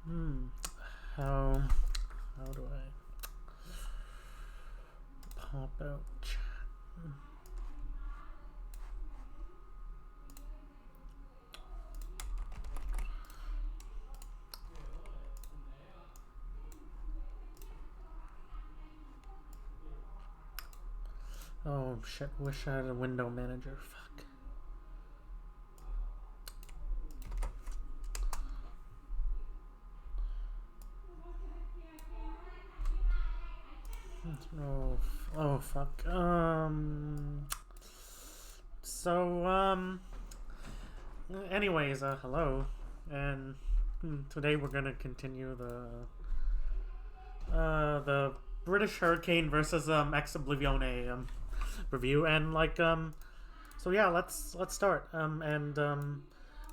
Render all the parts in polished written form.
Hmm. How do I pop out chat? Oh shit, wish I had a window manager. Fuck. Oh, oh fuck. So, anyways, hello. And today we're gonna continue the British Hurricane versus Ex Oblivione review, and so yeah, let's start.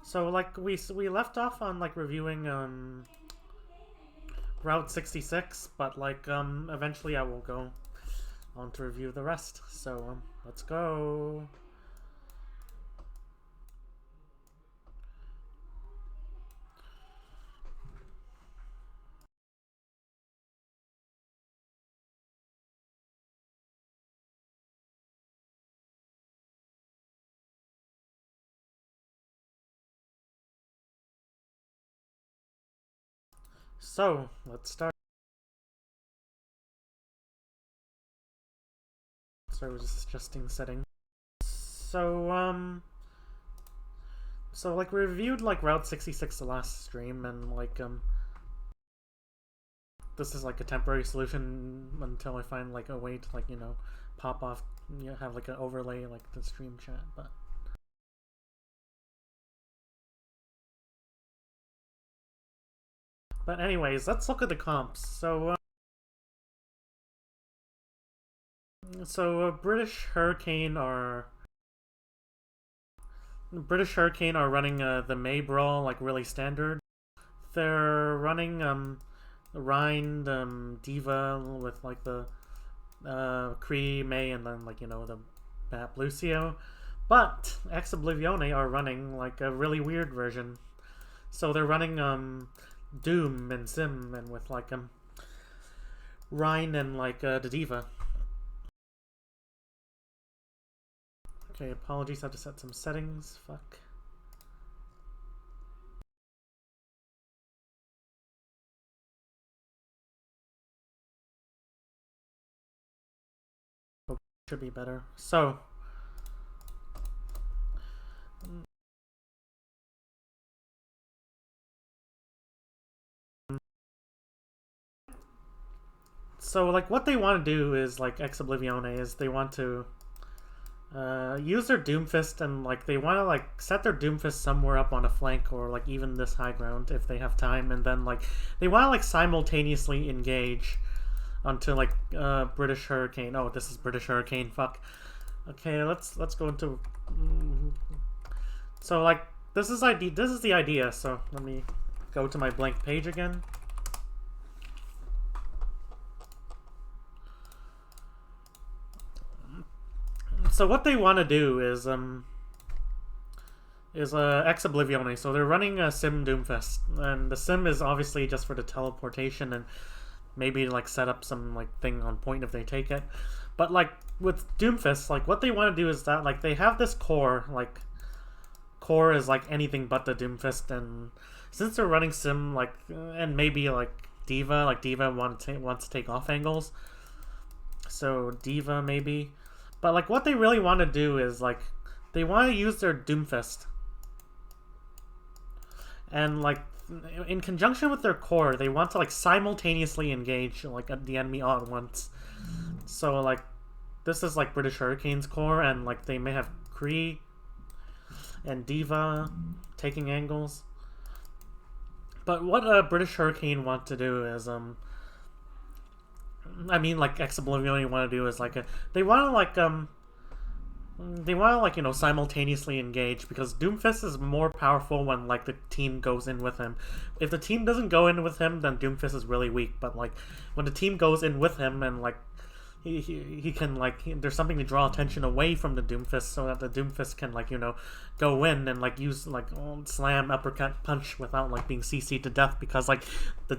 So like we left off on like reviewing Route 66, but eventually I will go on to review the rest. So let's go. So let's start. So I was adjusting settings. So like we reviewed like Route 66 the last stream, and this is like a temporary solution until I find like a way to pop off, have like an overlay like the stream chat. But anyways, let's look at the comps. So British Hurricane are running the May Brawl like really standard. They're running Rhine Diva with like the Kree May, and then the Bat Lucio. But Ex Oblivione are running like a really weird version. So they're running Doom and Sim, and with Rhine and the Diva. Okay, apologies, I have to set some settings. Fuck. Should be better. So like what they want to do is like Ex Oblivione is they want to use their Doomfist, and like they want to like set their Doomfist somewhere up on a flank, or like even this high ground if they have time, and then like they want to like simultaneously engage onto like British Hurricane. Oh, this is British Hurricane. Fuck. Okay, let's go into. So like this is the idea. So let me go to my blank page again. So what they want to do is Ex Oblivione. So they're running a Sim Doomfist, and the Sim is obviously just for the teleportation and maybe like set up some like thing on point if they take it. But like with Doomfist, like what they want to do is that like they have this core, like core is like anything but the Doomfist, and since they're running Sim and maybe like Diva wants to take off angles, so Diva maybe. But like what they really want to do is like they want to use their Doomfist, and like in conjunction with their core, they want to like simultaneously engage like the enemy all at once. So like this is like British Hurricane's core, and like they may have Kree and Diva taking angles. But what British Hurricane want to do is I mean, like Ex Oblivion want to do is they want to simultaneously engage, because Doomfist is more powerful when like the team goes in with him. If the team doesn't go in with him, then Doomfist is really weak. But like when the team goes in with him and like he can like there's something to draw attention away from the Doomfist so that the Doomfist can like go in and like use like slam uppercut punch without like being CC'd to death, because like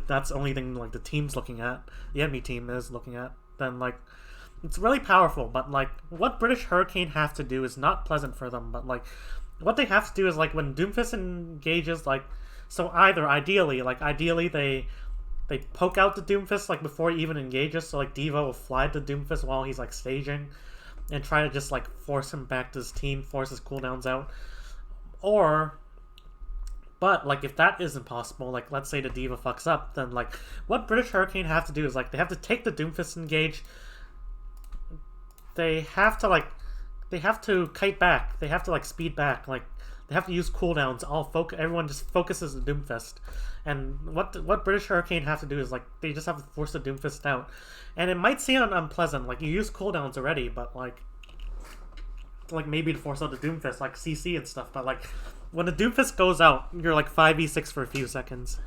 that's the only thing like the team's looking at, the enemy team is looking at. Then like it's really powerful, but like what British Hurricane have to do is not pleasant for them. But like what they have to do is like when Doomfist engages, like so either ideally they poke out the Doomfist like before he even engages, so like Diva will fly the Doomfist while he's like staging and try to just like force him back to his team, force his cooldowns out. But like if that isn't possible, like let's say the Diva fucks up, then like what British Hurricane have to do is like they have to take the Doomfist engage. They have to kite back. They have to like speed back. Like they have to use cooldowns. Everyone just focuses the Doomfist. And what British Hurricane have to do is like they just have to force the Doomfist out. And it might seem unpleasant, like you use cooldowns already, but like maybe to force out the Doomfist, like CC and stuff. But like when the Doomfist goes out, you're like 5v6 for a few seconds.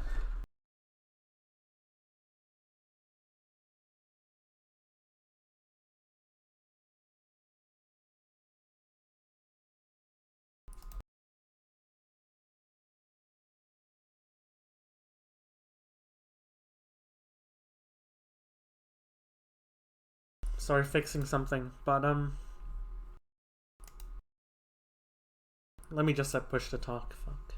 Sorry, fixing something, but let me just set push to talk. Fuck.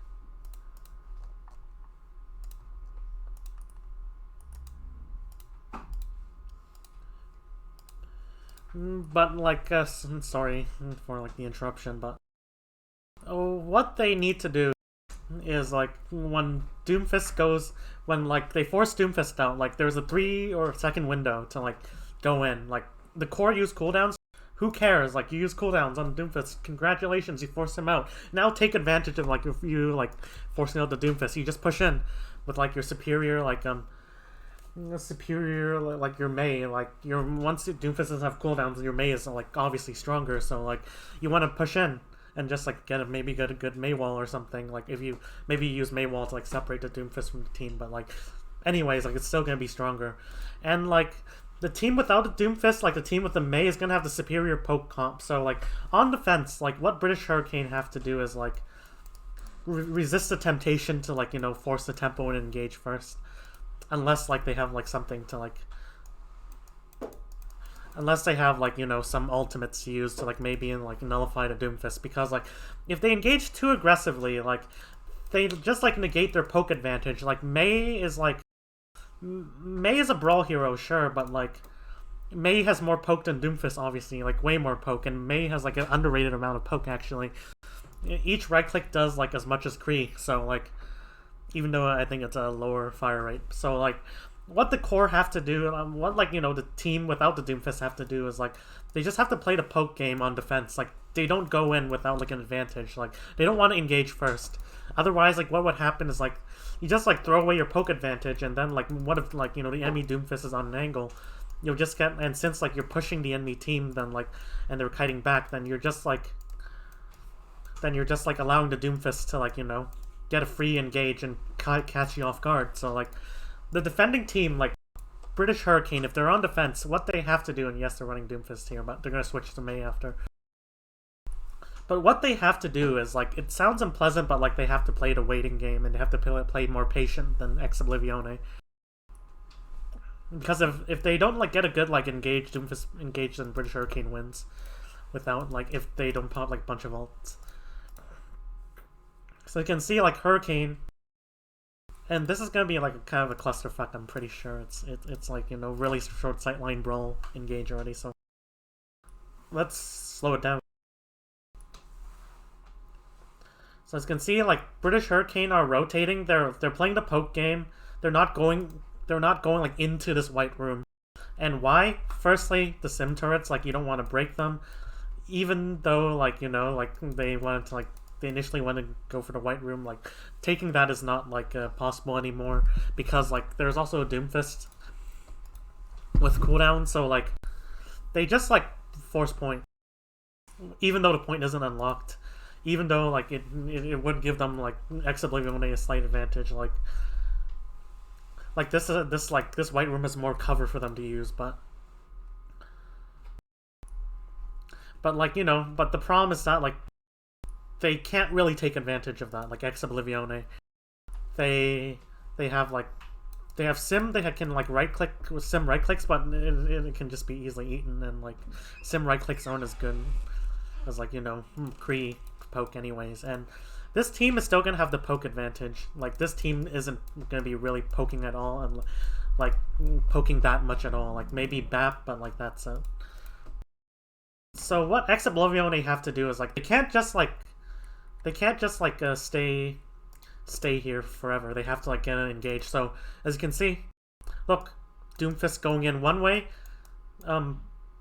But like, sorry for like the interruption, but what they need to do is like when Doomfist goes, when like they force Doomfist out, like there's a 3 or second window to like go in. Like the core use cooldowns. Who cares? Like you use cooldowns on Doomfist. Congratulations, you forced him out. Now take advantage of like if you like forcing out the Doomfist. You just push in with like your superior like your Mei. Like your once Doomfist doesn't have cooldowns, your Mei is like obviously stronger. So like you want to push in and just like get a good Mei wall or something. Like if you maybe use Mei wall to like separate the Doomfist from the team, but like anyways, like it's still gonna be stronger. And like the team without a Doomfist, like the team with the Mei, is gonna have the superior poke comp. So like on defense, like what British Hurricane have to do is like resist the temptation to like force the tempo and engage first, unless like they have like something to like, unless they have like some ultimates to use to like maybe like nullify the Doomfist, because like if they engage too aggressively, like they just like negate their poke advantage. Like Mei is a brawl hero, sure, but like Mei has more poke than Doomfist, obviously, like way more poke, and Mei has like an underrated amount of poke actually. Each right click does like as much as Kree, so like even though I think it's a lower fire rate. So like what the core have to do, what like the team without the Doomfist have to do is like they just have to play the poke game on defense. Like they don't go in without like an advantage. Like they don't want to engage first. Otherwise, like what would happen is like you just like throw away your poke advantage, and then like what if like the enemy Doomfist is on an angle, you'll just get, and since like you're pushing the enemy team, then like and they're kiting back, then you're just like allowing the Doomfist to like get a free engage and catch you off guard. So like the defending team, like British Hurricane, if they're on defense, what they have to do, and yes, they're running Doomfist here, but they're gonna switch to Mei after. But what they have to do is, like, it sounds unpleasant, but, like, they have to play the waiting game, and they have to play more patient than Oblivione. Because if they don't, like, get a good, like, engaged, then British Hurricane wins. Without, like, if they don't pop, like, a bunch of ults. So you can see, like, Hurricane, and this is gonna be, like, kind of a clusterfuck, I'm pretty sure. It's like, really short sightline brawl engage already, so let's slow it down. So as you can see, like British Hurricane are rotating. They're playing the poke game. They're not going like into this white room. And why? Firstly, the sim turrets, like you don't want to break them, even though like like they wanted to like they initially wanted to go for the white room. Like taking that is not like possible anymore, because like there's also a Doomfist with cooldown. So like they just like force point, even though the point isn't unlocked. Even though like it would give them like Oblivione a slight advantage, like this white room has more cover for them to use, but But like, you know, but the problem is that like they can't really take advantage of that. Like Oblivione, they they have like they have sim. They can like right click with sim right clicks, but it can just be easily eaten. And like sim right clicks aren't as good as like, you know, Kree poke anyways. And this team is still gonna have the poke advantage. Like this team isn't gonna be really poking at all, and like poking that much at all. Like maybe BAP, but like that's it. So what Oblivione have to do is like they can't just stay here forever. They have to like get engaged. So as you can see, look, Doomfist going in one way,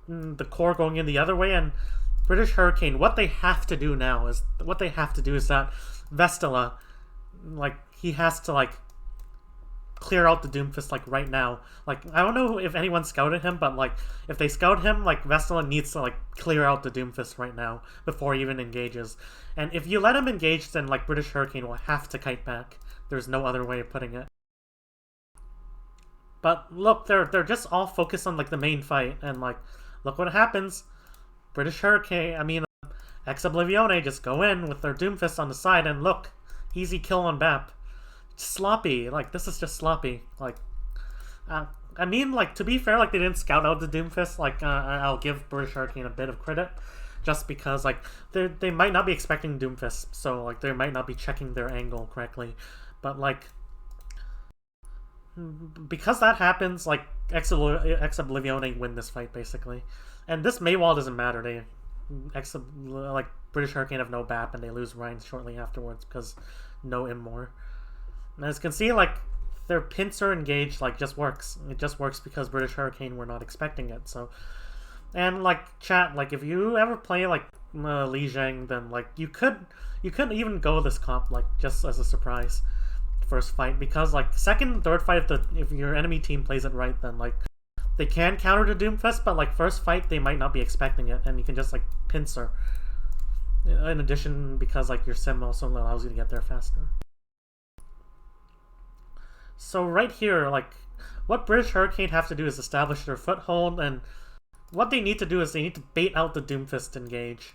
the core going in the other way, and British Hurricane. What they have to do now is that Vestala, like he has to like clear out the Doomfist like right now. Like I don't know if anyone scouted him, but like if they scout him, like Vestala needs to like clear out the Doomfist right now before he even engages. And if you let him engage, then like British Hurricane will have to kite back. There's no other way of putting it. But look, they're just all focused on like the main fight, and like look what happens. British Hurricane, I mean, Oblivione just go in with their Doomfist on the side, and look, easy kill on BAP. Sloppy, like this is just sloppy. Like, I mean, like to be fair, like they didn't scout out the Doomfist. Like I'll give British Hurricane a bit of credit, just because like they might not be expecting Doomfist, so like they might not be checking their angle correctly. But like because that happens, like Oblivione win this fight basically, and this Maywall doesn't matter. They like British Hurricane have no BAP, and they lose Rhine shortly afterwards because no Immor. And as you can see, like their pincer engage like just works. It just works because British Hurricane were not expecting it. So, and like chat, like if you ever play like Li Zhang, then like you could even go this comp like just as a surprise first fight, because like second and third fight, if your enemy team plays it right, then like they can counter the Doomfist, but like first fight they might not be expecting it, and you can just like pincer. In addition, because like your sim also allows you to get there faster. So right here, like, what British Hurricane have to do is establish their foothold, and what they need to do is they need to bait out the Doomfist engage.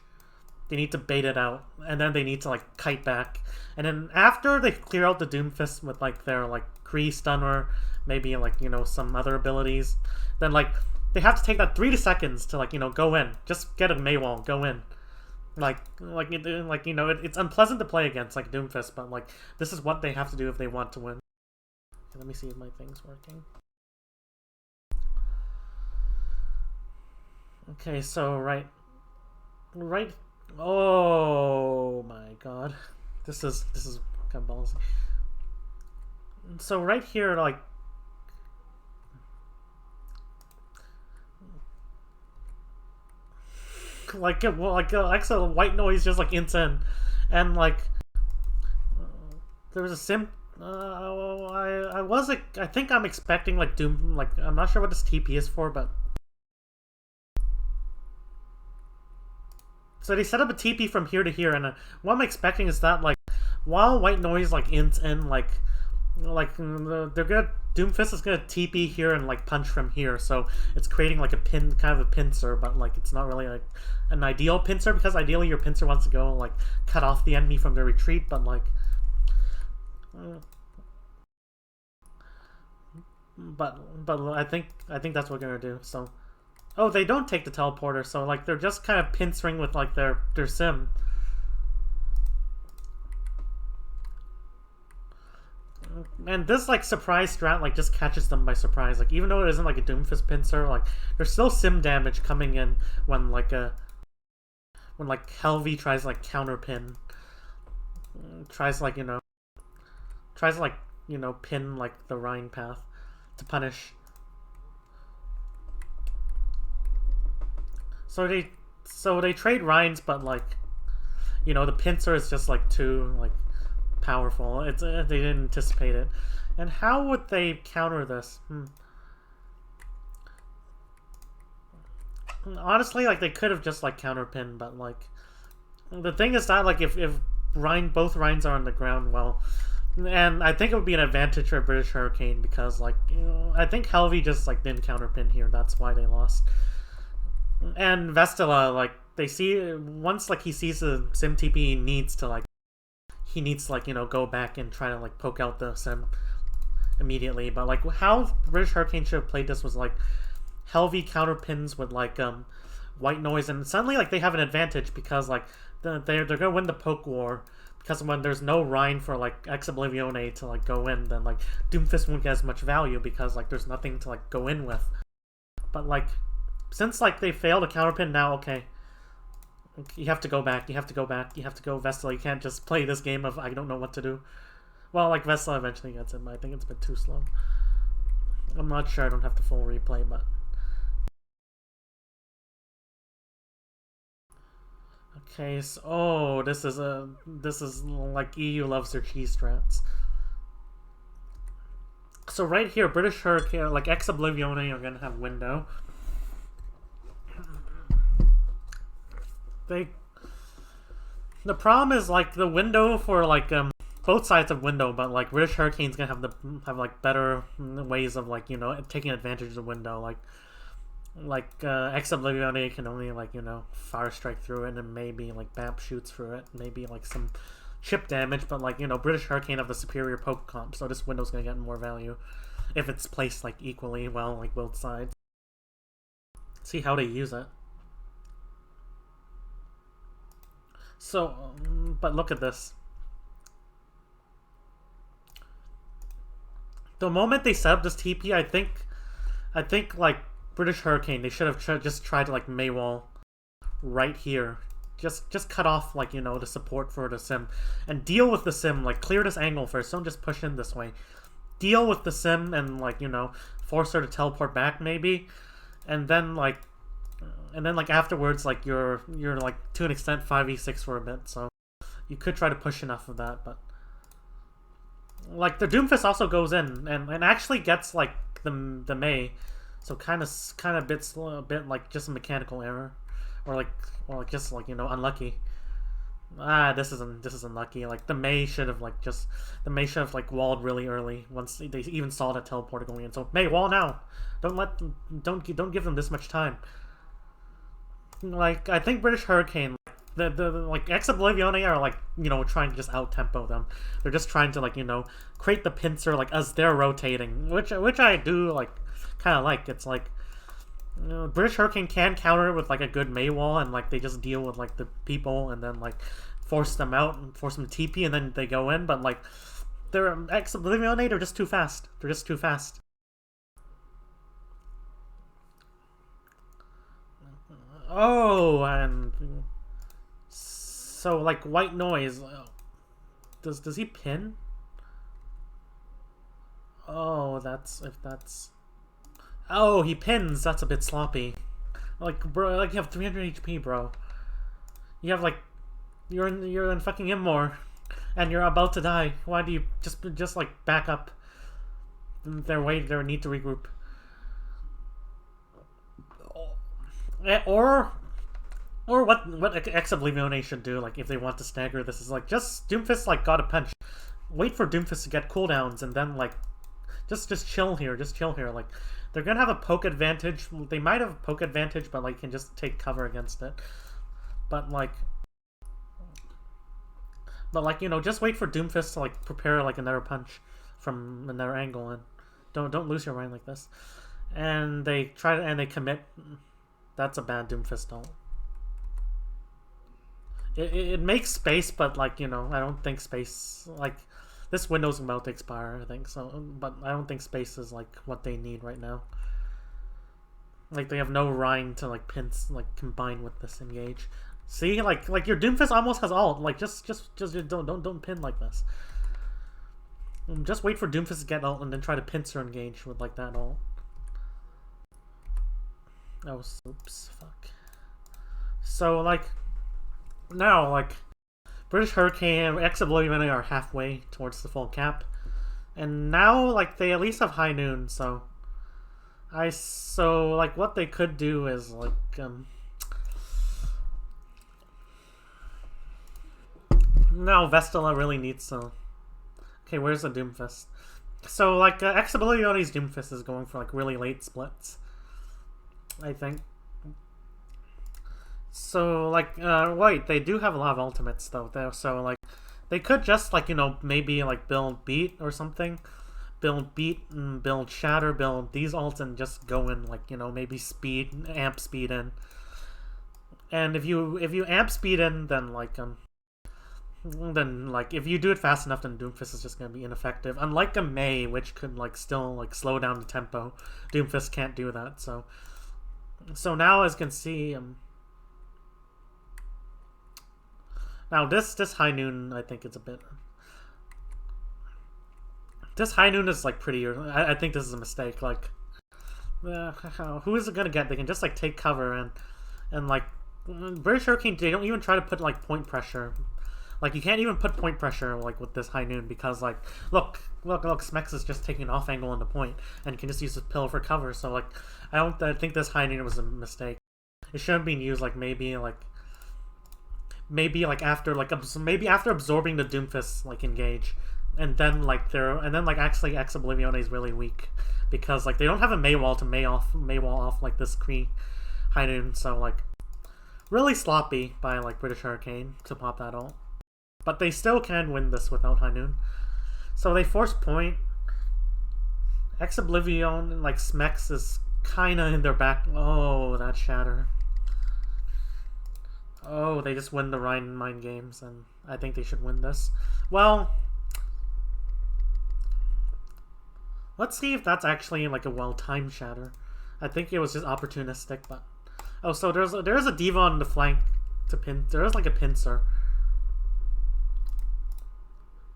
They need to bait it out, and then they need to, like, kite back. And then after they clear out the Doomfist with, like, their, like, Kree Stunner, maybe, like, you know, some other abilities, then, like, they have to take that 3 seconds to, like, you know, go in. Just get a Maywall, go in. Like you know, it's unpleasant to play against, like, Doomfist, but, like, this is what they have to do if they want to win. Let me see if my thing's working. Okay, so right. Oh my god, this is kind of ballsy. So right here, like Exo white noise just like insane, and like there was a sim. I think I'm expecting like Doom, like I'm not sure what this TP is for, but so they set up a TP from here to here, and what I'm expecting is that like while white noise like ints in like they're gonna Doomfist is gonna TP here and like punch from here, so it's creating like a kind of a pincer, but like it's not really like an ideal pincer, because ideally your pincer wants to go like cut off the enemy from their retreat, but like but I think that's what we're gonna do. So oh, they don't take the teleporter, so like they're just kind of pincering with like their sim. And this like surprise strat like just catches them by surprise. Like even though it isn't like a Doomfist pincer, like there's still sim damage coming in when like Helvi tries like counter pin, tries like pin like the Rhine path to punish. So they trade Rhines, but like you know the pincer is just like too like powerful. It's they didn't anticipate it. And how would they counter this? Honestly, like they could have just like counter pinned, but like the thing is that like if both Rhines are on the ground, well, and I think it would be an advantage for British Hurricane, because like I think Helvi just like didn't counter pin here. That's why they lost. And Vestala, like they see once like he sees the sim TP, he needs to like go back and try to like poke out the sim immediately. But like how British Hurricane should have played this was like Helvey counterpins with like white noise, and suddenly like they have an advantage because like they're gonna win the poke war. Because when there's no Rhine for like Oblivione to like go in, then like Doomfist won't get as much value because like there's nothing to like go in with. But like since like they failed a counterpin now, okay. You have to go back, you have to go back, you have to go Vestal. You can't just play this game of I don't know what to do. Well, like Vestal eventually gets in, but I think it's a bit too slow. I'm not sure, I don't have the full replay, but okay, so oh, this is like EU loves their cheese strats. So right here, British Hurricane, like Oblivione are gonna have window. The problem is like the window for like both sides of window, but like British Hurricane's gonna have like better ways of like taking advantage of the window. Like Oblivione can only like fire strike through it, and maybe like BAP shoots through it, maybe like some chip damage, but like British Hurricane have the superior poke comp, so this window's gonna get more value if it's placed like equally well like both sides. See how they use it. So, but look at this. The moment they set up this TP, I think like British Hurricane, they should have just tried to like Maywall right here. Just cut off like the support for the sim and deal with the sim. Like clear this angle first. Don't just push in this way. Deal with the sim and like force her to teleport back maybe, and then like afterwards like you're like to an extent 5v6 for a bit. So you could try to push enough of that, but like the Doomfist also goes in and actually gets like the May, so kind of a bit like just a mechanical error, or just like unlucky. This is unlucky. Like the May should have like walled really early once they even saw that teleporter going in. So May, wall now. Don't give them this much time. Like I think British Hurricane, the like Oblivione are like trying to just out tempo them. They're just trying to like create the pincer like as they're rotating, which I do like kind of like. It's like British Hurricane can counter it with like a good May wall, and like they just deal with like the people and then like force them out and force them to TP and then they go in. But like they're Oblivione, they're just too fast. They're just too fast. Oh, and so like white noise. Does he pin? Oh, that's. Oh, he pins. That's a bit sloppy. Like, bro, like you have 300 HP, bro. You have like, you're in fucking Immor, and you're about to die. Why do you just like back up? They need to regroup. Or what Oblivione should do, like if they want to stagger this, is like just Doomfist like got a punch. Wait for Doomfist to get cooldowns and then like just chill here, like they're gonna have a poke advantage. They might have a poke advantage, but like can just take cover against it. But like just wait for Doomfist to like prepare like another punch from another angle, and don't lose your mind like this. And they they commit. That's a bad Doomfist ult. It makes space, but like I don't think space like this window's about to expire. I think so, but I don't think space is like what they need right now. Like they have no Rhine to like combine with this engage. See, like your Doomfist almost has ult. Like just don't pin like this. Just wait for Doomfist to get ult and then try to pincer engage with like that ult. Oh, oops, fuck. So, like, now, like, British Hurricane, Oblivione are halfway towards the full cap. And now, like, they at least have high noon, so... like, what they could do is, like, now Vestala really needs to... Okay, where's the Doomfist? So, like, Oblivione's Doomfist is going for, like, really late splits. I think. So like, wait, they do have a lot of ultimates though. There, so like, they could just like maybe like build beat or something, build beat and build shatter, build these ults and just go in like maybe speed amp speed in. And if you amp speed in, then like if you do it fast enough, then Doomfist is just gonna be ineffective. Unlike a Mei, which could like still like slow down the tempo, Doomfist can't do that. So now as you can see, now this High Noon, I think it's a bit. This High Noon is like pretty. I think this is a mistake. Like, who is it gonna get? They can just like take cover and like British Hurricane. They don't even try to put like point pressure. Like you can't even put point pressure like with this High Noon because like look, Smex is just taking an off angle on the point and can just use his pill for cover. So like I think this High Noon was a mistake. It shouldn't have been used like maybe after absorbing the Doomfist like engage, and then actually X Oblivione is really weak because like they don't have a Mei wall to Mei wall off like this Kree High Noon, so like really sloppy by like British Hurricane to pop that ult, but they still can win this without High Noon. So they force point. X Oblivione like Smex is kinda in their back. Oh, that shatter. Oh, they just win the Rhine mind games, and I think they should win this. Well, let's see if that's actually like a well-timed shatter. I think it was just opportunistic, but oh, so there's a diva on the flank to pin. There's like a pincer,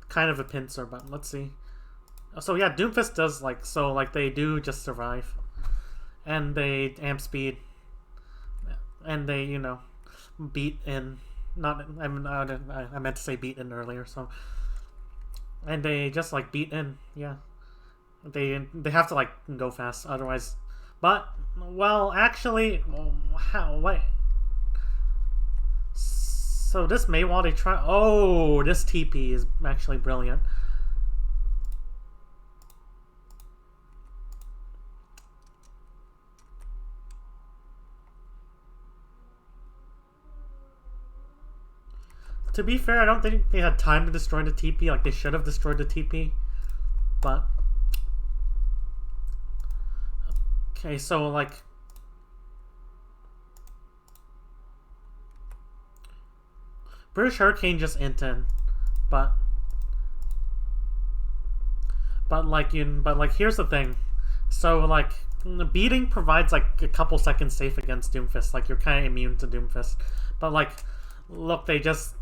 kind of a pincer, but let's see. So yeah, Doomfist does like so like they do just survive, and they amp speed, and they beat in. Not I meant to say beat in earlier. So and they just like beat in. Yeah, they have to like go fast otherwise. But well, actually, how wait. So this Maywall they try. Oh, this TP is actually brilliant. To be fair, I don't think they had time to destroy the TP. Like, they should have destroyed the TP. But okay, so, like British Hurricane just int in. But here's the thing. So, like, beating provides, like, a couple seconds safe against Doomfist. Like, you're kind of immune to Doomfist. But, like, look, they just...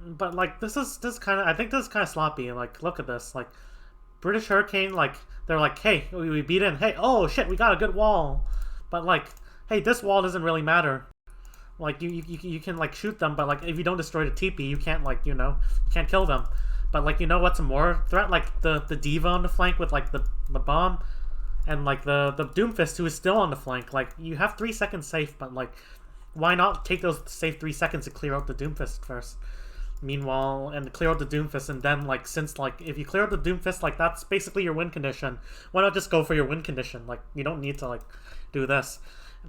But like this is kind of I think this is kind of sloppy. Like look at this. Like British Hurricane, like they're like, hey, we beat in. Hey, oh shit, we got a good wall. But like, hey, this wall doesn't really matter. Like you can like shoot them, but like if you don't destroy the TP, you can't like you can't kill them. But like what's a more threat? Like the diva on the flank with like the bomb, and like the Doomfist who is still on the flank. Like you have 3 seconds safe, but like why not take those safe 3 seconds to clear out the Doomfist first? Meanwhile, and clear out the Doomfist, and then like since like if you clear out the Doomfist, like that's basically your win condition. Why not just go for your win condition? Like you don't need to like do this.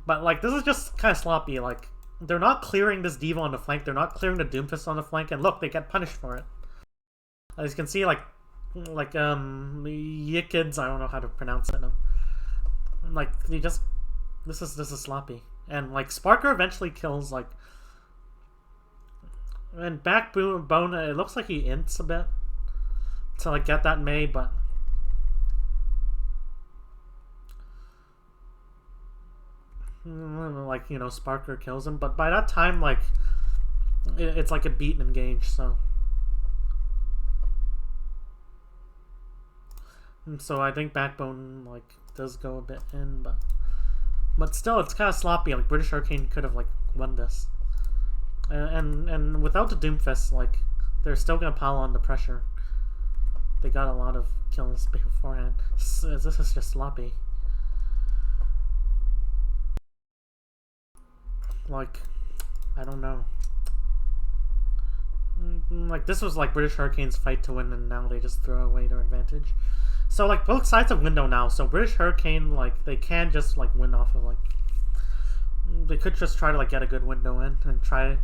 But like this is just kind of sloppy. Like they're not clearing this diva on the flank. They're not clearing the Doomfist on the flank, and look, they get punished for it. As you can see, like Yikids, I don't know how to pronounce it. Like they just this is sloppy, and like Sparker eventually kills like. And Backbone, it looks like he ints a bit to like get that Mei, but like Sparker kills him. But by that time, like it's like a beat and engage. So I think Backbone like does go a bit in, but still it's kind of sloppy. Like British Hurricane could have like won this. And without the Doomfist, like they're still gonna pile on the pressure. They got a lot of kills beforehand. This is just sloppy. Like, I don't know. Like this was like British Hurricane's fight to win, and now they just throw away their advantage. So like both sides have window now. So British Hurricane, like they can just like win off of like They could just try to like get a good window in and try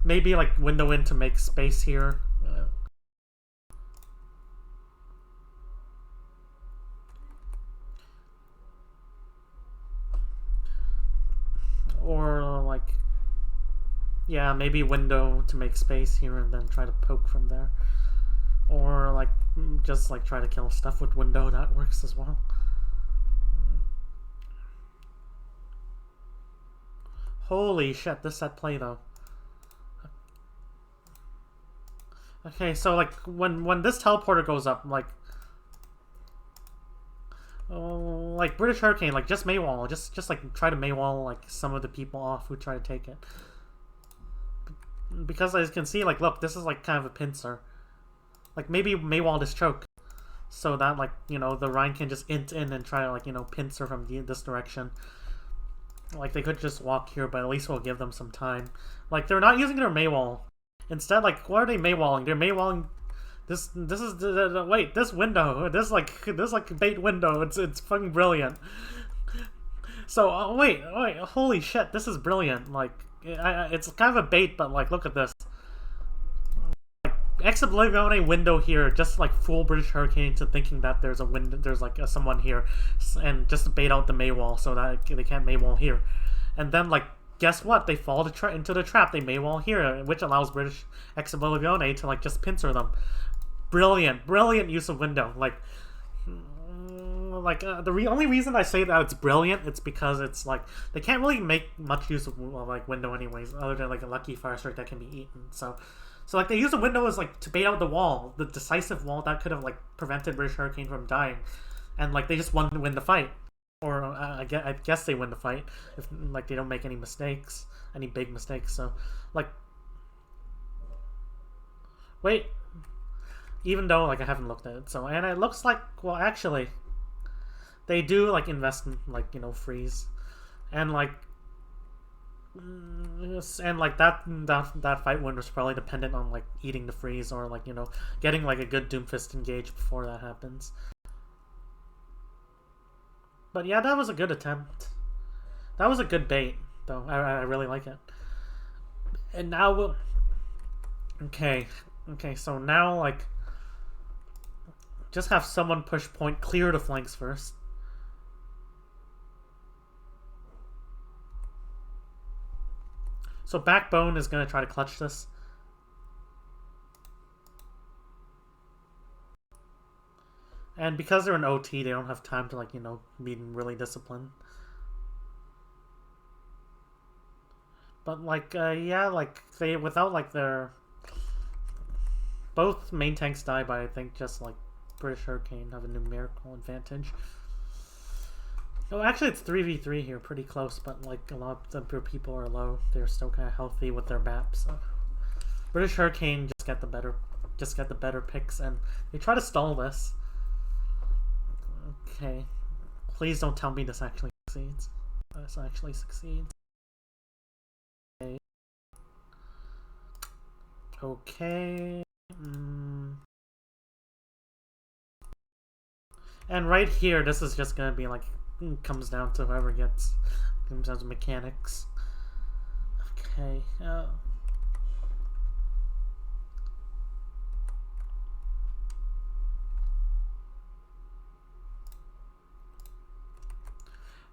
maybe like window in to make space here. Or like, yeah, maybe window to make space here and then try to poke from there. Or like just like try to kill stuff with window, that works as well. Holy shit, this set play though. Okay, so like when this teleporter goes up, like British Hurricane, like just Maywall, just like try to Maywall like some of the people off who try to take it. Because as you can see, like look, this is like kind of a pincer. Like maybe Maywall this choke, so that like you know the Rhine can just int in and try to like you know pincer from this direction. Like they could just walk here, but at least we'll give them some time. Like they're not using their Maywall. Instead, like what are they Maywalling? They're Maywalling. This is wait, this window. This like bait window. It's fucking brilliant. So wait, holy shit, this is brilliant. Like it's kind of a bait, but like look at this. Oblivione window here, just like fool British Hurricane to thinking that there's a window, there's like someone here, and just bait out the Maywall so that they can't Maywall here, and then like guess what? They fall into the trap. They Maywall here, which allows British Oblivione to like just pincer them. Brilliant use of window. Like the only reason I say that it's brilliant, it's because it's like they can't really make much use of like window anyways, other than like a lucky fire strike that can be eaten. So like they use the window as like to bait out the wall, the decisive wall that could have like prevented British Hurricane from dying, and like they just win the fight, or I guess they win the fight if like they don't make any mistakes, any big mistakes. So like, wait, even though like I haven't looked at it, so and it looks like well actually, they do like invest in like you know freeze, and like. And like that fight win was probably dependent on like eating the freeze or like you know getting like a good Doomfist engage before that happens. But yeah, that was a good attempt. That was a good bait though. I really like it. And now we'll okay, so now like just have someone push point, clear the flanks first. So Backbone is going to try to clutch this. And because they're an OT, they don't have time to like, you know, be really disciplined. But like, yeah, like they, without like their, both main tanks die by I think just like British Hurricane have a numerical advantage. Oh, actually, it's 3v3 here, pretty close, but like a lot of the people are low. They're still kind of healthy with their BAPs. So. British Hurricane just get the better picks, and they try to stall this. Okay, please don't tell me this actually succeeds. This actually succeeds. Okay. Okay. And right here, this is just gonna be like. Comes down to whoever comes down to mechanics. Okay.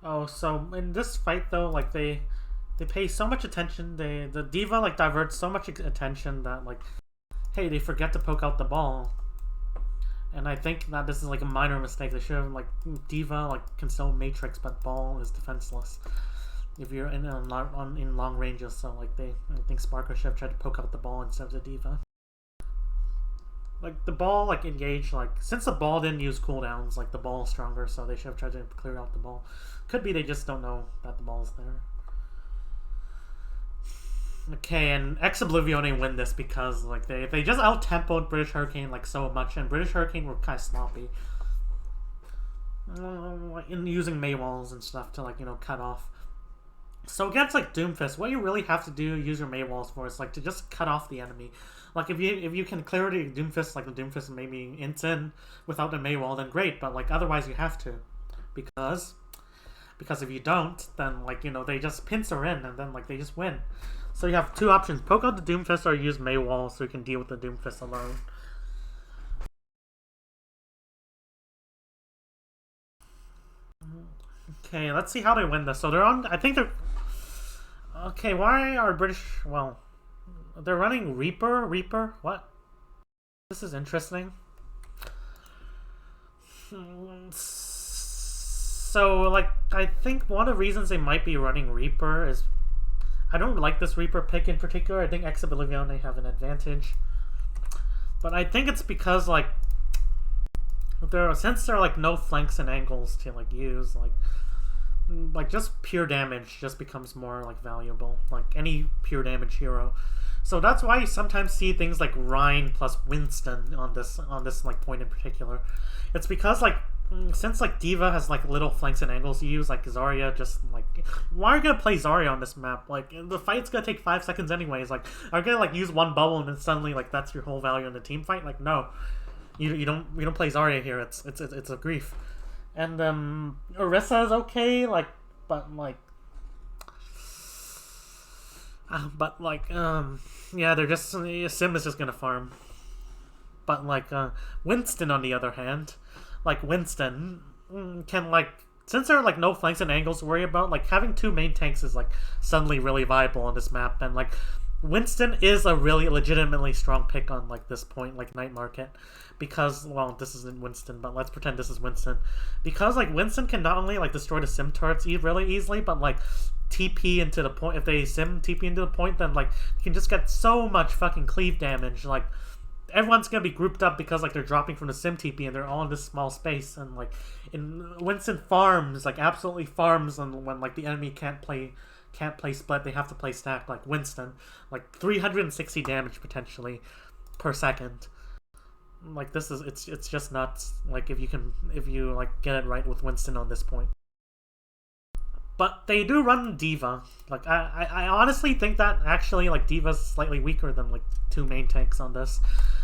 Oh, so in this fight though, like they pay so much attention. The diva like diverts so much attention that like, hey, they forget to poke out the ball. And I think that this is like a minor mistake. They should have like diva like can still matrix, but ball is defenseless if you're in long ranges. So like I think Sparker should have tried to poke out the ball instead of the diva. Like the ball like engaged like since the ball didn't use cooldowns, like the ball is stronger, so they should have tried to clear out the ball. Could be they just don't know that the ball's there. Okay, and Oblivione win this because like they just out tempoed British Hurricane like so much, and British Hurricane were kind of sloppy in using Maywalls and stuff to like you know cut off. So against like Doomfist, what you really have to do use your Maywalls for is like to just cut off the enemy. Like if you can clear the Doomfist, like the Doomfist maybe ints in without the Maywall, then great. But like otherwise you have to, because because if you don't, then like they just pincer in and then like they just win. So you have two options: poke out the Doomfist or use Maywall so you can deal with the Doomfist alone. Okay, let's see how they win this. So they're on. I think they're. Okay, why are British? Well, they're running Reaper. Reaper? What? This is interesting. So, like, I think one of the reasons they might be running Reaper is I don't like this Reaper pick in particular. I think Oblivione have an advantage, but I think it's because like since there are like no flanks and angles to like use, like just pure damage just becomes more like valuable, like any pure damage hero. So that's why you sometimes see things like Rhine plus Winston on this like point in particular. It's because like since like Diva has like little flanks and angles to use, like Zarya just like, why are you gonna play Zarya on this map? Like the fight's gonna take 5 seconds anyways. Like are you gonna like use one bubble and then suddenly like that's your whole value in the team fight? Like no, we don't play Zarya here. It's a grief. And Orisa is okay, like yeah, they're just Sim is just gonna farm. But like Winston on the other hand, like Winston can like, since there are like no flanks and angles to worry about, like having 2 main tanks is like suddenly really viable on this map, and like Winston is a really legitimately strong pick on like this point, like Night Market, because well this isn't Winston, but let's pretend this is Winston, because like Winston can not only like destroy the sim turrets really easily, but like TP into the point. If they sim TP into the point, then like you can just get so much fucking cleave damage. Like everyone's gonna be grouped up because like they're dropping from the sim TP and they're all in this small space, and like Winston farms, like absolutely farms, and when like the enemy can't play split, they have to play stack. Like Winston, like 360 damage potentially per second. Like this is it's just nuts. Like if you like get it right with Winston on this point. But they do run Diva. Like I honestly think that actually like Diva's slightly weaker than like 2 main tanks on this.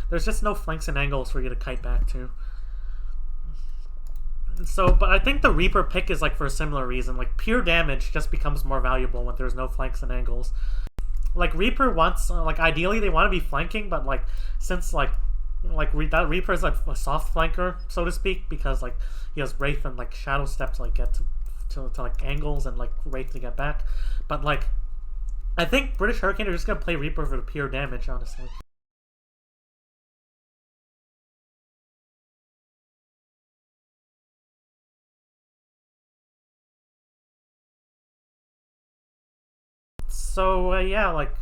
There's just no flanks and angles for you to kite back to. So, but I think the Reaper pick is like for a similar reason. Like pure damage just becomes more valuable when there's no flanks and angles. Like Reaper wants like ideally they want to be flanking, but like since that Reaper is like a soft flanker, so to speak, because like he has Wraith and like Shadow Step to like get to like angles and like Wraith to get back. But like I think British Hurricane are just gonna play Reaper for the pure damage, honestly. So yeah, like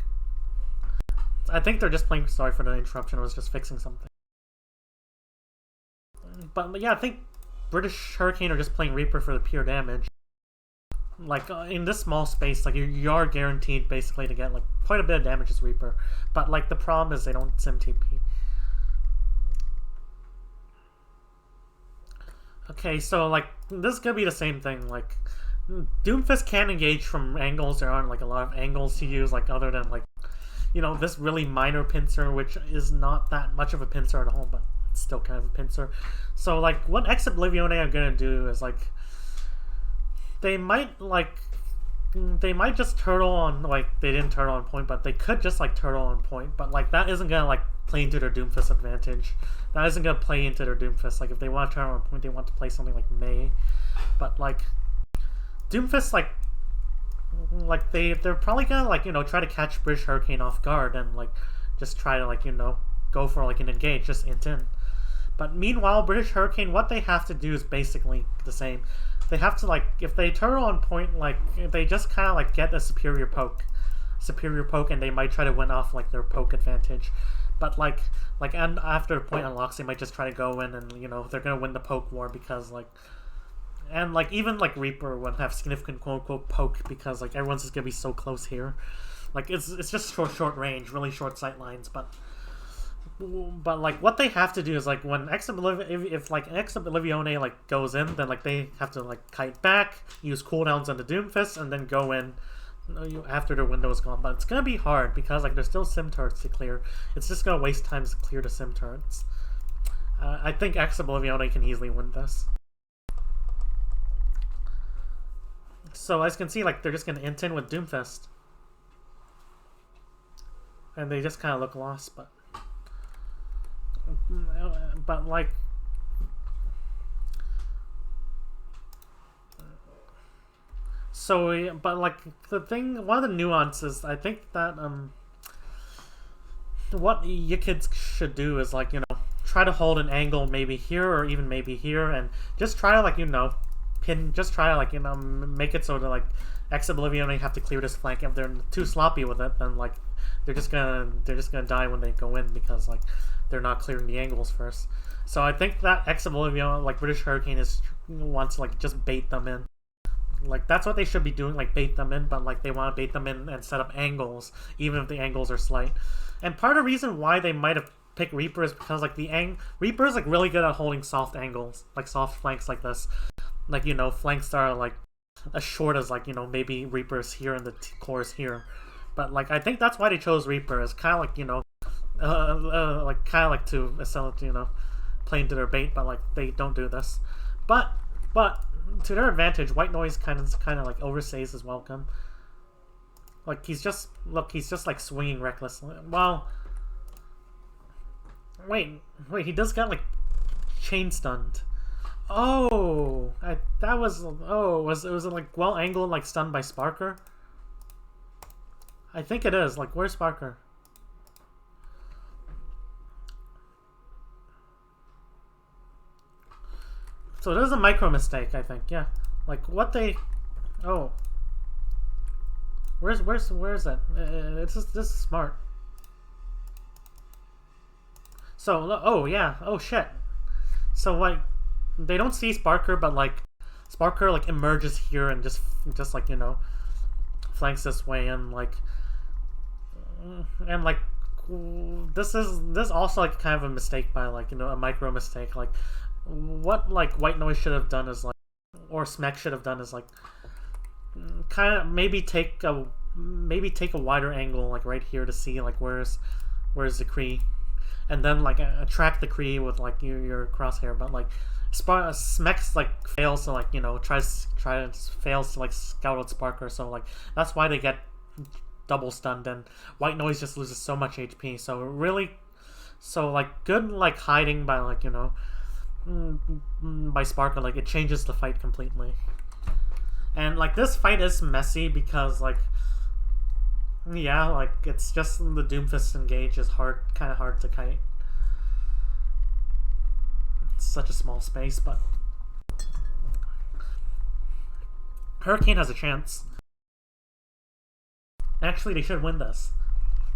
I think they're just playing. Sorry for the interruption. I was just fixing something. But yeah, I think British Hurricane are just playing Reaper for the pure damage. Like in this small space, like you are guaranteed basically to get like quite a bit of damage as Reaper. But like the problem is they don't sim TP. Okay, so like this is gonna be the same thing. Like Doomfist can engage from angles. There aren't like a lot of angles to use, like other than like this really minor pincer, which is not that much of a pincer at all, but it's still kind of a pincer. So like what Oblivione are gonna do is like they might just turtle on, like they didn't turtle on point, but they could just like turtle on point, but like that isn't gonna like play into their Doomfist advantage. That isn't gonna play into their Doomfist. Like if they want to turtle on point, they want to play something like May, but like Doomfist like they're probably gonna like try to catch British Hurricane off guard and like just try to like go for like an engage, just int in. But meanwhile, British Hurricane, what they have to do is basically the same. They have to like, if they turtle on point, like they just kind of like get a superior poke, and they might try to win off like their poke advantage. But like and after the point unlocks, they might just try to go in and they're gonna win the poke war because like. And like even like Reaper would have significant quote unquote poke because like everyone's just gonna be so close here, like it's just short range, really short sight lines. But like what they have to do is like when if like Oblivione like goes in, then like they have to like kite back, use cooldowns on the Doomfist, and then go in after their window is gone. But it's gonna be hard because like there's still sim turrets to clear. It's just gonna waste time to clear the sim turrets. I think Oblivione can easily win this. So as you can see, like they're just gonna int in with Doomfist, and they just kind of look lost, but like. So, but like the thing, one of the nuances, I think that what your kids should do is like try to hold an angle maybe here or even maybe here, and just try to like pin, just try to like make it so that like Oblivione have to clear this flank. If they're too sloppy with it, then like they're just gonna die when they go in because like they're not clearing the angles first. So I think that Oblivione, like British Hurricane, wants to like just bait them in. Like that's what they should be doing, like bait them in, but like they want to bait them in and set up angles, even if the angles are slight. And part of the reason why they might have picked Reaper is because like Reaper is like really good at holding soft angles, like soft flanks like this. Like flanks that are like as short as like maybe Reaper is here and the core is here. But like I think that's why they chose Reaper, is kind of like like kind of like to play into their bait, but like they don't do this. But to their advantage, White Noise kind of like overstays his welcome. Like he's just like swinging recklessly. Well, wait, he does got like chain stunned. Oh, was it like well angled, like stunned by Sparker? I think it is. Like where's Sparker? So there's a micro mistake, I think. Yeah, like what they. Oh, where is it? It's just this is smart. So oh yeah, oh shit. So like they don't see Sparker, but like Sparker like emerges here and just like flanks this way, and like this also like kind of a mistake by like a micro mistake. Like what like White Noise should have done is like, or Smek should have done is like kind of maybe take a wider angle like right here to see like where's the Kree, and then like attract the Kree with like your crosshair. But like Smek's like fails to like fails to like scout out Sparker, so like that's why they get double stunned, and White Noise just loses so much HP. So really, like good like hiding by like by Sparker, like it changes the fight completely. And like this fight is messy because like yeah, like it's just the Doomfist engage is kind of hard to kite. It's such a small space, but Hurricane has a chance. Actually, they should win this.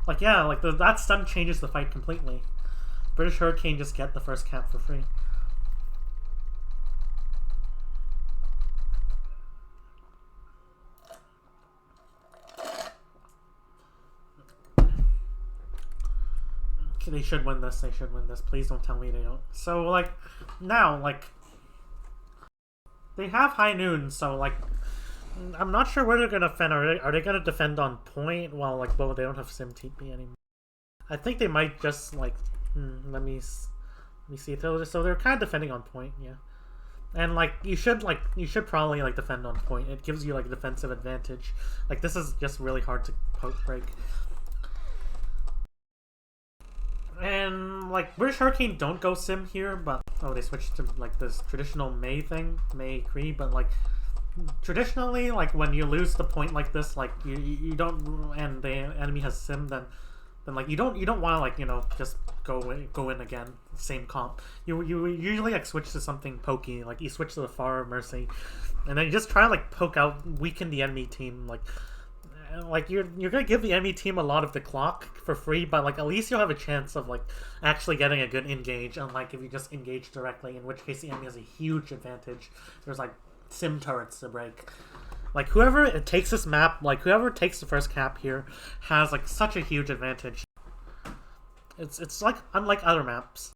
Like yeah, like that stun changes the fight completely. British Hurricane just get the first cap for free. They should win this. They should win this. Please don't tell me they don't. So like now, like they have high noon. So like I'm not sure where they're gonna defend. Are they gonna defend on point? Well, like they don't have Sim TP anymore. I think they might just like let me see. So they're kind of defending on point, yeah. And like you should probably like defend on point. It gives you like defensive advantage. Like this is just really hard to poke break. And like British Hurricane don't go Sim here, but they switched to like this traditional May thing, May Kree. But like traditionally, like when you lose the point like this, like you don't, and the enemy has Sim, then like you don't want to like just go in again, same comp. You usually like switch to something pokey, like you switch to the Far Mercy, and then you just try to like poke out, weaken the enemy team. Like you're gonna give the enemy team a lot of the clock for free, but like at least you'll have a chance of like actually getting a good engage. Unlike if you just engage directly, in which case the enemy has a huge advantage. There's like Sim turrets to break. Like whoever takes this map, like whoever takes the first cap here, has like such a huge advantage. It's like unlike other maps.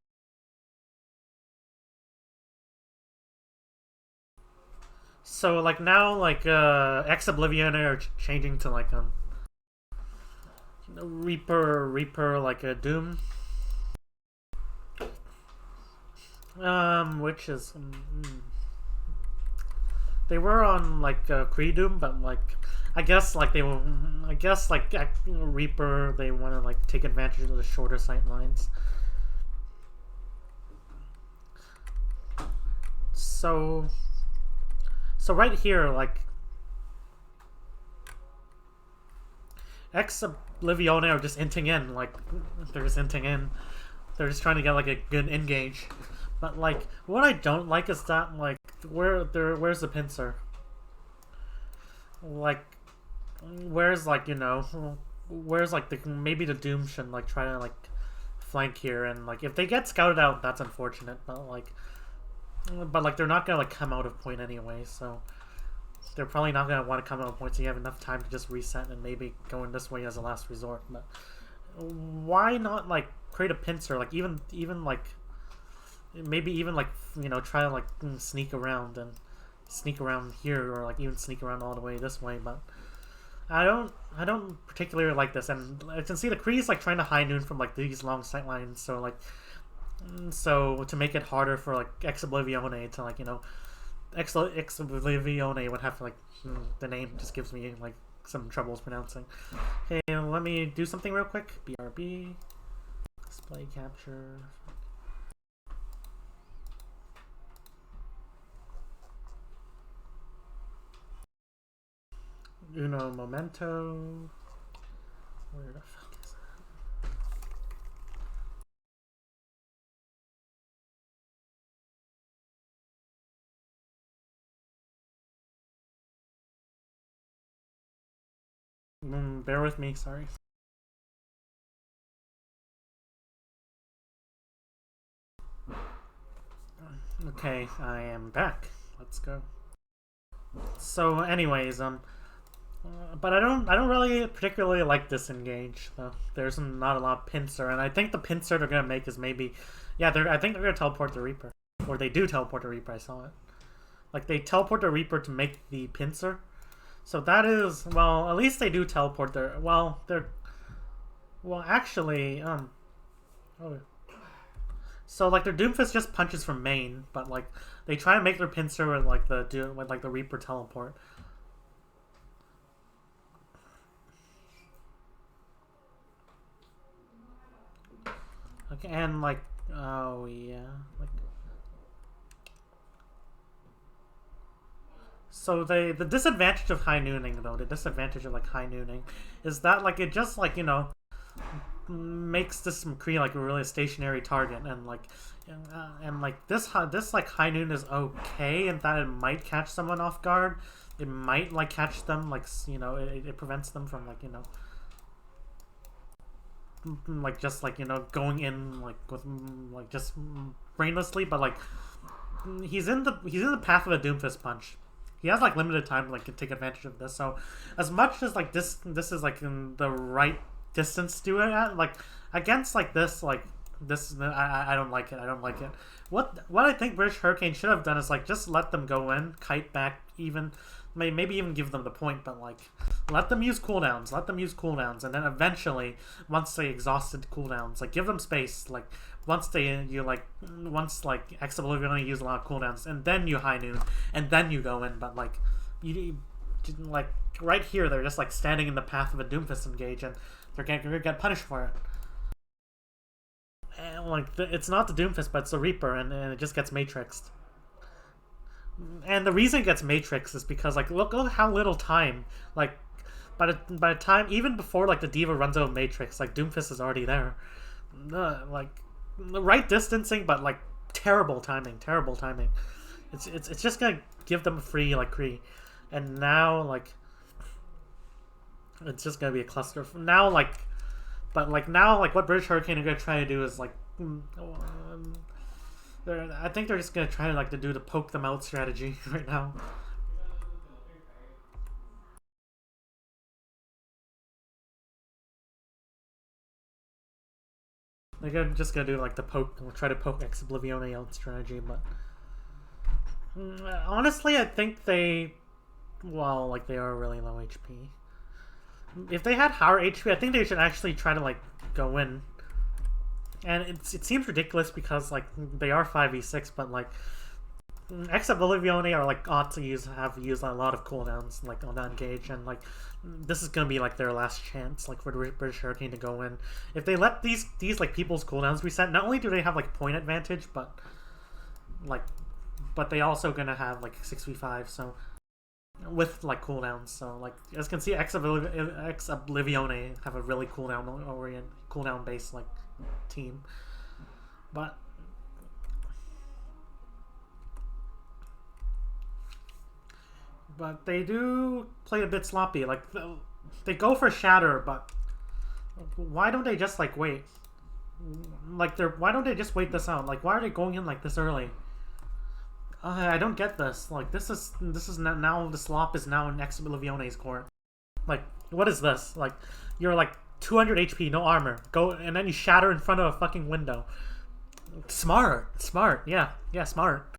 So like now like Oblivione are changing to like Reaper like a Doom. Which is They were on like Creedum, but like I guess like they were. I guess like Reaper, they want to like take advantage of the shorter sight lines. So right here, like Oblivione are just inting in, like they're just inting in. They're just trying to get like a good engage. But like what I don't like is that like where's the pincer? Like where's like, you know, where's like the maybe the Doom should like try to like flank here, and like if they get scouted out, that's unfortunate, but like they're not gonna like come out of point anyway, so they're probably not gonna want to come out of point, so you have enough time to just reset and maybe go in this way as a last resort. But why not like create a pincer, like even like maybe even like, you know, try to like sneak around here, or like even sneak around all the way this way. But I don't particularly like this, and I can see the Kree's like trying to high noon from like these long sight lines, so like to make it harder for like Oblivione to like, you know, Oblivione would have to like the name just gives me like some troubles pronouncing. Okay, let me do something real quick. BRB display capture. Uno momento. Where the fuck is that? Bear with me, sorry. Okay, I am back. Let's go. So, anyways, but I don't really particularly like this engage though. There's not a lot of pincer, and I think the pincer they're gonna make is maybe, yeah, I think they're gonna teleport the Reaper, or they do teleport the Reaper. I saw it. Like they teleport the Reaper to make the pincer. So that is, well, at least they do teleport their, well, actually, oh. So like their Doomfist just punches from main, but like they try to make their pincer with like the Reaper teleport. Okay, and like, oh yeah, like, so the disadvantage of high nooning though, the disadvantage of like high nooning, is that like it just like, you know, makes this Kree like a really stationary target, and like this like high noon is okay, and that it might catch someone off guard. It might like catch them, like, you know, it prevents them from like, you know, like just like, you know, going in like with like just brainlessly, but like he's in the path of a Doomfist punch. He has like limited time to like take advantage of this. So as much as like this is like in the right distance to do it at, like against like this I don't like it. I don't like it. What I think British Hurricane should have done is like just let them go in, kite back, even maybe even give them the point, but like let them use cooldowns. Let them use cooldowns, and then eventually, once they exhausted cooldowns, like give them space. Like once Oblivion use a lot of cooldowns, and then you high noon, and then you go in. But like you like right here, they're just like standing in the path of a Doomfist engage, and they're gonna get punished for it. And like it's not the Doomfist, but it's the Reaper, and it just gets matrixed. And the reason it gets matrixed is because like look how little time, like by the time, even before like the Diva runs out of matrix, like Doomfist is already there. Like the right distancing, but like terrible timing. It's just gonna give them a free like Kree, and now like it's just gonna be a cluster now. Like, but like now like what British Hurricane are gonna try to do is like. I think they're just gonna try like to do the poke them out strategy right now. They're just gonna do like the poke, try to poke Oblivione out strategy, but honestly, I think they are really low HP. If they had higher HP, I think they should actually try to like go in. And it seems ridiculous because like they are 5v6, but like Ex Oblivione are like ought to have used a lot of cooldowns like on that engage, and like this is gonna be like their last chance like for the British Hurricane to go in. If they let these like people's cooldowns reset, not only do they have like point advantage, but like they also gonna have like 6v5, so with like cooldowns. So like as you can see, Ex Oblivione have a really cooldown based like team, but they do play a bit sloppy. Like they go for shatter, but why don't they just like wait? Like why don't they just wait this out? Like why are they going in like this early? I don't get this. Like this is now the slop is now in Ex Oblivione's court. Like what is this? Like you're like 200 HP, no armor. Go and then you shatter in front of a fucking window. Smart, yeah, smart.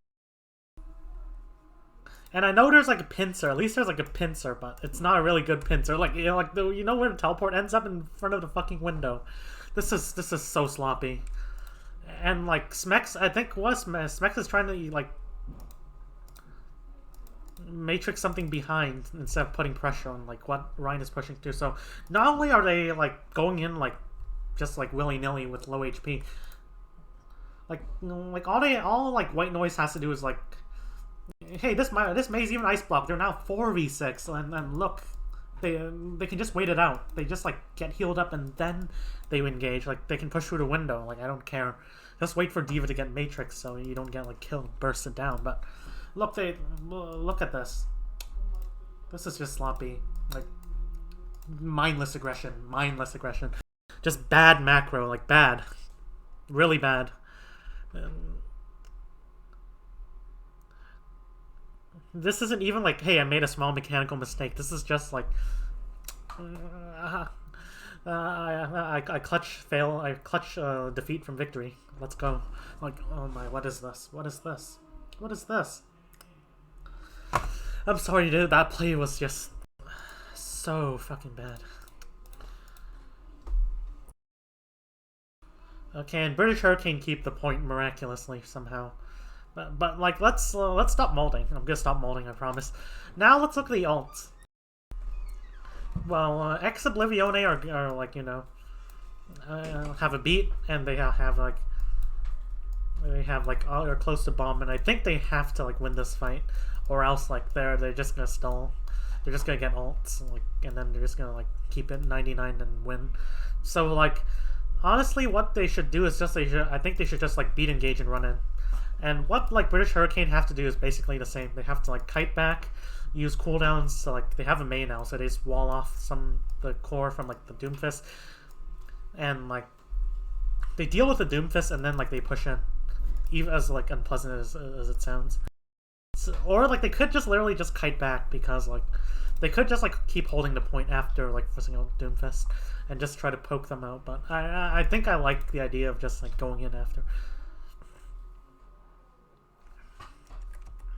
And I know there's like a pincer. At least there's like a pincer, but it's not a really good pincer. Like you know where the teleport ends up in front of the fucking window. This is so sloppy. And like Smex, I think Smex is trying to like matrix something behind instead of putting pressure on like what Ryan is pushing through. So not only are they like going in like just like willy-nilly with low HP, like all like White Noise has to do is like, hey, this Maze even ice block. They're now 4v6, and look, they can just wait it out. They just like get healed up and then they engage. Like they can push through the window. Like I don't care. Just wait for D.Va to get matrix so you don't get like killed, bursted down. But look at this. This is just sloppy. Like mindless aggression. Just bad macro. Like bad, really bad. This isn't even like, hey, I made a small mechanical mistake. This is just like, I clutch defeat from victory. Let's go. Like, oh my, what is this? I'm sorry, dude. That play was just so fucking bad. Okay, and British Hurricane keep the point miraculously somehow. But like, let's stop molding. I'm gonna stop molding, I promise. Now let's look at the alts. Well, Ex Oblivione are like, you know, have a beat, and they have like are close to bomb, and I think they have to like win this fight, or else like they're just gonna stall. They're just gonna get alts, like, and then they're just gonna like keep it 99 and win. So like, honestly, what they should do is I think they should just like beat engage and run in. And what like British Hurricane have to do is basically the same. They have to like kite back, use cooldowns. So like they have a main now, so they just wall off the core from like the Doomfist, and like they deal with the Doomfist, and then like they push in, even as like unpleasant as it sounds. So, or like they could just literally just kite back, because like they could just like keep holding the point after like forcing out Doomfist and just try to poke them out. But I think I like the idea of just like going in after.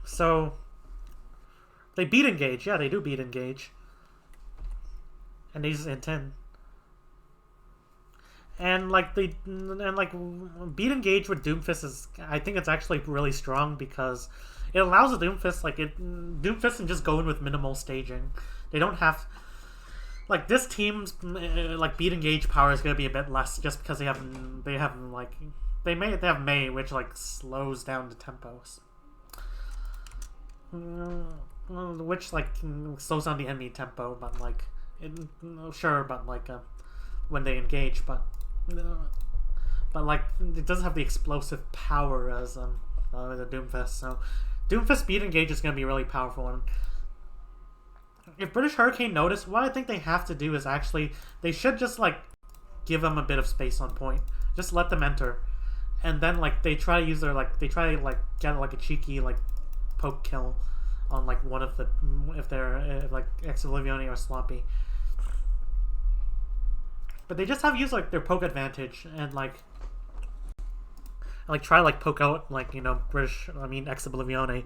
So they beat engage. Yeah, they do beat engage. And they just intend. And like beat engage with Doomfist is, I think it's actually really strong, because it allows the Doomfist Doomfist can just go in with minimal staging. They don't have like this team's like beat engage power is gonna be a bit less, just because they have May, which like slows down the tempos. Which like slows down the enemy tempo, but like when they engage, but like it doesn't have the explosive power as the Doomfist. So Doomfist beat engage is going to be really powerful. And if British Hurricane notice, what I think they have to do is actually they should just like give them a bit of space on point, just let them enter, and then like they try to use their get like a cheeky like poke kill on like one of the, if they're like Ex Oblivione or sloppy. But they just have to use like their poke advantage and like try to like poke out like, you know, Ex Oblivione.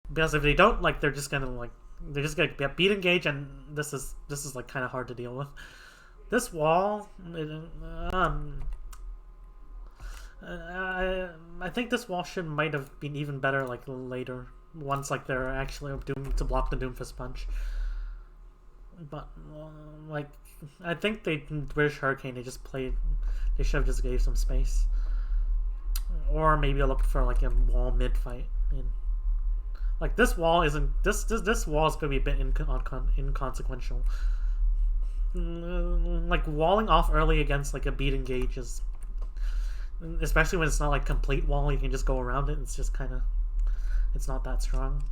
Because if they don't, like they're just gonna get beat engage, and this is like kind of hard to deal with. This wall, I think this wall might have been even better like later, once like they're actually doomed to block the Doomfist punch. But like I think British Hurricane they should have just gave some space, or maybe look for like a wall mid fight. Like this wall isn't this wall is gonna be a bit inconsequential. Like walling off early against like a beat engage is, especially when it's not like complete wall, you can just go around it. It's just kind of, it's not that strong.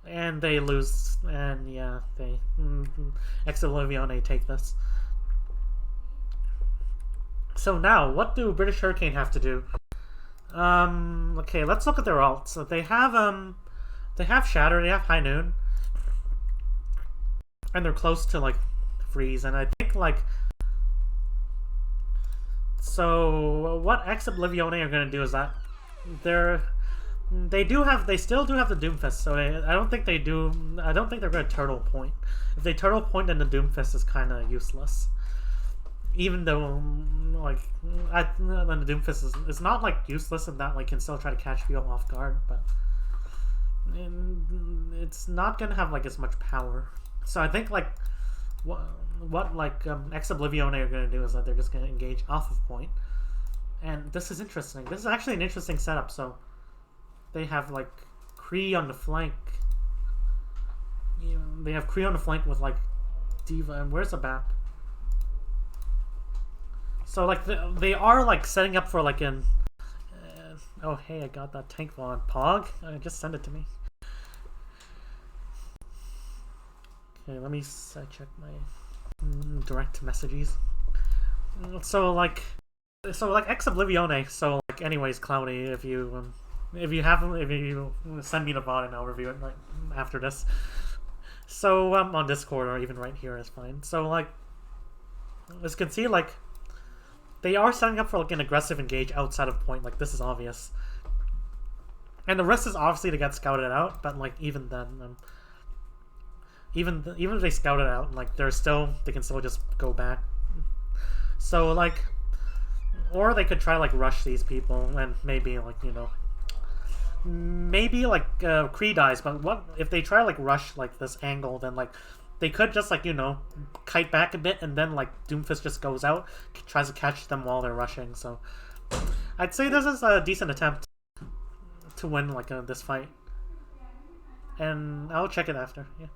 And they lose, and yeah, they Oblivione take this. So now, what do British Hurricane have to do? Okay, let's look at their alts. So they have Shatter, they have High Noon, and they're close to like freeze. And I think like, so what Oblivione are gonna do is that they still do have the Doomfist, so I don't think they're gonna turtle point. If they turtle point, then the Doomfist is kind of useless. Even though, like, then the Doomfist is not like useless in that like can still try to catch people off guard, but it's not gonna have like as much power. So I think like what like Oblivione are gonna do is that they're just gonna engage off of point, and this is interesting. This is actually an interesting setup. So they have like Kree on the flank. They have Kree on the flank with like Diva, and where's the BAP? So like they are like setting up for like an. Oh hey, I got that tank ball on Pog. Just send it to me. Okay, let me check my direct messages. So like Oblivione. So like, anyways, Cloudy, if you send me the VOD and I'll review it right after this. So on Discord or even right here is fine. So like, as you can see, like they are setting up for like an aggressive engage outside of point. Like this is obvious, and the risk is obviously to get scouted out. But like even then, even if they scout it out, like they can still just go back. So like, or they could try like rush these people and maybe like maybe like Kree dies. But what if they try like rush like this angle? Then like they could just like kite back a bit, and then like Doomfist just goes out, tries to catch them while they're rushing. So I'd say this is a decent attempt to win like this fight, and I'll check it after. Yeah.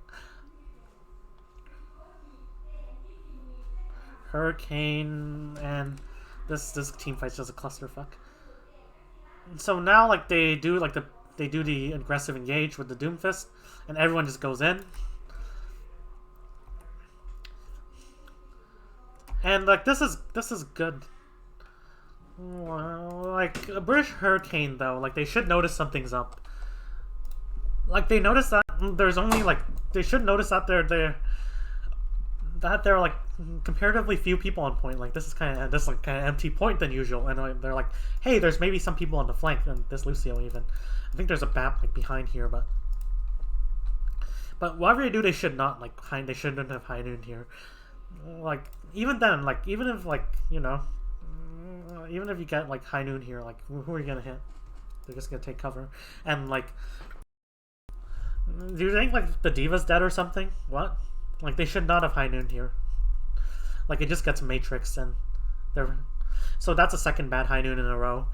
Hurricane and this team fight's just a clusterfuck. So now like they do the aggressive engage with the Doomfist, and everyone just goes in. And like this is good. Like a British Hurricane though, like they should notice something's up. Like they notice that there's only like they should notice that there are like comparatively few people on point. Like this is kind of empty point than usual, and they're like, hey, there's maybe some people on the flank, and this Lucio even. I think there's a BAP like behind here, but whatever they do, they should not like they shouldn't have High Noon here. Like even then, like even if like even if you get like High Noon here, like who are you gonna hit? They're just gonna take cover, and like, do you think like the Diva's dead or something? What? Like they should not have High Noon here. Like it just gets Matrix, and so that's a second bad High Noon in a row.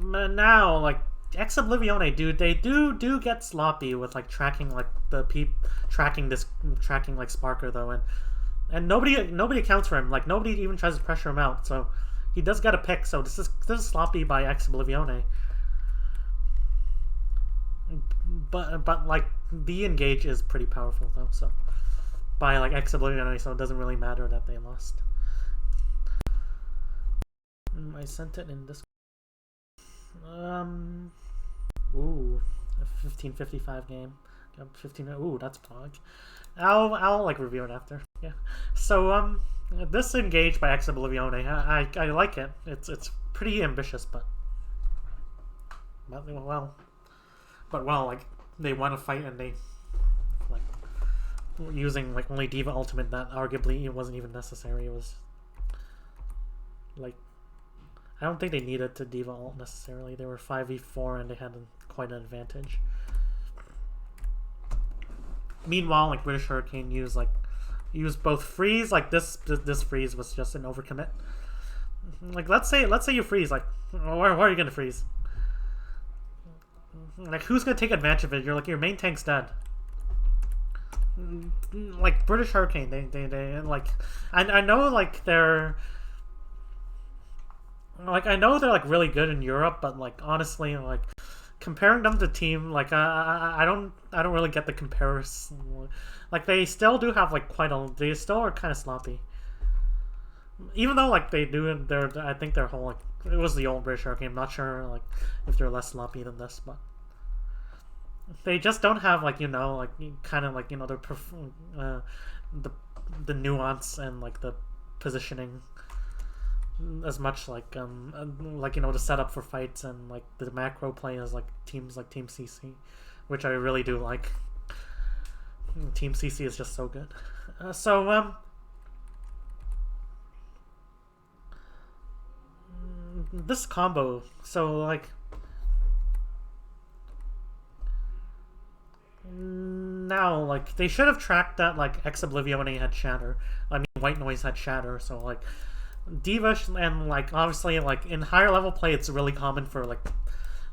Now like Oblivione, dude, they do get sloppy with like tracking like tracking like Sparker though, and nobody accounts for him. Like nobody even tries to pressure him out. So he does get a pick. So this is sloppy by Oblivione. But like the engage is pretty powerful though. So by like Oblivione, so it doesn't really matter that they lost. I sent it in this. Ooh, a 1555 game. 15. Ooh, that's Pog. I'll like review it after. Yeah. So this engage by Oblivione, I like it. It's pretty ambitious, but well, like they won a fight and they like were using like only Diva ultimate that arguably it wasn't even necessary. It was like I don't think they needed to Diva ult necessarily. They were 5v4 and they had quite an advantage. Meanwhile, like British Hurricane used both freeze. Like this freeze was just an overcommit. Like let's say you freeze. Like where are you gonna freeze? Like who's gonna take advantage of it? You're like your main tank's dead. Like British Hurricane, they like I know like they're like I know they're like really good in Europe, but like honestly like comparing them to team like I don't really get the comparison. Like they still do have like they still are kind of sloppy. Even though like they do I think their whole like it was the old British Hurricane. I'm not sure like if they're less sloppy than this, but they just don't have like like kind of like the nuance and like the positioning as much like the setup for fights and like the macro play as like teams like Team CC, which I really do like. Team CC is just so good. This combo, so like now like they should have tracked that like Oblivione had Shatter. I mean White Noise had Shatter, so like Diva and like obviously like in higher level play it's really common for like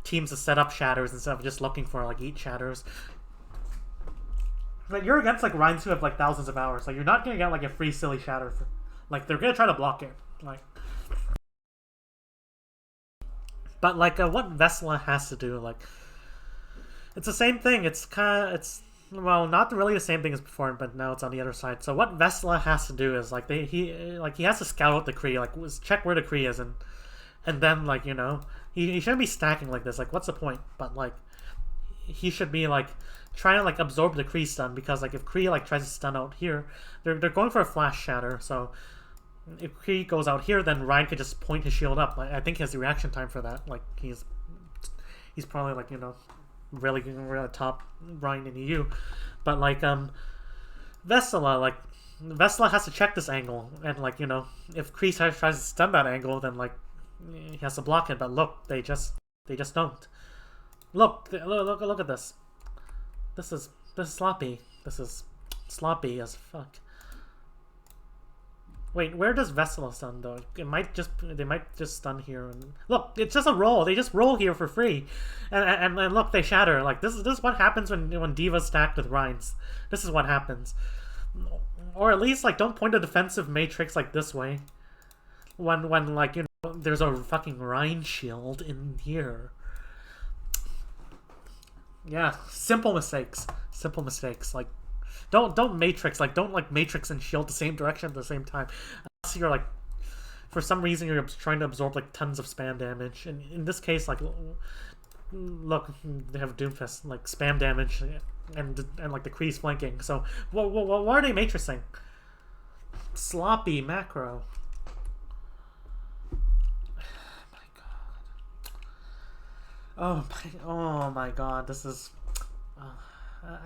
teams to set up Shatters instead of just looking for like eat Shatters. Like you're against like Rhines who have like thousands of hours, like you're not gonna get like a free silly Shatter for like they're gonna try to block it. Like but like what Vesla has to do, like it's the same thing. It's well, not really the same thing as before, but now it's on the other side. So what Vesla has to do is like he has to scout out the Kree, like check where the Kree is, and then like he shouldn't be stacking like this. Like what's the point? But like he should be like trying to like absorb the Kree stun, because like if Kree like tries to stun out here, they're going for a flash shatter. So if Kree goes out here, then Ryan could just point his shield up. Like I think he has the reaction time for that. Like he's probably like really top Ryan in EU. But like Vesla has to check this angle, and like if Kree tries to stun that angle, then like he has to block it. But look, they just don't. Look at this. This is sloppy. This is sloppy as fuck. Wait, where does Vesla stun though? They might just stun here. And look, it's just a roll. They just roll here for free, and look, they shatter. Like this is what happens when Diva's stacked with Rhines. This is what happens. Or at least like don't point a defensive matrix like this way. When like there's a fucking Rhine shield in here. Yeah, simple mistakes. Simple mistakes. Like don't matrix, like don't like matrix and shield the same direction at the same time. Unless you're like for some reason you're trying to absorb like tons of spam damage. And in this case, like look, they have Doomfist, like spam damage and like the Kree's flanking. So what are they matrixing? Sloppy macro. Oh my god, this is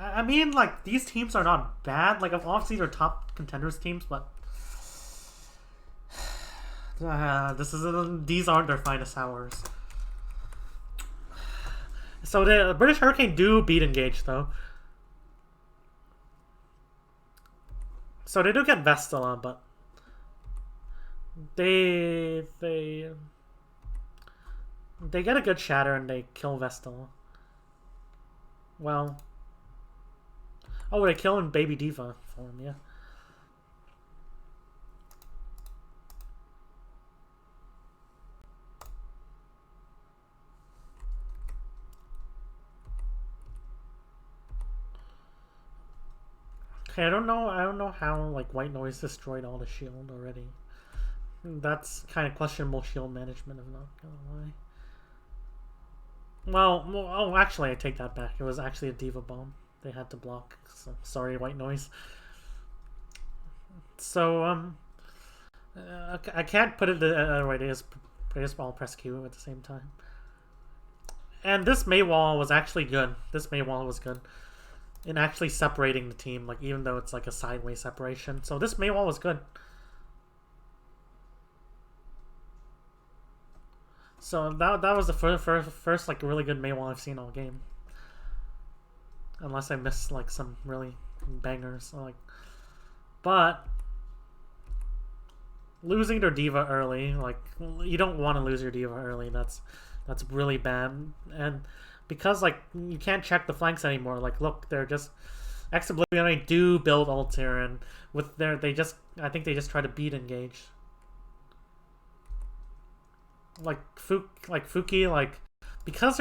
I mean, like, these teams are not bad. Like, obviously they're top contenders teams, but these aren't their finest hours. So the British Hurricane do beat engage though. So they do get Vestala, but they get a good shatter and they kill Vestala. Well, oh, they kill in Baby Diva form, yeah. Okay, I don't know how like White Noise destroyed all the shield already. That's kind of questionable shield management, I'm not gonna lie. Well, oh, actually, I take that back. It was actually a Diva bomb. They had to block. So, sorry, White Noise. So, I can't put it the other way. It is all press Q at the same time. And this Mei wall was actually good. This Mei wall was good in actually separating the team, like even though it's like a sideways separation. So this Mei wall was good. So that was the first like really good Maywall I've seen all game. Unless I missed like some really bangers. Like, but losing their diva early, like you don't want to lose your diva early. That's really bad. And because like you can't check the flanks anymore. Like look, they're just Oblivione do build ult here, and with their I think they just try to beat engage. Like Fuki, like because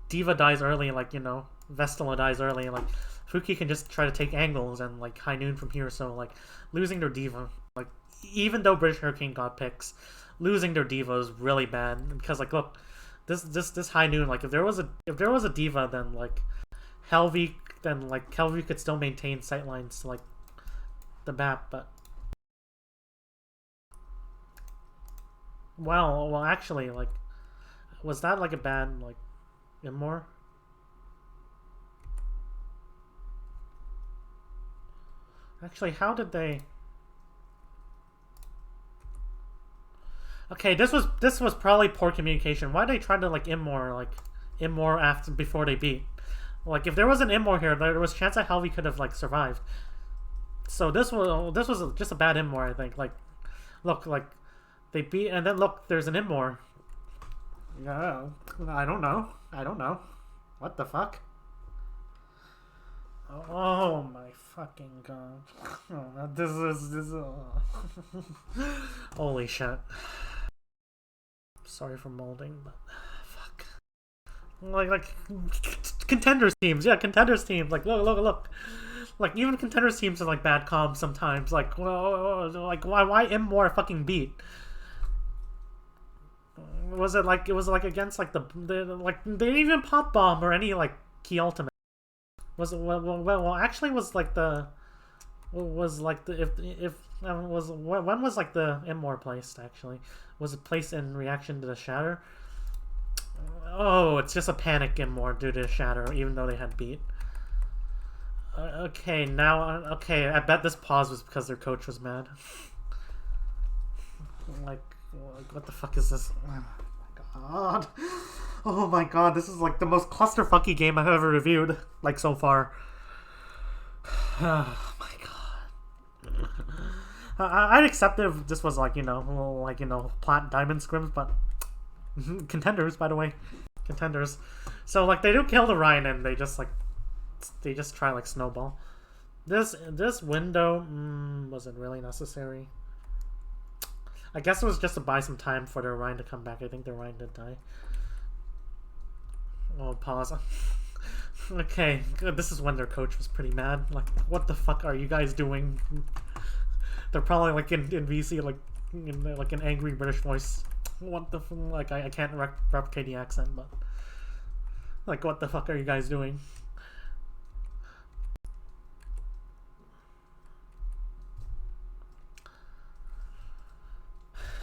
Diva dies early, like, you know, Vestala dies early, like Fuki can just try to take angles and like High Noon from here. So like losing their Diva, like even though British Hurricane got picks, losing their Diva is really bad because like look, this High Noon, like if there was a Diva, then like Helvy could still maintain sightlines to like the map, but well actually, like was that like a bad like Immor? Actually, how did they? Okay, this was probably poor communication. Why did they try to like Immor after before they beat? Like if there was an Immor here, there was a chance that Helvy could have like survived. So this was just a bad Immor, I think. Like, look, like they beat, and then look, there's an Immor. Yeah, I don't know. What the fuck? Oh my fucking god! Oh, this is. Holy shit! Sorry for molding, but fuck. Like contenders teams, yeah, contenders teams. Like look. Like even contenders teams are like bad comms sometimes. Like like why Immor fucking beat? Was it like against like the like they didn't even pop bomb or any like key ultimate? Was it well actually was like the if was when was like the Immor placed actually? Was it placed in reaction to the shatter? Oh, it's just a panic Immor due to shatter, even though they had beat. Okay, now okay, I bet this pause was because their coach was mad. Like what the fuck is this? Oh my god. Oh my god, this is like the most clusterfucky game I've ever reviewed, like so far. Oh my god. I'd accept it if this was like, you know, plat diamond scrims, but contenders, by the way. Contenders. So like they do kill the Ryan and they just try like snowball. This window wasn't really necessary. I guess it was just to buy some time for their Ryan to come back. I think their Ryan did die. Oh, pause. Okay, good. This is when their coach was pretty mad. Like, what the fuck are you guys doing? They're probably like in VC, like in like an angry British voice. What the like? I can't replicate the accent, but like, what the fuck are you guys doing?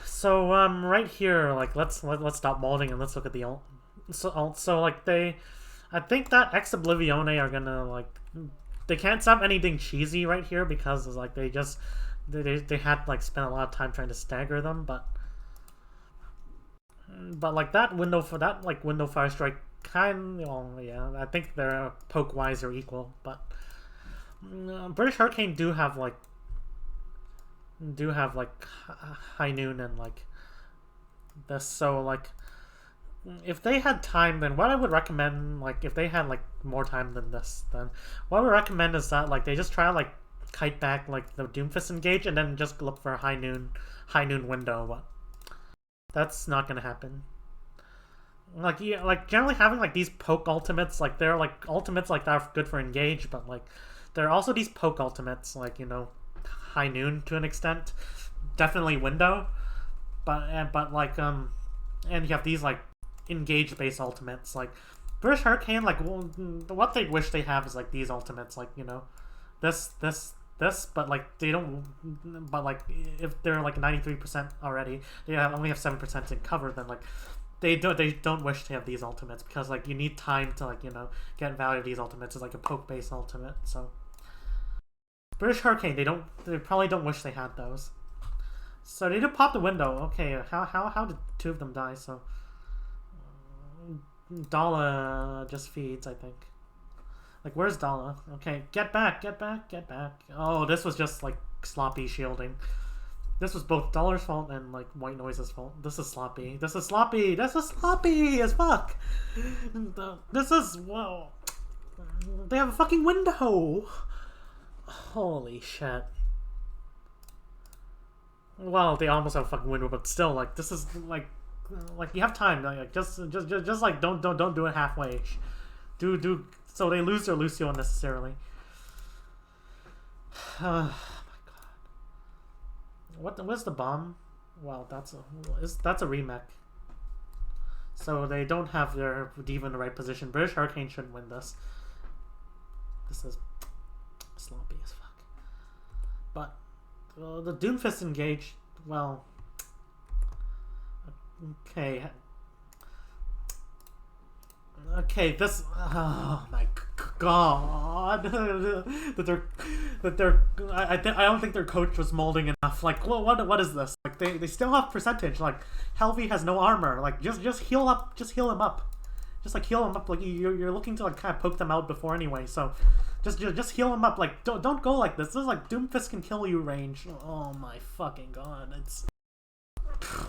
So right here, like let's stop molding and let's look at the ult. So like I think that Oblivione are gonna like they can't stop anything cheesy right here because like they had like spent a lot of time trying to stagger them, but like that window fire strike kind of, yeah, I think they're poke wise are equal, but British Hurricane do have like High Noon and like this, so like if they had time, then what I would recommend, like if they had like more time than this, then what I would recommend is that like they just try to like kite back like the Doomfist engage and then just look for a High Noon window, but that's not gonna happen. Like yeah, like generally having like these poke ultimates, like they're like ultimates like that are good for engage, but like there are also these poke ultimates, like, you know, High Noon to an extent, definitely window, but like and you have these like engage based ultimates, like British Hurricane, like what they wish they have is like these ultimates, like, you know, this, but like they don't, but like if they're like 93% already, they only have 7% in cover, then like they don't wish to have these ultimates because like you need time to like, you know, get value of these ultimates as like a poke based ultimate. So British Hurricane, they probably don't wish they had those. So they did pop the window. Okay, how did two of them die? So Dala just feeds, I think. Like, where's Dala? Okay, get back, get back, get back. Oh, this was just like sloppy shielding. This was both Dollar's fault and like White Noise's fault. This is sloppy. This is sloppy. This is sloppy as fuck. This is, well, they have a fucking window. Holy shit. Well, they almost have a fucking window, but still, like, this is like you have time. Like, just like don't do it halfway. Do so they lose their Lucio unnecessarily. Oh my god. What's the bomb? Well, that's a remake. So they don't have their Diva in the right position. British Hurricane shouldn't win this. This is sloppy as fuck. But the Doomfist engaged. Well, okay. Okay, this. Oh my god! I don't think their coach was molding enough. Like, what is this? Like, they still have percentage. Like, Helvey has no armor. Like, just heal up. Just heal him up. Just like heal him up. Like you're looking to like kind of poke them out before anyway. So, just heal him up. Like, don't go like this. This is like Doomfist can kill you range. Oh my fucking god! It's.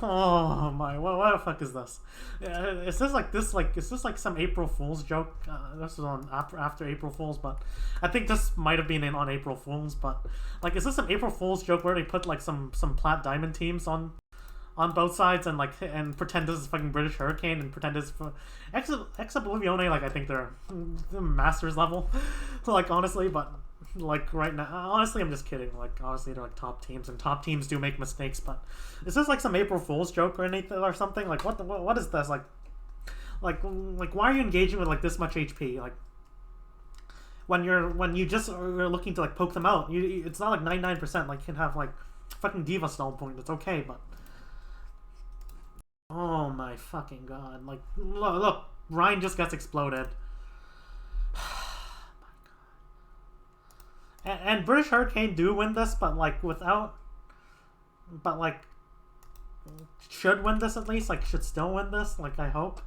Oh my, what the fuck is this? Is this like is this like some April Fool's joke? This was on after April Fool's, but I think this might have been on April Fool's, but like, is this some April Fool's joke where they put like some plat diamond teams on both sides and like and pretend this is fucking British Hurricane and pretend this is for Oblivione? Like, I think they're masters level, like, honestly, but like right now, honestly, I'm just kidding. Like, honestly, they're like top teams, and top teams do make mistakes. But is this like some April Fool's joke or anything or something? Like, what is this? Like why are you engaging with like this much HP? Like, when you just are looking to like poke them out, it's not like 99%. Like, you can have like fucking Diva stall point. It's okay, but oh my fucking god! Like, look, Ryan just gets exploded. And British Hurricane do win this, but like without, but like should win this at least. Like, should still win this. Like, I hope,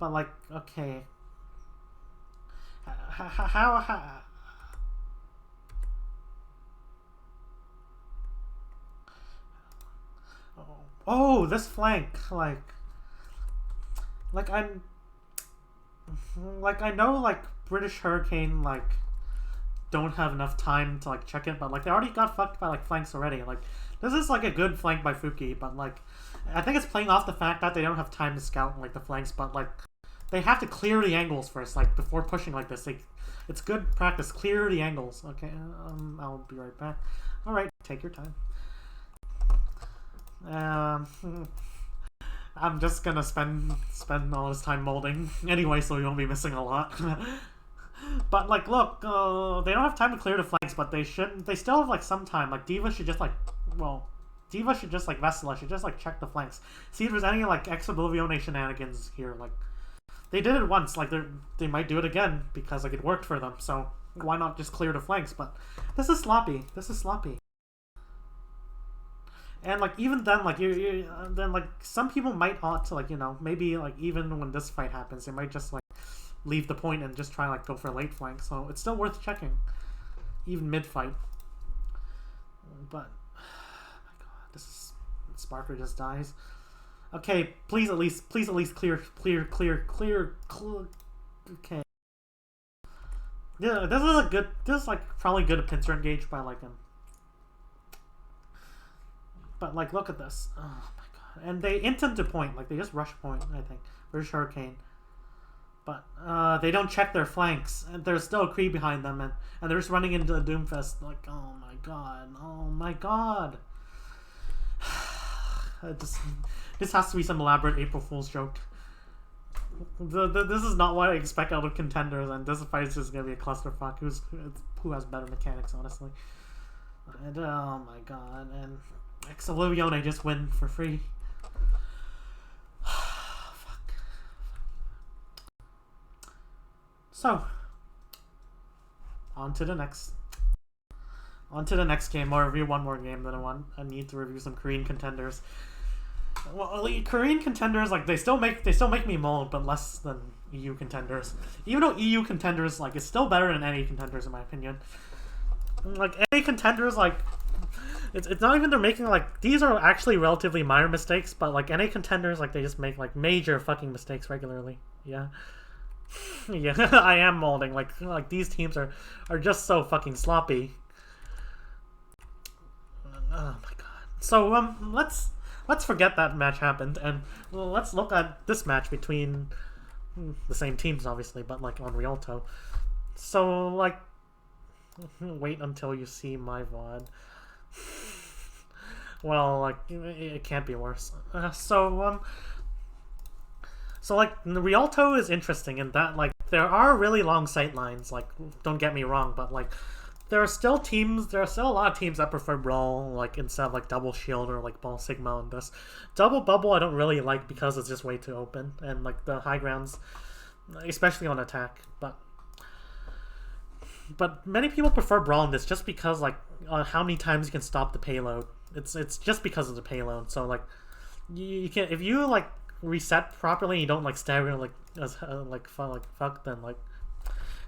but like, okay, how oh, this flank, like I'm like, I know like British Hurricane like don't have enough time to like check it, but like they already got fucked by like flanks already. Like, this is like a good flank by Fuki, but like I think it's playing off the fact that they don't have time to scout like the flanks, but like they have to clear the angles first, like before pushing like this. Like, it's good practice. Clear the angles. Okay, I'll be right back. All right, take your time. I'm just gonna spend all this time molding anyway, so we won't be missing a lot. But like, look, they don't have time to clear the flanks, but they should. They still have like some time. Like, Diva should just like, well, Diva should just like Vestala should just like check the flanks, see if there's any like Oblivione shenanigans here. Like, they did it once. Like, they might do it again because like it worked for them. So why not just clear the flanks? But this is sloppy. This is sloppy. And like, even then, like you then like some people might ought to like, you know, maybe like even when this fight happens, they might just like leave the point and just try like go for a late flank. So it's still worth checking, even mid fight. But oh my god, this is Sparker just dies. Okay, please at least clear. Okay. Yeah, this is a good. This is like probably good pincer engage by like him. But like, look at this. Oh my god! And they intent to point. Like, they just rush point. I think British Hurricane. But they don't check their flanks, and there's still a creep behind them, and they're just running into the Doomfist. Like, oh my god, oh my god. This has to be some elaborate April Fool's joke. This is not what I expect out of Contenders, and this fight is just gonna be a clusterfuck. Who has better mechanics, honestly? And oh my god, and Oblivione just win for free. Fuck. So, on to the next On to the next game. I'll review one more game that I need to review some Korean Contenders. Well, Korean Contenders, like, they still make me mold, but less than EU Contenders. Even though EU Contenders, like, is still better than NA Contenders in my opinion. Like, NA Contenders, like, it's not even they're making, like, these are actually relatively minor mistakes, but like NA Contenders, like, they just make like major fucking mistakes regularly. Yeah. Yeah, I am molding. Like these teams are just so fucking sloppy. Oh my god. So let's forget that match happened and let's look at this match between the same teams, obviously, but like on Rialto. So like, wait until you see my VOD. Well, like, it can't be worse. So like, Rialto is interesting in that, like, there are really long sight lines, like, don't get me wrong, but, like, there are still a lot of teams that prefer Brawl, like, instead of, like, Double Shield or, like, Ball Sigma and this. Double Bubble I don't really like because it's just way too open, and, like, the high grounds, especially on attack, but many people prefer Brawl in this just because, like, how many times you can stop the payload. It's just because of the payload, so, like, you can, if you, like, reset properly and you don't like stagger like fuck, then like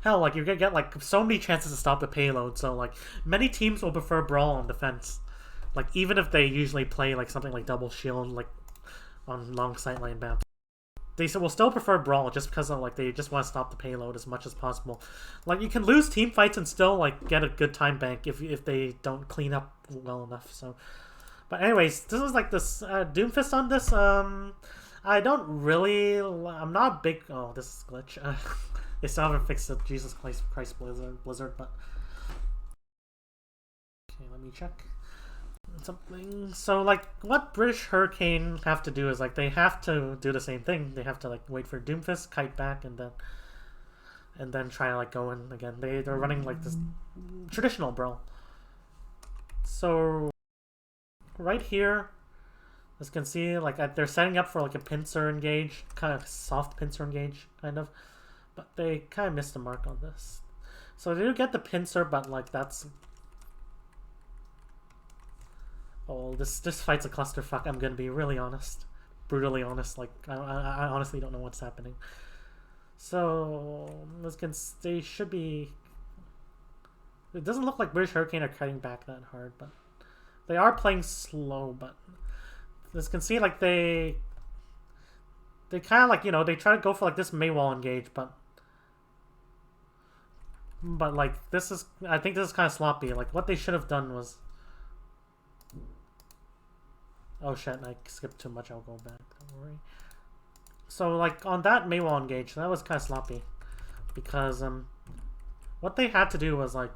hell, like you're gonna get like so many chances to stop the payload. So like many teams will prefer Brawl on defense, like even if they usually play like something like Double Shield like on long sightline maps, they will still prefer Brawl just because of like they just want to stop the payload as much as possible. Like you can lose team fights and still like get a good time bank if they don't clean up well enough. So but anyways, this is like this Doomfist on this. I'm not a big... Oh, this is glitch. They still haven't fixed the Jesus Christ Blizzard, but... Okay, let me check something. So, like, what British Hurricane have to do is, like, they have to do the same thing. They have to, like, wait for Doomfist, kite back, and then try to, like, go in again. They're running, like, this traditional Brawl. So, right here... As you can see, like they're setting up for like a pincer engage, kind of soft pincer engage, kind of, but they kind of missed the mark on this. So they do get the pincer, but like that's, oh, this fight's a clusterfuck. I'm gonna be really honest, brutally honest. Like I honestly don't know what's happening. So they should be. It doesn't look like British Hurricane are cutting back that hard, but they are playing slow, but. As you can see, like, they kind of, like, you know, they try to go for, like, this Maywall engage, but, like, I think this is kind of sloppy. Like, what they should have done was... Oh, shit, I skipped too much. I'll go back. Don't worry. So, like, on that Maywall engage, that was kind of sloppy. Because, what they had to do was, like...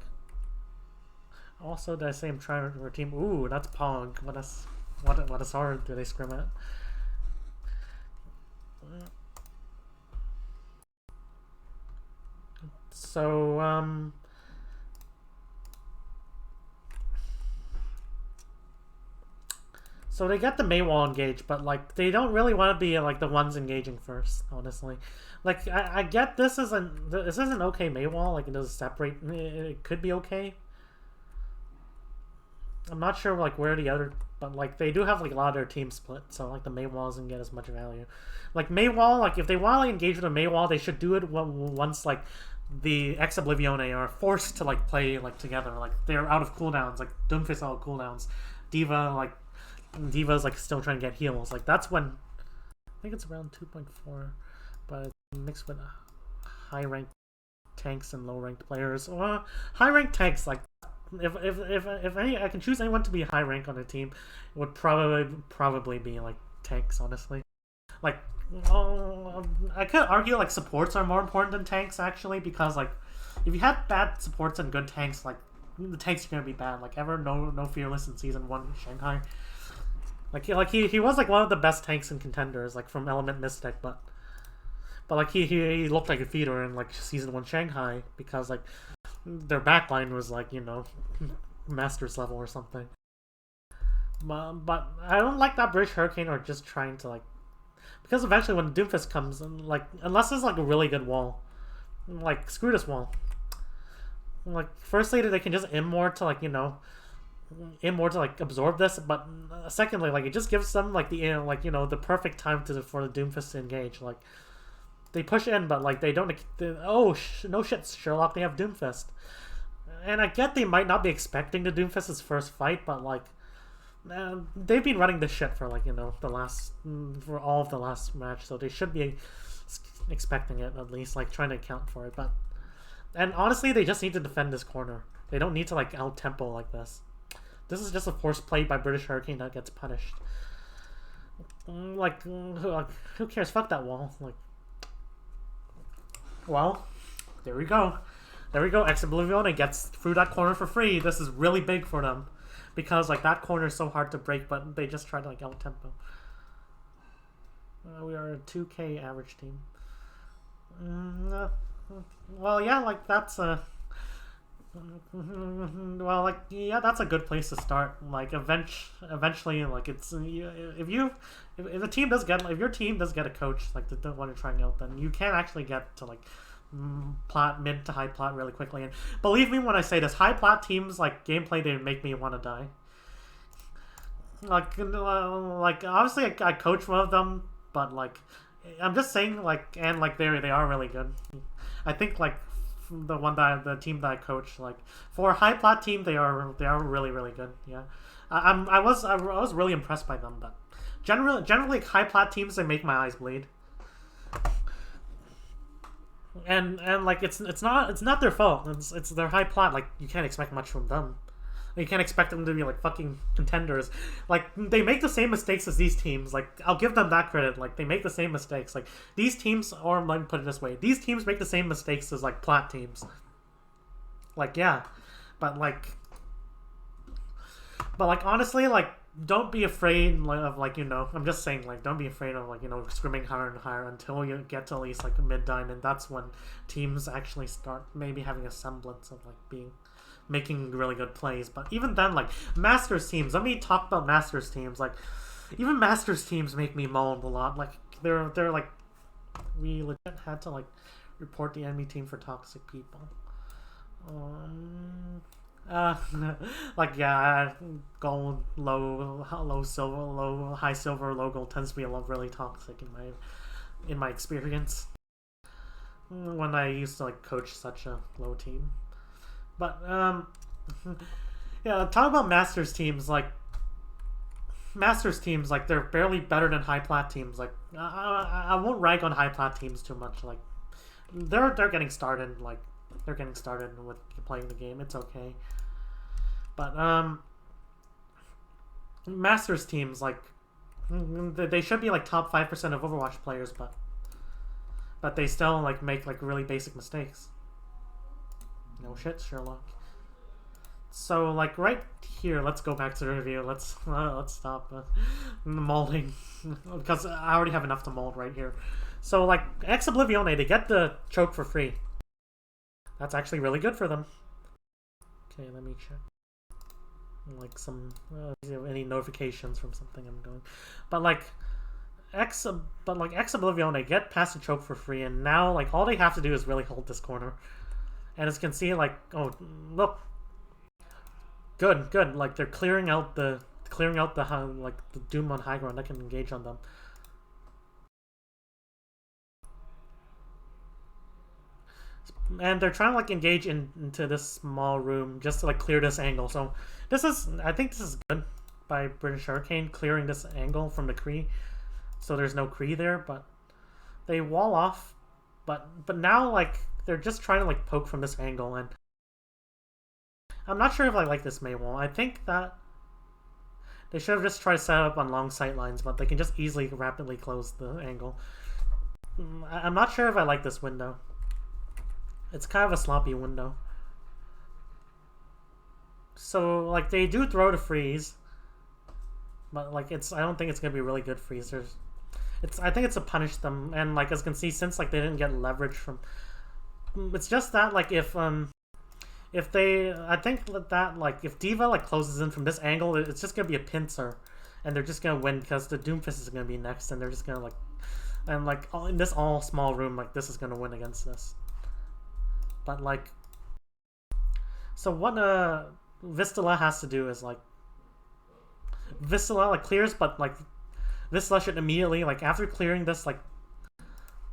Also, did I say I'm trying to team? Ooh, that's Pog. What a sword do they scrim at? So, so they get the Maywall engage, but like they don't really want to be like the ones engaging first, honestly. Like I get this isn't okay Maywall, like it doesn't separate. It could be okay. I'm not sure like where the other, but like they do have like a lot of their team split, so like the Maywall doesn't get as much value. Like Maywall, like if they want to like, engage with a Maywall, they should do it once like the Oblivione are forced to like play like together. Like they're out of cooldowns, like Doomfist out of cooldowns. Diva's like still trying to get heals. Like that's when I think it's around 2.4, but mixed with high ranked tanks and low ranked players. Or high ranked tanks, like. If I can choose anyone to be high rank on a team, it would probably be like tanks, honestly. Like I could argue like supports are more important than tanks actually, because like if you have bad supports and good tanks, like the tanks are gonna be bad. Like ever no fearless in season 1 in Shanghai. He was like one of the best tanks in Contenders, like from Element Mystic, but like he looked like a feeder in like season 1 Shanghai because like their backline was like, you know, Masters level or something. But I don't like that British Hurricane are just trying to like, because eventually when Doomfist comes in, like unless it's like a really good wall, like screw this wall. like firstly they can just immort to like immort to like absorb this, but secondly like it just gives them like the the perfect time for the Doomfist to engage. Like they push in, but like they don't. No shit, Sherlock, they have Doomfist, and I get they might not be expecting the Doomfist's first fight, but like they've been running this shit for like for all of the last match, so they should be expecting it at least, like trying to account for it. But and honestly, they just need to defend this corner. They don't need to like out tempo like this. This is just a force play by British Hurricane that gets punished. Like who cares? Fuck that wall. Like, well, there we go. There we go. Oblivione gets through that corner for free. This is really big for them because like that corner is so hard to break, but they just try to like out tempo. We are a 2K average team. Well, yeah, like that's a. Well, like yeah, that's a good place to start. Like eventually, like it's if the team does get if your team does get a coach like the one you're trying out, then you can actually get to like plat mid to high plat really quickly. And believe me when I say this, high plat teams like gameplay didn't make me want to die. Like obviously I coach one of them, but like I'm just saying like and like they are really good. I think like the team that I coach, like for a high plat team, they are really really good. Yeah, I was really impressed by them, but generally like, high plat teams, they make my eyes bleed. And like it's not their fault. It's their high plat. Like you can't expect much from them. You can't expect them to be like fucking contenders. Like they make the same mistakes as these teams. Like I'll give them that credit. Like they make the same mistakes. Like these teams, or let me put it this way: these teams make the same mistakes as like plat teams. Like yeah, but like honestly, like don't be afraid of like I'm just saying like don't be afraid of like scrimming higher and higher until you get to at least like a mid diamond. That's when teams actually start maybe having a semblance of like making really good plays. But even then, like Masters teams, let me talk about Masters teams. Like even Masters teams make me moan a lot. Like they're like we legit had to like report the enemy team for toxic people. Like yeah, gold low silver high silver low gold tends to be a lot really toxic in my experience when I used to like coach such a low team. But yeah, talk about Masters teams. Like they're barely better than high plat teams. Like I won't rag on high plat teams too much. Like they're getting started. Like they're getting started with playing the game. It's okay. But Masters teams, like they should be like top 5% of Overwatch players, but they still like make like really basic mistakes. No shit, Sherlock. So like right here, let's go back to the review. Let's stop molding because I already have enough to mold right here. So like Oblivione, they get the choke for free. That's actually really good for them. Okay, let me check. Like some any notifications from something I'm doing, but like Oblivione get past the choke for free, and now like all they have to do is really hold this corner. And as you can see, like, oh, look. Good. Like, they're clearing out the like, the Doom on high ground that can engage on them. And they're trying to, like, engage into this small room just to, like, clear this angle. So, I think this is good by British Hurricane, clearing this angle from the Kree. So there's no Kree there, but they wall off. But now, like, they're just trying to like poke from this angle, and I'm not sure if I like this May wall. I think that they should have just tried to set up on long sight lines, but they can just easily rapidly close the angle. I'm not sure if I like this window. It's kind of a sloppy window. So like they do throw to freeze, but like I don't think it's gonna be really good freezers. I think it's to punish them, and like as you can see, since like they didn't get leverage from. It's just that like if they I think that like if D.Va like closes in from this angle, it's just gonna be a pincer, and they're just gonna win because the Doomfist is gonna be next, and they're just gonna like and like in this all small room, like this is gonna win against this. But like So what Vistula has to do is like Vistula like clears, but like Vistula should immediately like after clearing this like,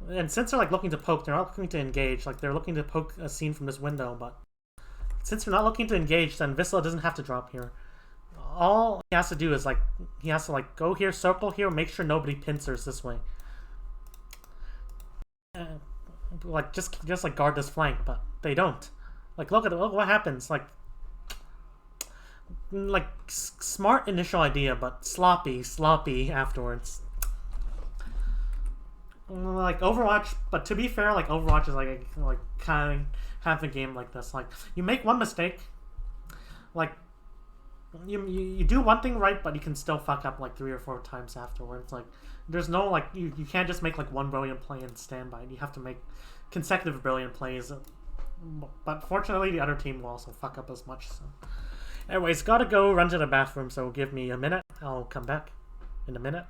and since they're like looking to poke, they're not looking to engage. Like they're looking to poke a scene from this window, but since they're not looking to engage, then Vistula doesn't have to drop here. All he has to do is like he has to like go here, circle here, make sure nobody pincers this way. Like just like guard this flank, but they don't. Like look what happens. Like smart initial idea, but sloppy afterwards. Like Overwatch, but to be fair, like Overwatch is like kind of half a game like this. Like you make one mistake, like you do one thing right, but you can still fuck up like 3 or 4 times afterwards. Like there's no like you can't just make like one brilliant play and stand by it. You have to make consecutive brilliant plays. But fortunately, the other team will also fuck up as much. So, anyways, gotta go run to the bathroom. So give me a minute. I'll come back in a minute.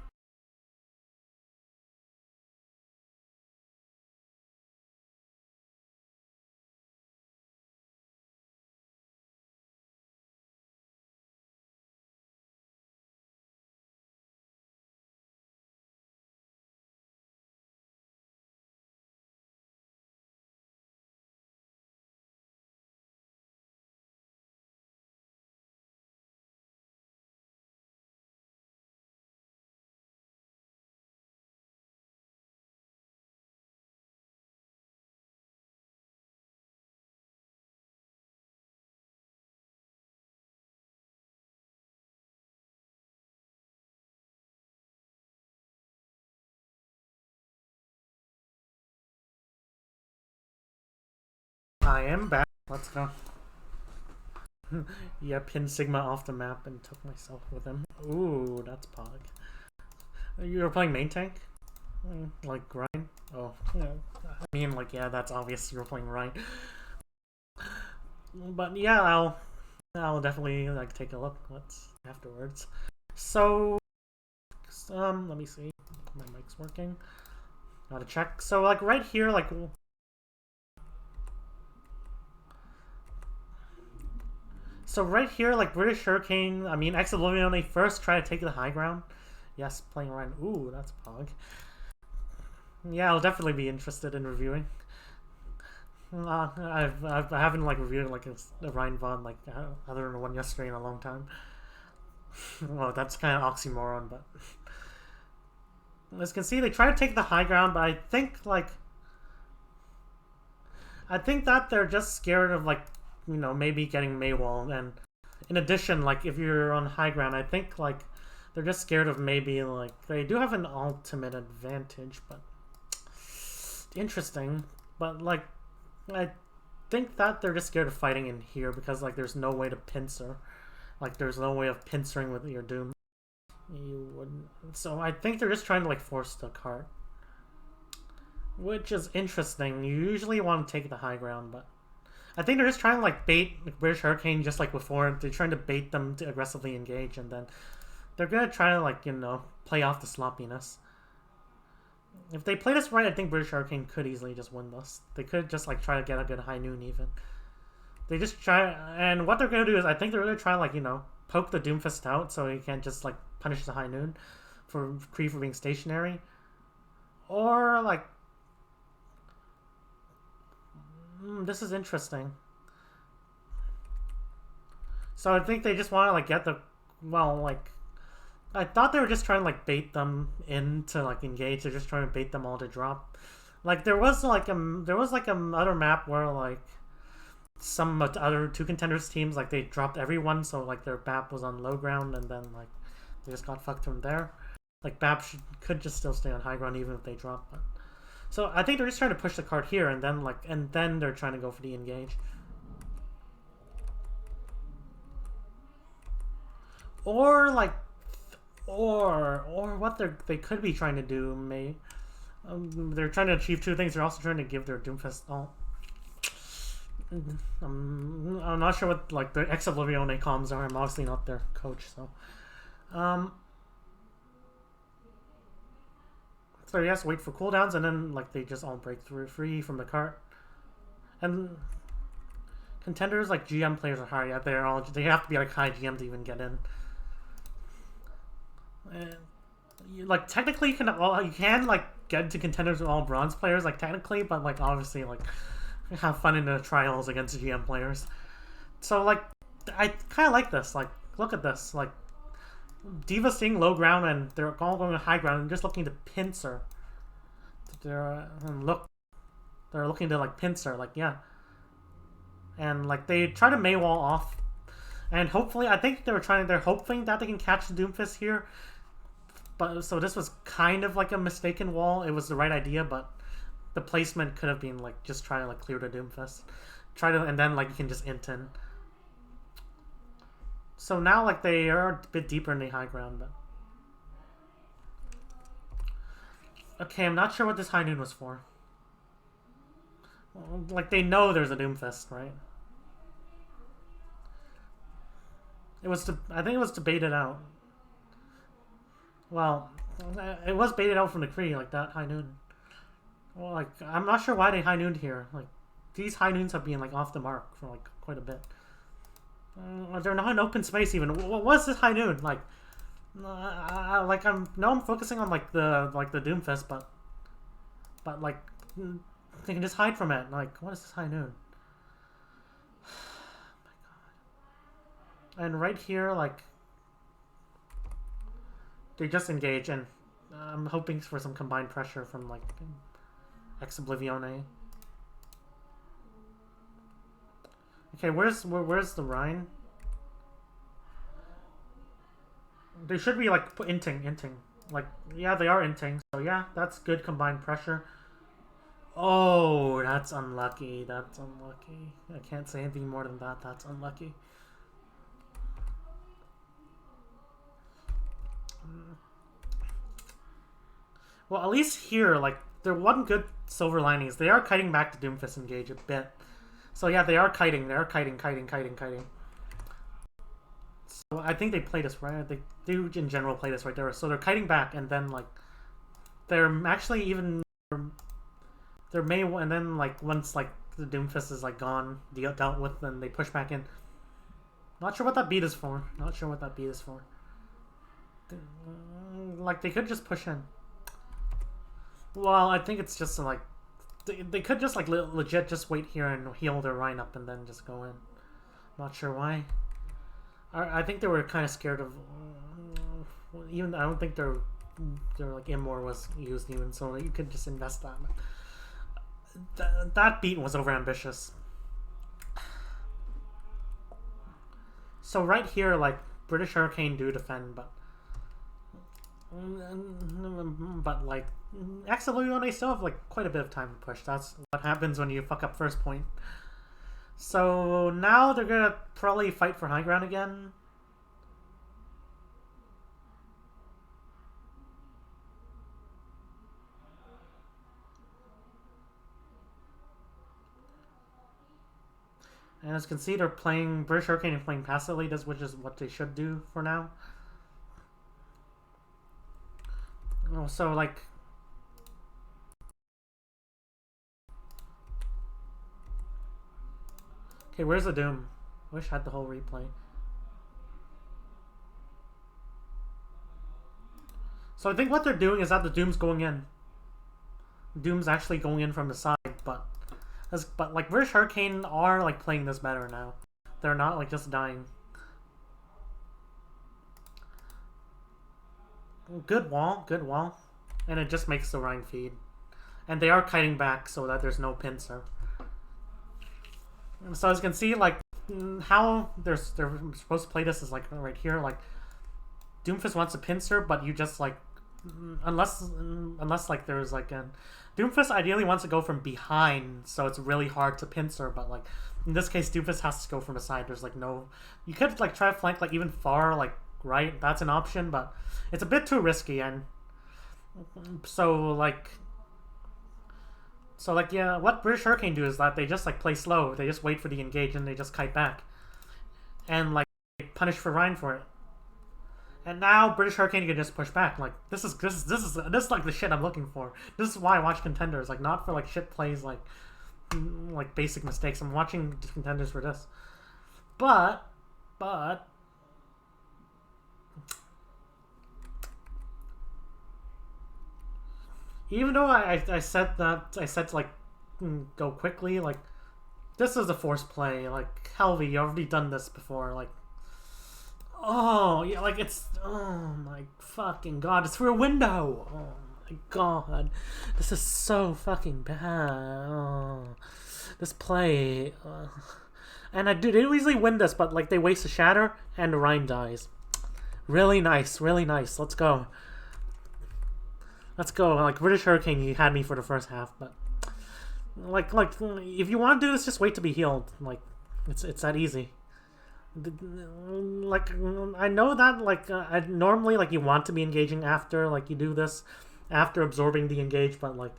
I am back. Let's go. Yeah, pinned Sigma off the map and took myself with him. Ooh, that's pog. You were playing main tank? Like grind? Oh, yeah. I mean, like, yeah, that's obvious you were playing right. But yeah, I'll definitely like take a look afterwards. So, let me see. My mic's working. Gotta check. So, like, right here, like. So right here, like British Hurricane, I mean, Oblivione first try to take the high ground. Yes, playing Ryan. Ooh, that's pog. Yeah, I'll definitely be interested in reviewing. I haven't like reviewed like a Ryan Vaughn like other than one yesterday in a long time. Well, that's kind of oxymoron, but as you can see, they try to take the high ground, but I think that they're just scared of like maybe getting Maywall, and in addition, like if you're on high ground, I think like they're just scared of maybe like they do have an ultimate advantage, but interesting. But like I think that they're just scared of fighting in here because like there's no way to pincer, like there's no way of pincering with your Doom. You wouldn't. So I think they're just trying to like force the cart, which is interesting. You usually want to take the high ground, but I think they're just trying to like bait British Hurricane just like before. They're trying to bait them to aggressively engage, and then they're gonna try to like play off the sloppiness. If they play this right, I think British Hurricane could easily just win this. They could just like try to get a good high noon even. They just try, and what they're gonna do is I think they're gonna try like poke the Doomfist out so he can't just like punish the high noon for Kree for being stationary, or like. This is interesting. So I think they just want to like get the I thought they were just trying to like bait them into like engage. They're just trying to bait them all to drop. Like there was like other map where like some other 2 contenders teams like they dropped everyone, so like their BAP was on low ground, and then like they just got fucked from there. Like BAP could just still stay on high ground even if they drop. But so I think they're just trying to push the card here, and then they're trying to go for the engage. Or like, or what they could be trying to do, they're trying to achieve 2 things. They're also trying to give their Doomfist all. I'm not sure what like the Oblivione comms are. I'm obviously not their coach, so. So yes, wait for cooldowns, and then like they just all break through free from the cart, and Contenders, like, GM players are high. Yeah, they have to be, like, high GM to even get in. And, like, technically, you can, like, get into Contenders with all bronze players, like, technically, but, like, obviously, like, have fun in the trials against GM players. So, like, I kind of like this. Like, look at this. Like, Diva's seeing low ground, and they're all going to high ground, and just looking to pincer. They're looking to, like, pincer. Like, yeah. And, like, they try to Maywall off. And hopefully, I think they're hoping that they can catch the Doomfist here. But, so this was kind of like a mistaken wall. It was the right idea, but the placement could have been, like, just try to, like, clear the Doomfist. And then, like, you can just int in. So now, like, they are a bit deeper in the high ground, but... Okay, I'm not sure what this high noon was for. Like, they know there's a Doomfist, right? I think it was to bait it out. Well, it was baited out from the Kree, like that high noon. Well, like, I'm not sure why they high nooned here. Like, these high noons have been, like, off the mark for, like, quite a bit. They're not in open space even. What was this high noon? Like, I'm focusing on, like, the Doomfist, but like, they can just hide from it. Like, what is this high noon? And right here, like, they just engage, and I'm hoping for some combined pressure from, like, Oblivione. Okay, where's the Rhine? They should be, like, inting. Like, yeah, they are inting, so yeah, that's good combined pressure. Oh, that's unlucky. That's unlucky. I can't say anything more than that. That's unlucky. Well, at least here, like, there wasn't good silver linings. They are kiting back to Doomfist engage a bit. So yeah, they are kiting. They are kiting. So I think they play this right. They do in general play this right there. So they're kiting back, and then, like, they're actually even and then, like, once, like, the Doomfist is, like, gone, dealt with, then they push back in. Not sure what that beat is for. Like, they could just push in. Well, I think it's just, like, they could just, like, legit just wait here and heal their Rhine up and then just go in. Not sure why. I think they were kind of scared of... even I don't think their like, Immor was used even, so you could just invest that. That beat was overambitious. So right here, like, British Hurricane do defend, but like, Oblivione still have, like, quite a bit of time to push. That's what happens when you fuck up first point. So now they're gonna probably fight for high ground again. And as you can see, they're playing British Hurricane and playing passively, which is what they should do for now. Oh, so, like, okay, where's the Doom? Wish I had the whole replay. So I think what they're doing is that the Doom's going in. Doom's actually going in from the side, but like, British Hurricane are, like, playing this better now. They're not, like, just dying. Good wall. And it just makes the Rhine feed. And they are kiting back so that there's no pincer. So as you can see, like, how they're supposed to play this is, like, right here, like, Doomfist wants a pincer, but you just, like, unless like, there's, like, a Doomfist ideally wants to go from behind, so it's really hard to pincer, but, like, in this case, Doomfist has to go from the side. There's, like, no... You could, like, try to flank, like, even far, like, right. That's an option, but it's a bit too risky, and so, like, yeah, what British Hurricane do is that they just, like, play slow. They just wait for the engage, and they just kite back. And, like, punish for Rhine for it. And now British Hurricane can just push back. Like, this is like the shit I'm looking for. This is why I watch Contenders. Like, not for, like, shit plays like like basic mistakes. I'm watching Contenders for this, but even though I said that I said to like go quickly, like this is a forced play. Like Helvey, you already done this before. Like oh yeah, like it's oh my fucking god, it's through a window. Oh my god, this is so fucking bad. Oh, this play, and I do they easily win this, but like they waste a shatter and the Rhine dies. Really nice, really nice. Let's go. Let's go. Like British Hurricane, you had me for the first half, but like if you want to do this, just wait to be healed. Like it's that easy. Like I know that like I normally like you want to be engaging after like you do this after absorbing the engage, but like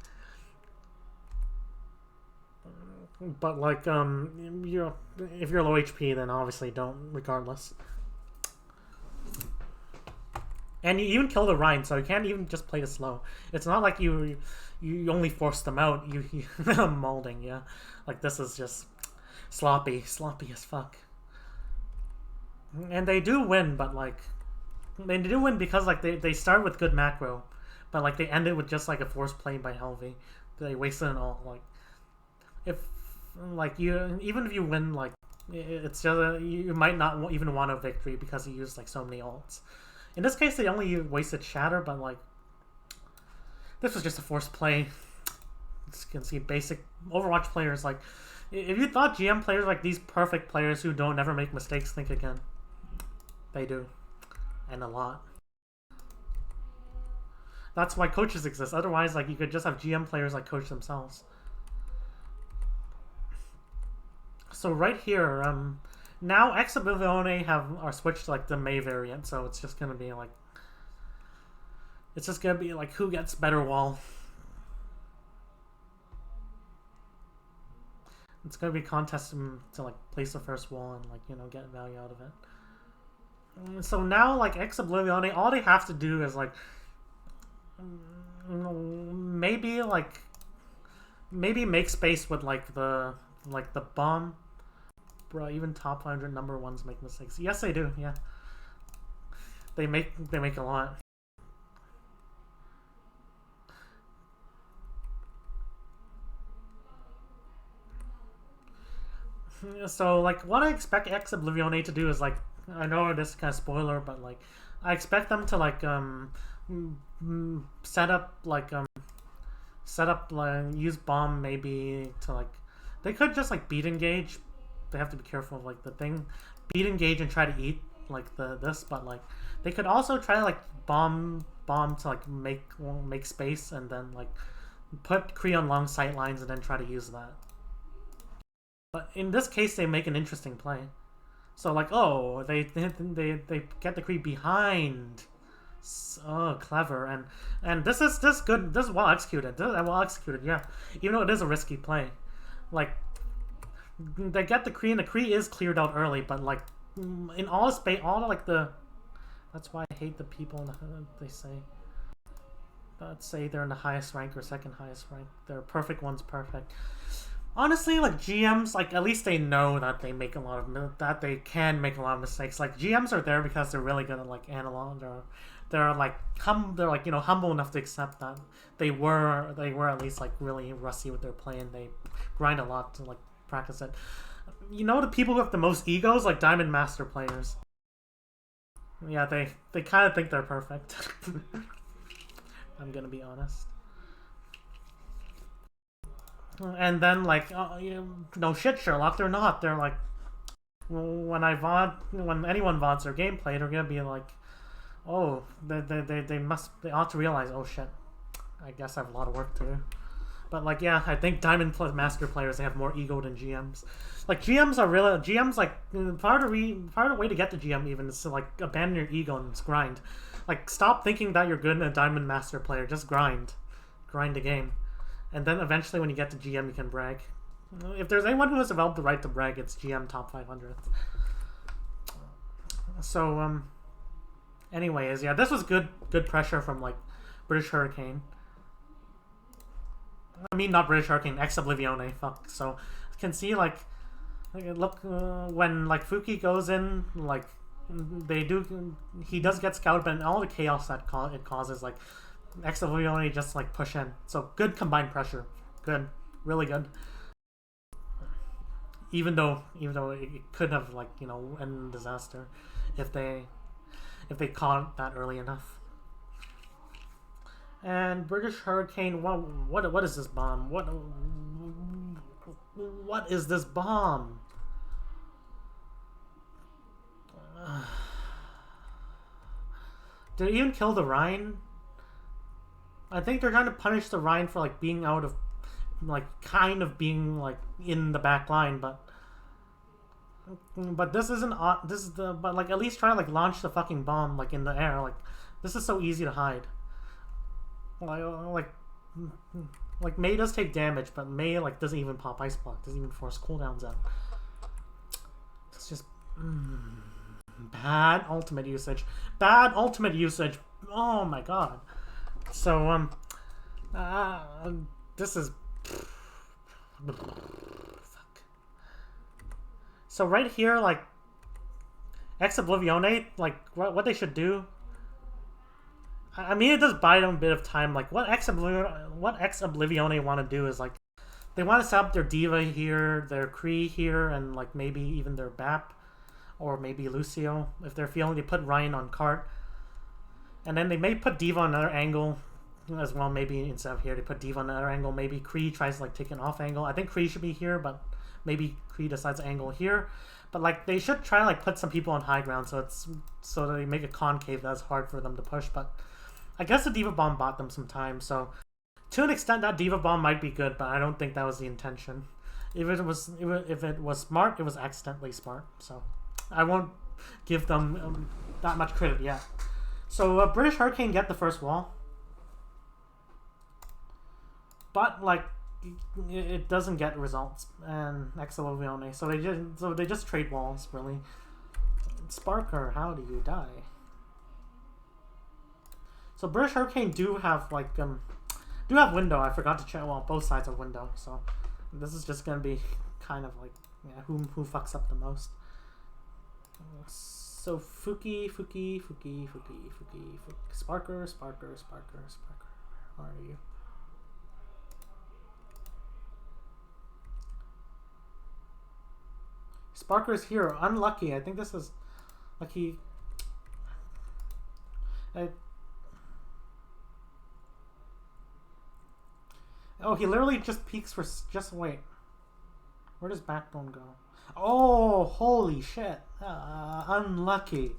you're if you're low HP, then obviously don't regardless. And you even kill the Rhine, so you can't even just play it slow. It's not like you only force them out. You molding, yeah. Like this is just sloppy as fuck. And they do win, but like they do win because like they start with good macro, but like they end it with just like a forced play by Helvey. They wasted an ult. Like if like you even if you win, like it's just you might not even want a victory because you used like so many ults. In this case, they only wasted Shatter, but like this was just a forced play. You can see basic Overwatch players. Like if you thought GM players like these perfect players who don't never make mistakes, think again. They do, and a lot. That's why coaches exist. Otherwise, like you could just have GM players like coach themselves. So right here, now Oblivione are switched to like the May variant, so it's just gonna be like who gets better wall. It's gonna be contest to like place the first wall and like get value out of it. So now like Oblivione, all they have to do is like maybe make space with like the bomb. Bro, even top 500 number ones make mistakes. Yes, they do. Yeah, they make a lot. So like, what I expect Oblivione to do is like, I know this is kind of spoiler, but like, I expect them to like set up use bomb maybe to like, they could just like beat engage. They have to be careful of like the thing, beat engage and try to eat like this, but like they could also try to like bomb to like make space and then like put Kree on long sight lines and then try to use that. But in this case, they make an interesting play. So like, oh, they get the Kree behind. Oh, clever, and this is good. This is well executed. Yeah. Even though it is a risky play, like. They get the Kree, and the Kree is cleared out early, but like in all space, like the. That's why I hate the people in the. They say. Let's say they're in the highest rank or second highest rank. They're perfect ones, perfect. Honestly, like GMs, like at least they know that they make a lot of that they can make a lot of mistakes. Like GMs are there because they're really good at like analog. They're like humble enough to accept that they were at least like really rusty with their play, and they grind a lot to like. Practice it. The people with the most egos, like Diamond Master players. Yeah, they kind of think they're perfect. I'm gonna be honest. And then like, no shit, Sherlock. They're not. They're like, when anyone VODs their gameplay, they're gonna be like, oh, they ought to realize, oh shit, I guess I have a lot of work to do. But like, yeah, I think Diamond plus Master players, they have more ego than GMs. Like GMs like part of the way to get to GM even is to like abandon your ego and just grind. Like stop thinking that you're good in a Diamond Master player. Just grind the game, and then eventually when you get to GM, you can brag. If there's anyone who has developed the right to brag, it's GM top 500. So anyways, yeah, this was good pressure from like British Hurricane. I mean, not British Hurricane, ex-Oblivione, fuck. So, you can see, like look, when, like, Fuki goes in, like, he does get scouted, but in all the chaos that it causes, like, ex-Oblivione just, like, push in. So, good combined pressure. Good. Really good. Even though it could have, like, you know, ended in disaster if they caught that early enough. And British Hurricane, what is this bomb? What is this bomb? Did it even kill the Rhine? I think they're trying to punish the Rhine for, like, being out of, like, kind of being, like, in the back line, but this isn't, but, like, at least try to, like, launch the fucking bomb, like, in the air. Like, this is so easy to hide. Like Mei does take damage, but Mei, like, doesn't even pop Ice Block, doesn't even force cooldowns out. It's just bad ultimate usage. Bad ultimate usage. Oh my god. So this is fuck. So right here, like, ex-Oblivione, like, what they should do. I mean, it does buy them a bit of time. Like, what ex-Oblivione want to do is, like, they want to set up their Diva here, their Kree here, and, like, maybe even their Bap, or maybe Lucio, if they're feeling. They put Ryan on cart, and then they may put Diva on another angle as well. Maybe instead of here, they put Diva on another angle. Maybe Kree tries to, like, take an off angle. I think Kree should be here, but maybe Kree decides to angle here. But, like, they should try to, like, put some people on high ground so they make a concave that's hard for them to push. But I guess the Diva Bomb bought them some time, so to an extent that Diva Bomb might be good, but I don't think that was the intention. If it was smart, it was accidentally smart. So I won't give them that much credit yet. So British Hurricane get the first wall, but, like, it doesn't get results, and ex-Oblivione. So they just trade walls, really. Sparker, how do you die? So British Hurricane do have, like, do have window. I forgot to check. Well, both sides have window. So this is just gonna be kind of like, yeah, who fucks up the most. So Fuki, Sparker. Where are you? Sparker's here. Unlucky. I think this is like oh, he literally just peeks for... Just wait. Where does Backbone go? Oh, holy shit. Unlucky.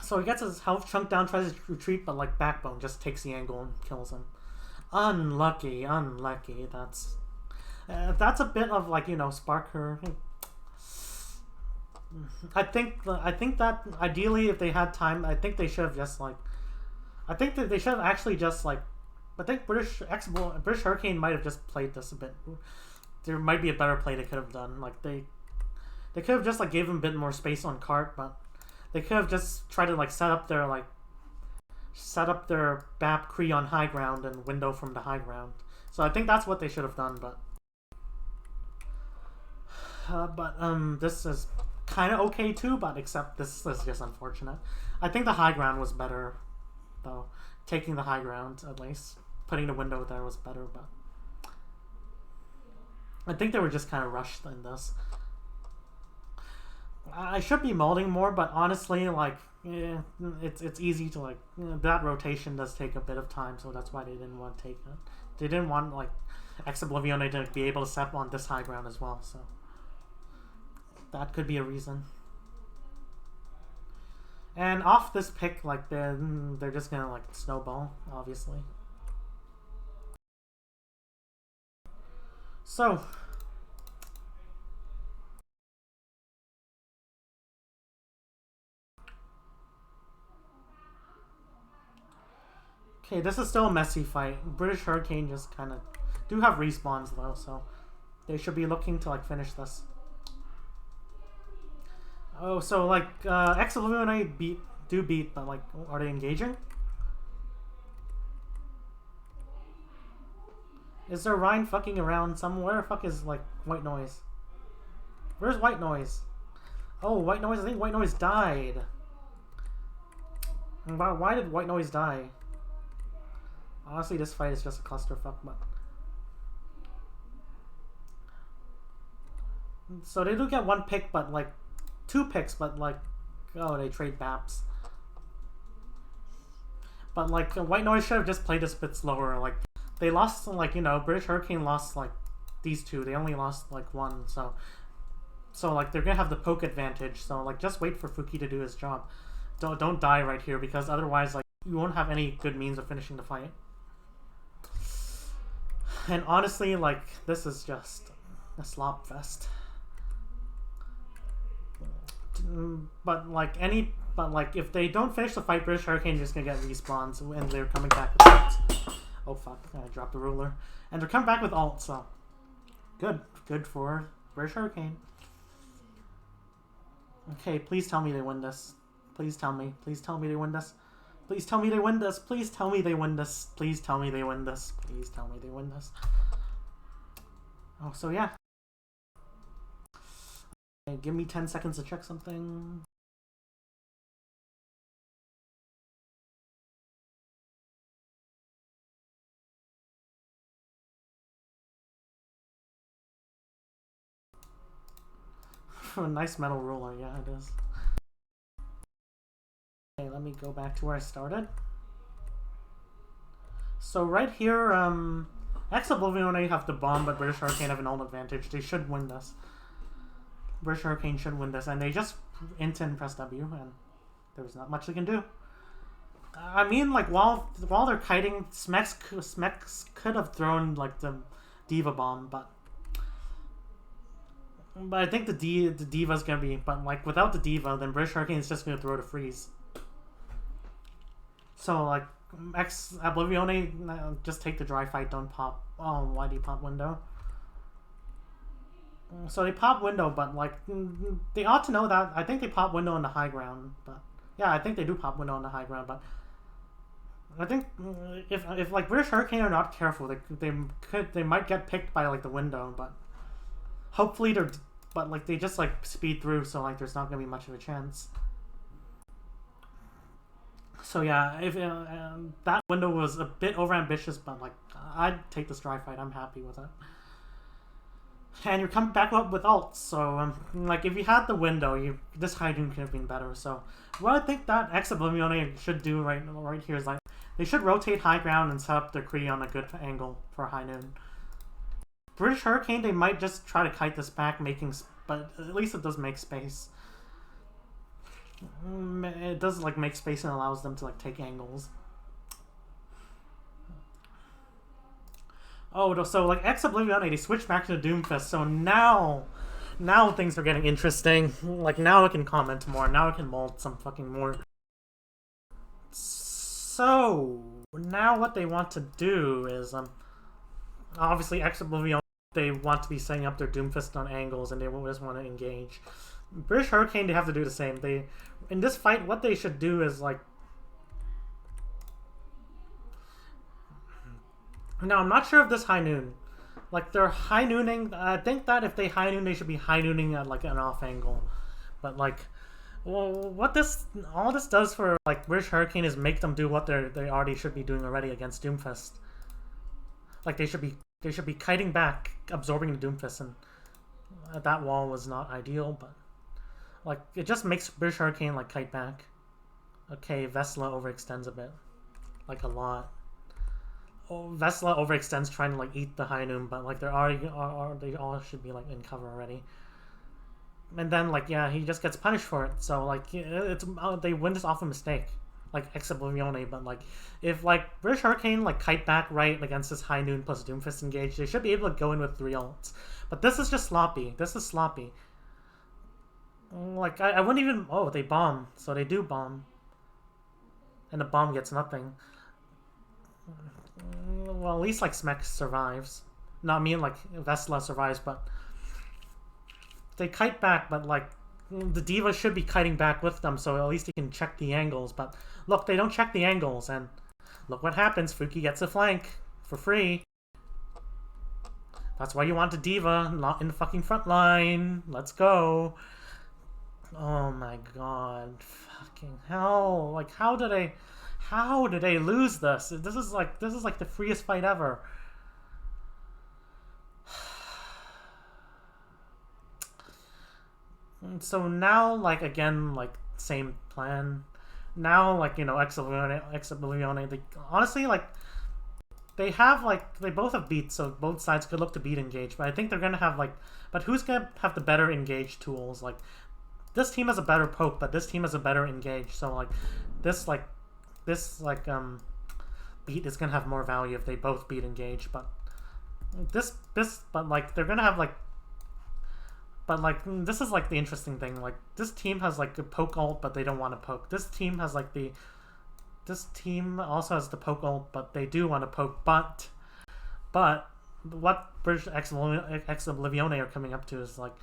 So he gets his health chunk down, tries to retreat, but, like, Backbone just takes the angle and kills him. Unlucky. That's a bit of, like, you know, Sparker. I think that ideally, if they had time, I think they should have just, like... I think that they should have actually just, like... I think British Hurricane might have just played this a bit. There might be a better play they could have done. Like, they could have just, like, gave them a bit more space on cart, but they could have just tried to, like, set up their BAP Kree on high ground and window from the high ground. So I think that's what they should have done, but this is kind of okay too, but except this is just unfortunate. I think the high ground was better, though. Taking the high ground, at least. Putting the window there was better, but I think they were just kind of rushed in this. I should be molding more, but honestly, like, yeah, it's easy to, like, you know, that rotation does take a bit of time, so that's why they didn't want to take it. They didn't want, like, ex-Oblivione to be able to step on this high ground as well, so that could be a reason. And off this pick, like, they're just gonna, like, snowball, obviously. So okay, this is still a messy fight. British Hurricane just kind of do have respawns though, so they should be looking to, like, finish this. Oh, so, like, ex-Oblivione beat, but, like, are they engaging? Is there Ryan fucking around somewhere? Where the fuck is, like, White Noise? Where's White Noise? Oh, White Noise, I think White Noise died. Why did White Noise die? Honestly, this fight is just a clusterfuck, but... So they do get one pick, but, like, 2 picks, but, like... Oh, they trade Baps. But, like, White Noise should have just played this a bit slower, like... They lost, like, you know, British Hurricane lost, like, these 2. They only lost, like, 1, so... So, like, they're gonna have the poke advantage, so, like, just wait for Fuki to do his job. Don't die right here, because otherwise, like, you won't have any good means of finishing the fight. And honestly, like, this is just a slop fest. But, like, if they don't finish the fight, British Hurricane is just gonna get respawns, and they're coming back with ult. Oh, fuck, I dropped the ruler. And they're coming back with ult, so... Good for British Hurricane. Okay, please tell me they win this. Please tell me. Please tell me they win this. Please tell me they win this. Please tell me they win this. Please tell me they win this. Please tell me they win this. Oh, so yeah. Okay, give me 10 seconds to check something. A nice metal ruler, yeah, it is. Okay, let me go back to where I started. So right here, Oblivione have the bomb, but British Hurricane have an ult advantage. They should win this. British Hurricane should win this, and they just int and press W, and there's not much they can do. I mean, like, while they're kiting, Smex could have thrown, like, the Diva bomb, but I think the Diva's gonna be... But, like, without the Diva, then British Hurricane is just gonna throw the freeze. So, like, Oblivione, just take the dry fight, don't pop... Oh, why do you pop window? So they pop window, but, like, they ought to know that. I think they pop window on the high ground, but... Yeah, I think they do pop window on the high ground, but... I think if like, British Hurricane are not careful, they might get picked by, like, the window, but... Hopefully they're... But, like, they just, like, speed through, so, like, there's not gonna be much of a chance. So, yeah, if that window was a bit overambitious, but, like, I'd take this dry fight. I'm happy with it. And you're coming back up with ults, so, like, if you had the window, this high noon could have been better. So, what I think that Oblivione should do right here is, like, they should rotate high ground and set up their Kree on a good angle for high noon. British Hurricane, they might just try to kite this back, but at least it does make space. It does, like, make space and allows them to, like, take angles. Oh, so, like, Oblivione, they switch back to the Doomfist, so now things are getting interesting. Like, now I can comment more, now I can mold some fucking more. So, now what they want to do is, obviously, Oblivione, they want to be setting up their Doomfist on angles, and they just want to engage. British Hurricane, they have to do the same. In this fight, what they should do is, like... Now, I'm not sure of this high noon. Like, they're high nooning. I think that if they high noon, they should be high nooning at, like, an off angle. But, like... Well, what all this does for, like, British Hurricane is make them do what they already should be doing already against Doomfist. Like, they should be kiting back, absorbing the Doomfist, and that wall was not ideal, but, like, it just makes British Hurricane, like, kite back. Okay, Vesla overextends a bit. Like, a lot. Oh, Vesla overextends trying to, like, eat the high noon, but, like, they all should be, like, in cover already. And then, like, yeah, he just gets punished for it, so, like, they win this off a mistake. Like, Oblivione, but, like, if, like, British Hurricane, like, kite back right against this high noon plus Doomfist engage, they should be able to go in with 3 ults. But this is just sloppy. This is sloppy. Like, I wouldn't even... Oh, they bomb. So they do bomb. And the bomb gets nothing. Well, at least, like, Smex survives. No, I mean, like, Vesla survives, but... They kite back, but, like, the Diva should be kiting back with them, so at least he can check the angles. But look, they don't check the angles, and look what happens. Fuki gets a flank for free. That's why you want a diva, not in the fucking front line. Let's go. Oh my god. Fucking hell. Like, how did they lose this? This is like the freest fight ever. So now, like, again, like, same plan. Now, like, Oblivione, honestly, like, they both have beats, so both sides could look to beat engage. But I think they're gonna have like, but who's gonna have the better engage tools? Like, this team has a better poke, but this team has a better engage. So like, this like, this like beat is gonna have more value if they both beat engage. But but like they're gonna have like, but like this is like the interesting thing. Like, this team has like a poke ult, but they don't want to poke. This team has like the this team also has the poke ult, but they do want to poke. But what British X Oblivione are coming up to is like,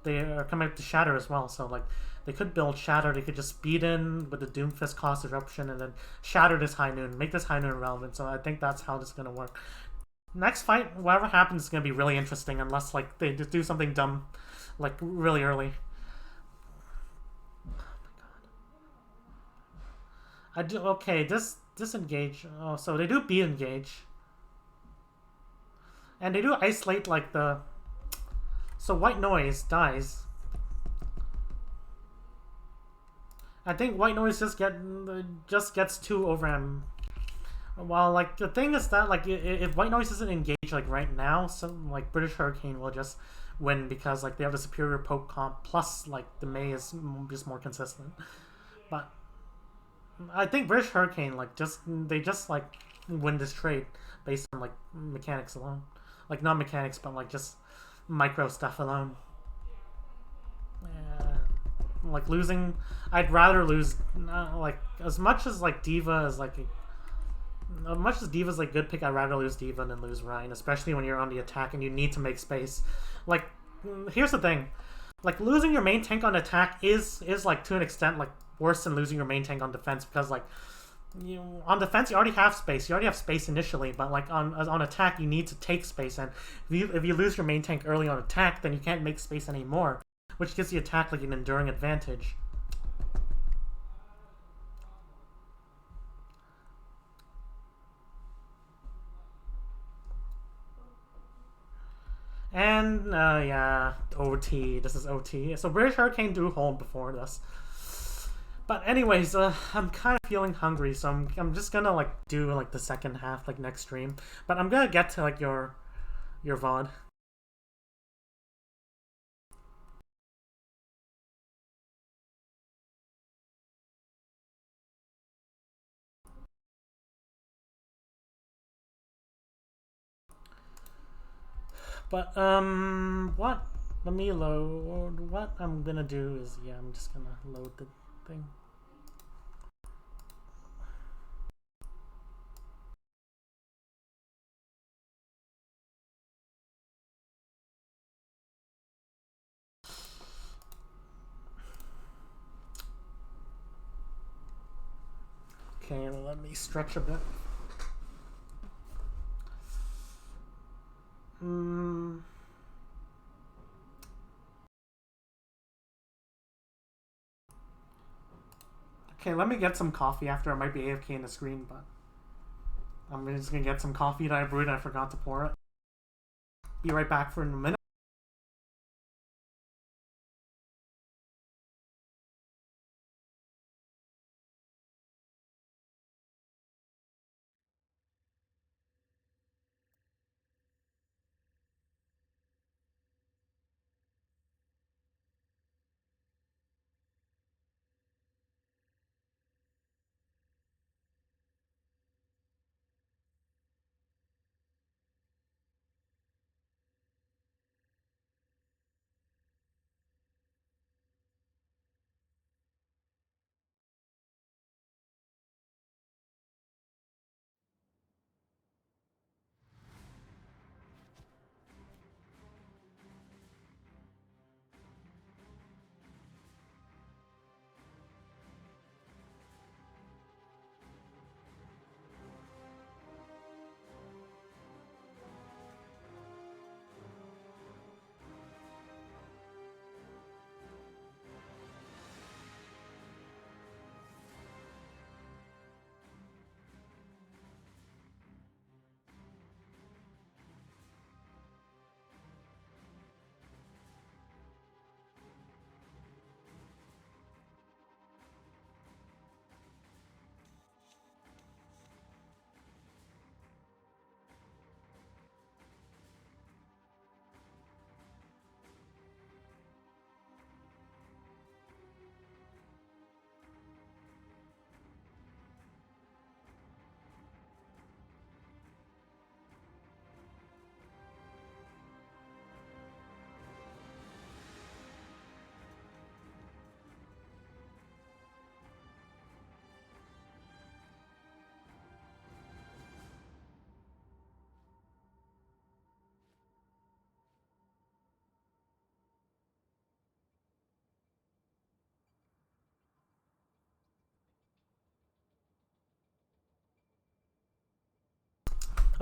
they are coming up to Shatter as well. So like, they could build Shatter. They could just speed in with the Doomfist cost eruption and then shatter this High Noon, make this High Noon relevant. So I think that's how this is gonna work. Next fight, whatever happens, is gonna be really interesting unless like they just do something dumb, like really early. I do okay. Disengage. Oh, so they do beat engage, and they do isolate like the. So white noise dies. I think white noise just gets two over him. Well, like the thing is that like if white noise isn't engaged like right now, some like British Hurricane will just win because like they have the superior poke comp plus like the Mei is just more consistent. But I think British Hurricane like they just like win this trade based on like mechanics alone, like not mechanics but like just micro stuff alone. Yeah, like losing, I'd rather lose. Like as much as like Diva is like, as much as Diva's like good pick, I'd rather lose Diva than lose Ryan, especially when you're on the attack and you need to make space. Like, here's the thing, like losing your main tank on attack is like to an extent like worse than losing your main tank on defense because like on defense you already have space initially, but like on attack you need to take space, and if you lose your main tank early on attack, then you can't make space anymore, which gives the attack like an enduring advantage. And yeah, OT. This is OT. So British Hurricane do hold before this. But anyways, I'm kind of feeling hungry, so I'm just gonna like do like the second half like next stream. But I'm gonna get to like your VOD. But what? Let me load. What I'm gonna do is, yeah, I'm just gonna load the thing. Okay, let me stretch a bit. Okay, let me get some coffee after. I might be AFK in the screen, but I'm just gonna get some coffee that I brewed and I forgot to pour it. Be right back for a minute.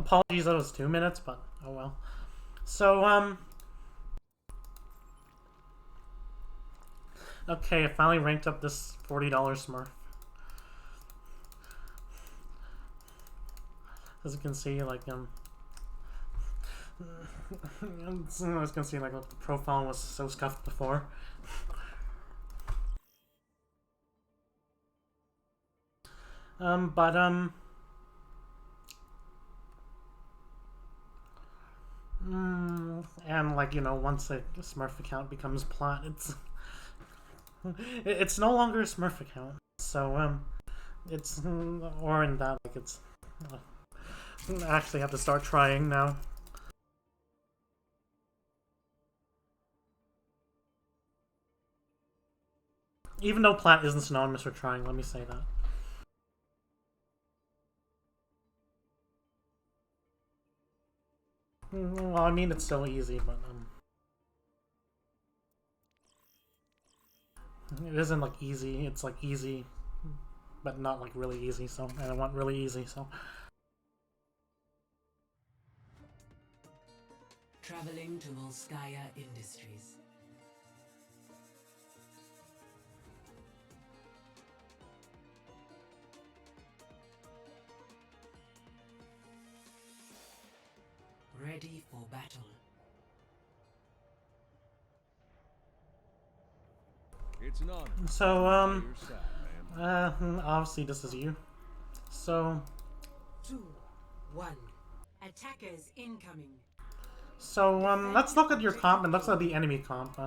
Apologies that it was 2 minutes, but oh well. So, okay, I finally ranked up this $40 Smurf. As you can see, like, I was gonna see, like, the profile was so scuffed before. And, like, you know, once a Smurf account becomes plat, it's no longer a Smurf account. So, it's, or in that, like, it's, I actually have to start trying now. Even though plat isn't synonymous with trying, let me say that. Well, I mean, it's still easy, but, it isn't, like, easy. It's, like, easy, but not, like, really easy, so, and I want really easy, so. Traveling to Volskaya Industries. Ready for battle. It's an honor. So, obviously this is you. So... 2, 1. Attackers incoming. So, let's look at your comp and let's look at the enemy comp.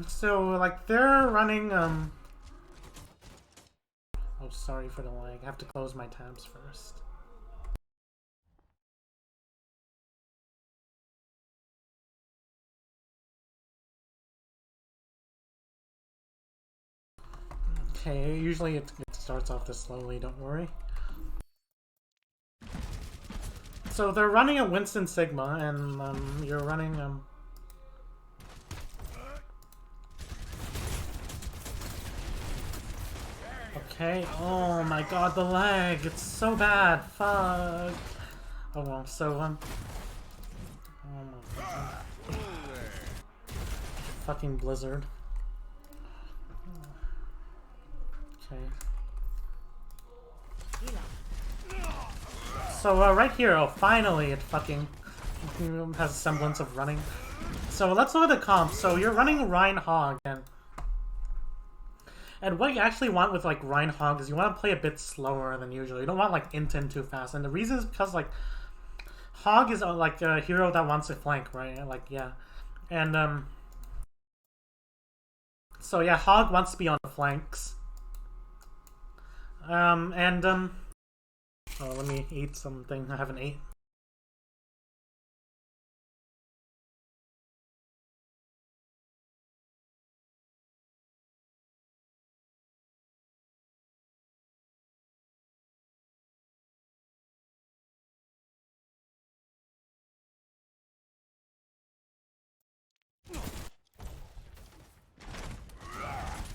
So, like, they're running, Oh, sorry for the lag. I have to close my tabs first. Okay, usually it starts off this slowly, don't worry. So they're running a Winston Sigma, and you're running Okay, oh my god, the lag, it's so bad, fuck. Oh well, so oh my god. Fucking Blizzard. Okay. So, right here, oh, finally it fucking has a semblance of running. So, let's look at the comp. So, you're running Rhine Hog, and what you actually want with, like, Rhine Hog is you want to play a bit slower than usual. You don't want, like, Intin too fast. And the reason is because, like, Hog is, like, a hero that wants to flank, right? Like, yeah. And, so, yeah, Hog wants to be on the flanks. Oh, let me eat something. I haven't ate.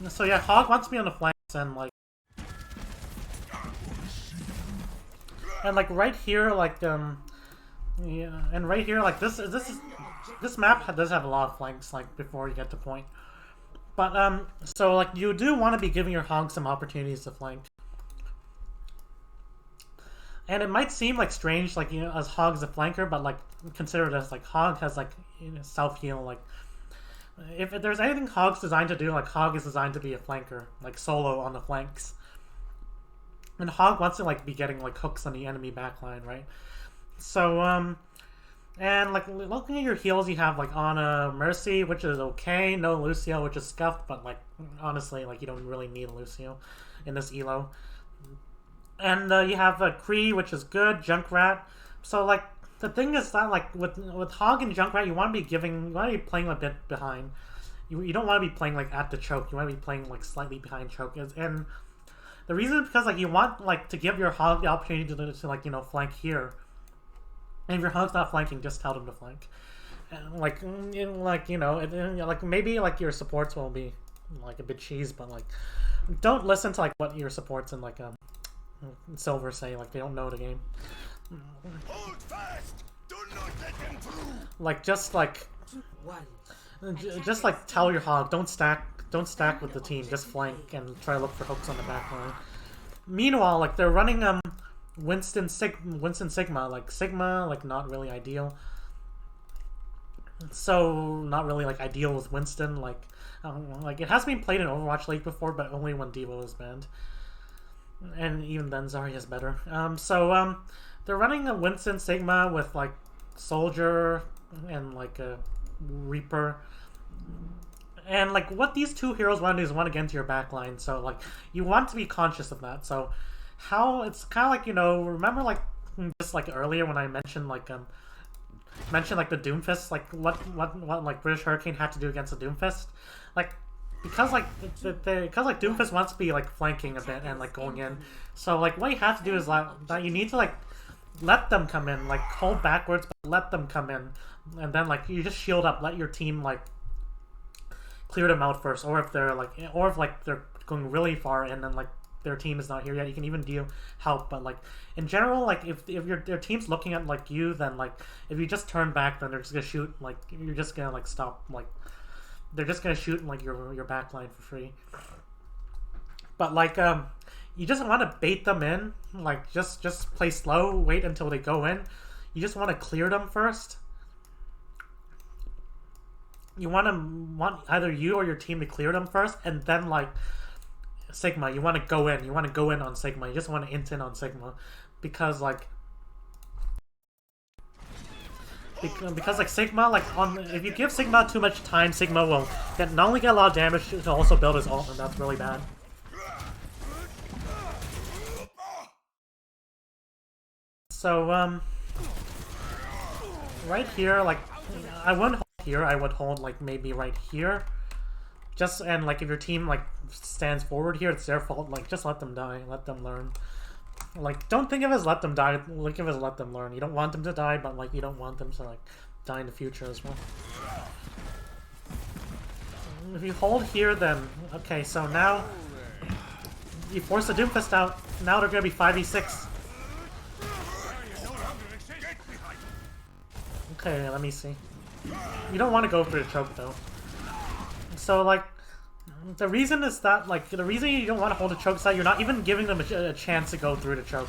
So yeah, Hog wants to be on the flanks and like right here, like yeah, and right here, like this map does have a lot of flanks, like before you get to point. But so like you do want to be giving your Hog some opportunities to flank. And it might seem like strange, like, you know, as Hog is a flanker, but like consider it as like Hog has like, you know, self heal. Like if there's anything Hog's designed to do, like Hog is designed to be a flanker, like solo on the flanks. And Hog wants to like be getting like hooks on the enemy backline, right? So and like looking at your heals, you have like Ana Mercy, which is okay, no Lucio, which is scuffed, but like honestly, like you don't really need Lucio in this elo. And you have Kree, which is good, Junkrat. So like the thing is that like with Hog and Junkrat, you want to be playing a bit behind. You don't want to be playing like at the choke. You want to be playing like slightly behind choke. And the reason is because like you want like to give your Hog the opportunity to like, you know, flank here. And if your Hog's not flanking, just tell them to flank. And like you know, like maybe like your supports will be like a bit cheese, but like don't listen to like what your supports and like Silver say, like they don't know the game. Hold fast! Do not let them through! Like, just like... 1. Just like tell your hog, don't stack with the team, just flank and try to look for hooks on the back line. Meanwhile, like they're running Winston Sigma, like not really ideal. So not really like ideal with Winston, like it has been played in Overwatch League before, but only when Devo is banned. And even then Zarya's better. They're running a Winston Sigma with like Soldier and like a Reaper. And like what these two heroes want to do is want to get into your backline, so like you want to be conscious of that. So how it's kind of like, you know, remember like just like earlier when I mentioned like the Doomfist, like what like British Hurricane had to do against the Doomfist, like because Doomfist wants to be like flanking a bit and like going in. So like what you have to do is like that you need to like let them come in, like hold backwards, but let them come in, and then like you just shield up, let your team like clear them out first, or if they're going really far in and like their team is not here yet, you can even deal help. But like in general, like if their team's looking at like you, then like if you just turn back, then they're just gonna shoot, like you're just gonna like stop, like they're just gonna shoot like your back line for free. But like you just want to bait them in, like just play slow, wait until they go in. You just want to clear them first. You want either you or your team to clear them first, and then like Sigma, you want to go in. You want to go in on Sigma. You just want to int in on Sigma, because like Sigma, like if you give Sigma too much time, Sigma will not only get a lot of damage, to also build his ult, and that's really bad. So right here, like I wouldn't hold here. I would hold like maybe right here. Just, and like if your team like stands forward here, it's their fault. Like just let them die, let them learn. Like don't think of it as let them die. Think of it as let them learn. You don't want them to die, but like you don't want them to like die in the future as well. If you hold here, then okay. So now you force the Doomfist out. Now they're gonna be 5v6. Okay, let me see. You don't want to go for the choke though. So like, the reason is that like the reason you don't want to hold a choke is that you're not even giving them a chance to go through the choke.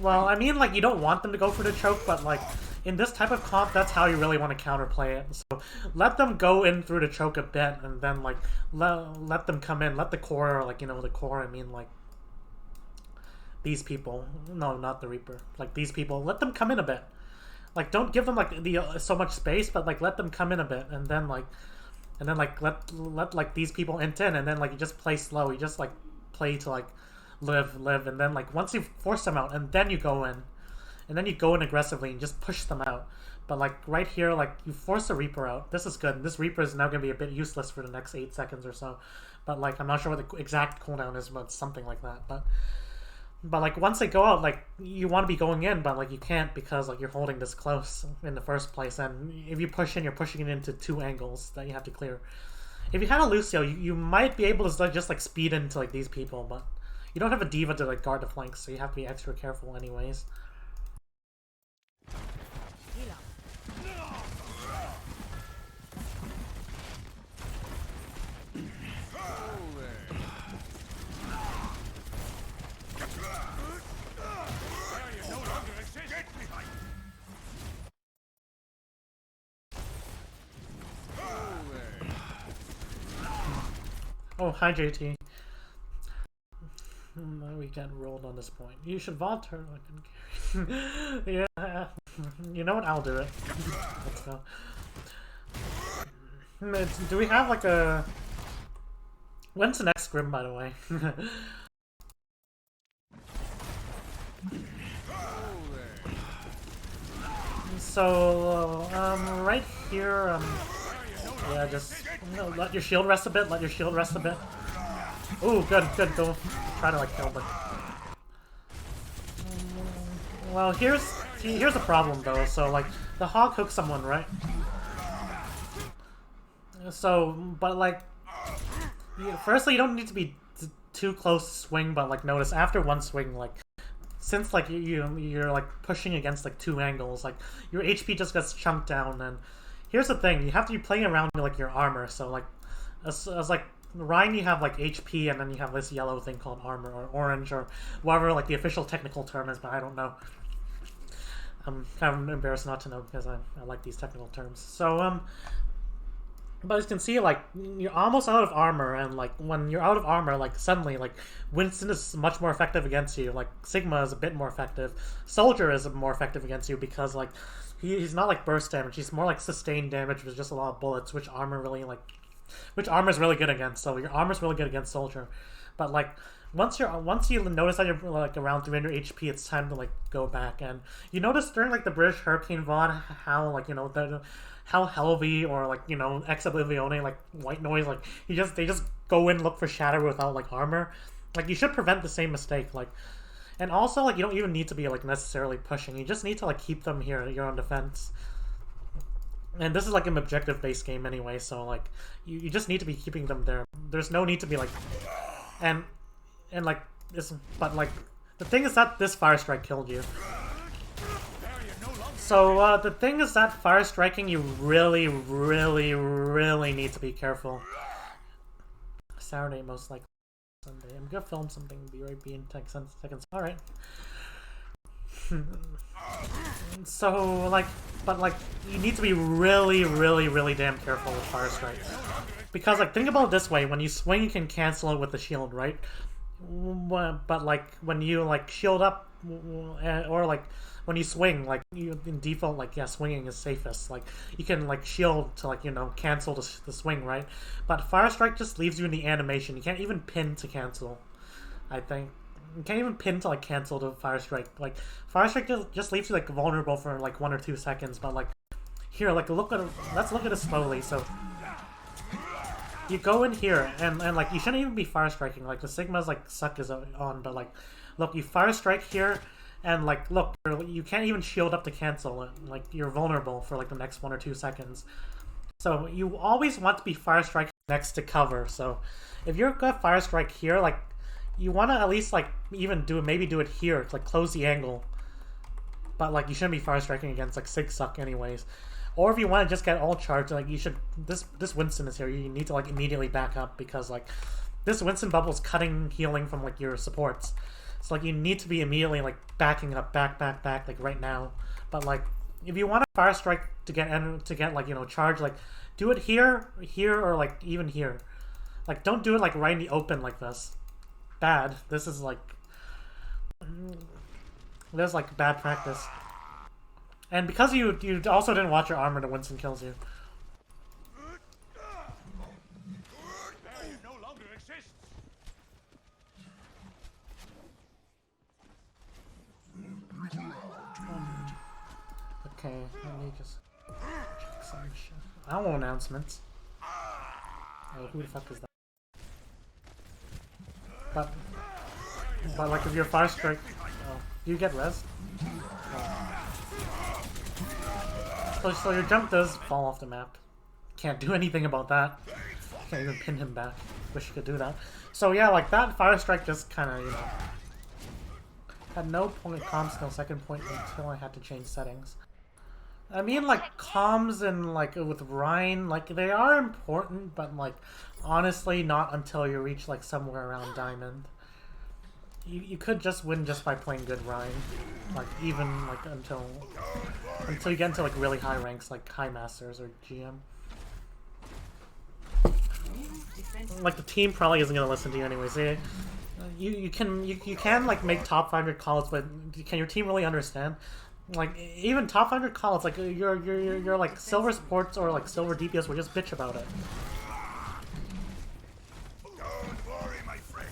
Well, I mean like you don't want them to go for the choke, but like in this type of comp, that's how you really want to counterplay it. So let them go in through the choke a bit, and then like let them come in. Let the core, like you know the core. I mean like these people. No, not the Reaper. Like these people. Let them come in a bit. Like don't give them like the so much space, but like let them come in a bit, and then like let like these people int in, and then like you just play slow. You just like play to like live, and then like once you force them out, and then you go in, and then you go in aggressively and just push them out. But like right here, like you force the Reaper out. This is good. This Reaper is now gonna be a bit useless for the next 8 seconds or so. But like I'm not sure what the exact cooldown is, but something like that. But like once they go out, like you want to be going in, but like you can't because like you're holding this close in the first place, and if you push in, you're pushing it into 2 angles that you have to clear. If you had a Lucio, you might be able to just like speed into like these people, but you don't have a diva to like guard the flanks, so you have to be extra careful anyways. Oh, hi JT. We get rolled on this point. You should vault her. Yeah. You know what? I'll do it. Let's go. Do we have like a... When's the next scrim, by the way? So, right here, yeah, just let your shield rest a bit. Let your shield rest a bit. Ooh, good. Go try to like kill them. Well, here's the problem though. So like the hog hooks someone, right? So, but like, firstly, you don't need to be too close to swing, but like notice after one swing, like since like you're like pushing against like two angles, like your HP just gets chunked down. And here's the thing: you have to be playing around like your armor. So like as like Ryan, you have like HP, and then you have this yellow thing called armor, or orange, or whatever like the official technical term is, but I don't know. I'm kind of embarrassed not to know because I like these technical terms. So but as you can see, like, you're almost out of armor, and like when you're out of armor, like suddenly like Winston is much more effective against you. Like Sigma is a bit more effective. Soldier is more effective against you because like he's not like burst damage. He's more like sustained damage with just a lot of bullets, which armor is really good against. So your armor's really good against Soldier. But like once you notice that you're like around 300 HP, it's time to like go back. And you notice during like the British Hurricane VOD how like how Helvey or like ex Oblivione, like White Noise, like they just go in, look for shatter without like armor. Like you should prevent the same mistake. Like, and also like you don't even need to be like necessarily pushing. You just need to like keep them here at your own defense. And this is like an objective based game anyway, so like you just need to be keeping them there. There's no need to be like and like this, but like the thing is that this fire strike killed you. So the thing is that fire striking, you really, really, really need to be careful. Saturday, most likely Sunday. I'm gonna film something. Be right in 10 seconds. All right. So like, but like, you need to be really, really, really damn careful with fire strikes, because like think about it this way: when you swing, you can cancel it with the shield, right? But like when you like shield up, or like when you swing, like you in default, like yeah, swinging is safest. Like you can like shield to like cancel the swing, right? But fire strike just leaves you in the animation. You can't even pin to cancel. I think you can't even pin to like cancel the fire strike. Like fire strike just leaves you like vulnerable for like 1 or 2 seconds. But like here, like let's look at it slowly. So you go in here and like you shouldn't even be fire striking. Like the Sigma's like suck is on, but like look, you fire strike here. And like, look, you can't even shield up to cancel it. Like, you're vulnerable for like the next 1 or 2 seconds. So you always want to be fire striking next to cover. So if you're gonna fire strike here, like you want to at least like even maybe do it here, to, like close the angle. But like you shouldn't be fire striking against like Sig Suck anyways. Or if you want to just get all charged, like you should. This Winston is here. You need to like immediately back up because like this Winston bubble is cutting healing from like your supports. So like you need to be immediately like backing up, back, like right now. But like if you want to fire strike to get like charge, like do it here, or like even here. Like don't do it like right in the open like this. Bad. This is like bad practice. And because you also didn't watch your armor, the Winston kills you. Okay, let me just check some shit. I don't want announcements. Oh, who the fuck is that? But like if you're fire strike, oh, do you get res? Oh. So your jump does fall off the map. Can't do anything about that. Can't even pin him back. Wish you could do that. So yeah, like that fire strike just kind of had no point comms till second point until I had to change settings. I mean, like, comms and, like, with Ryan, like, they are important, but, like, honestly, not until you reach, like, somewhere around Diamond. You could just win just by playing good Ryan. Like, even, like, until you get into, like, really high ranks, like High Masters or GM. Like, the team probably isn't going to listen to you anyways. You can, like, make top 500 calls, but can your team really understand? Like even top 100 calls, like you're like silver supports or like silver DPS will just bitch about it. Don't worry, my friend.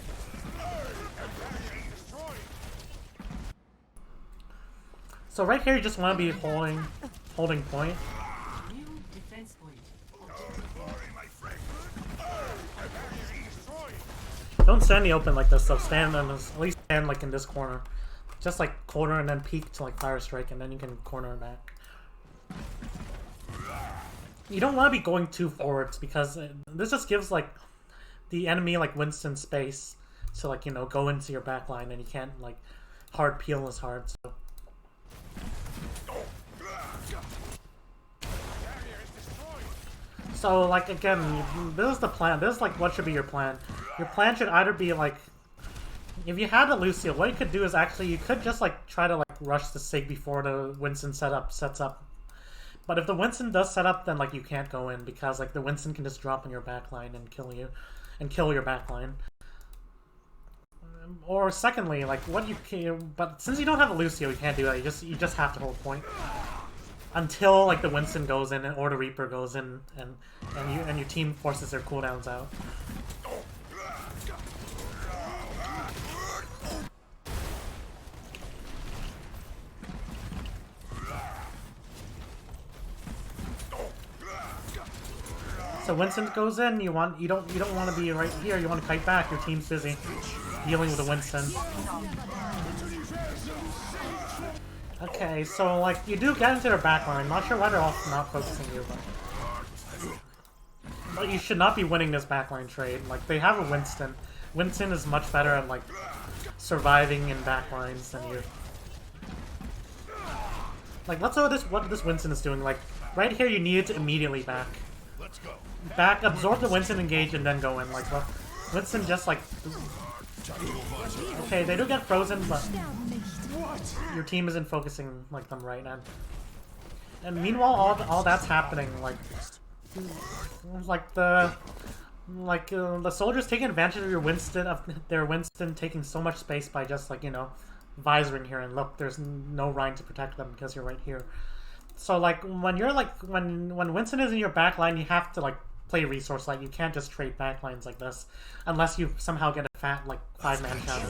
So right here, you just want to be holding point. Don't stand in the open like this. So stand on this, at least stand like in this corner. Just like corner and then peek to like fire strike, and then you can corner back. You don't want to be going too forwards because this just gives like the enemy like Winston space to like go into your back line, and you can't like hard peel is hard. So. So, like, again, this is the plan. This is, like, what should be your plan. Your plan should either be, like, if you had a Lucio, what you could do is actually, you could just, like, try to, like, rush the Sig before the Winston sets up. But if the Winston does set up, then, like, you can't go in, because, like, the Winston can just drop on your backline and kill you. And kill your backline. Or, secondly, like, what you can... But since you don't have a Lucio, you can't do that. You just have to hold point. Until, like, the Winston goes in or the Reaper goes in and your team forces their cooldowns out. So Winston goes in, you don't want to be right here, you want to kite back, your team's busy dealing with the Winston. Okay, so, like, you do get into their backline. Not sure why they're all not focusing you, but you should not be winning this backline trade. Like, they have a Winston. Winston is much better at, like, surviving in backlines than you. Like, let's know what this Winston is doing. Like, right here, you need to immediately back. Back, absorb the Winston, engage, and then go in. Like, well, Winston just, like... Okay, they do get frozen, but... Your team isn't focusing like them right now. And meanwhile, all that's happening, the soldiers taking advantage of their Winston taking so much space by just, like, you know, visoring here, and look, there's no Rhine to protect them because you're right here. So, like, when you're like when Winston is in your backline, you have to, like, play resource light. You can't just trade backlines like this unless you somehow get a fat, like, 5-man shadow.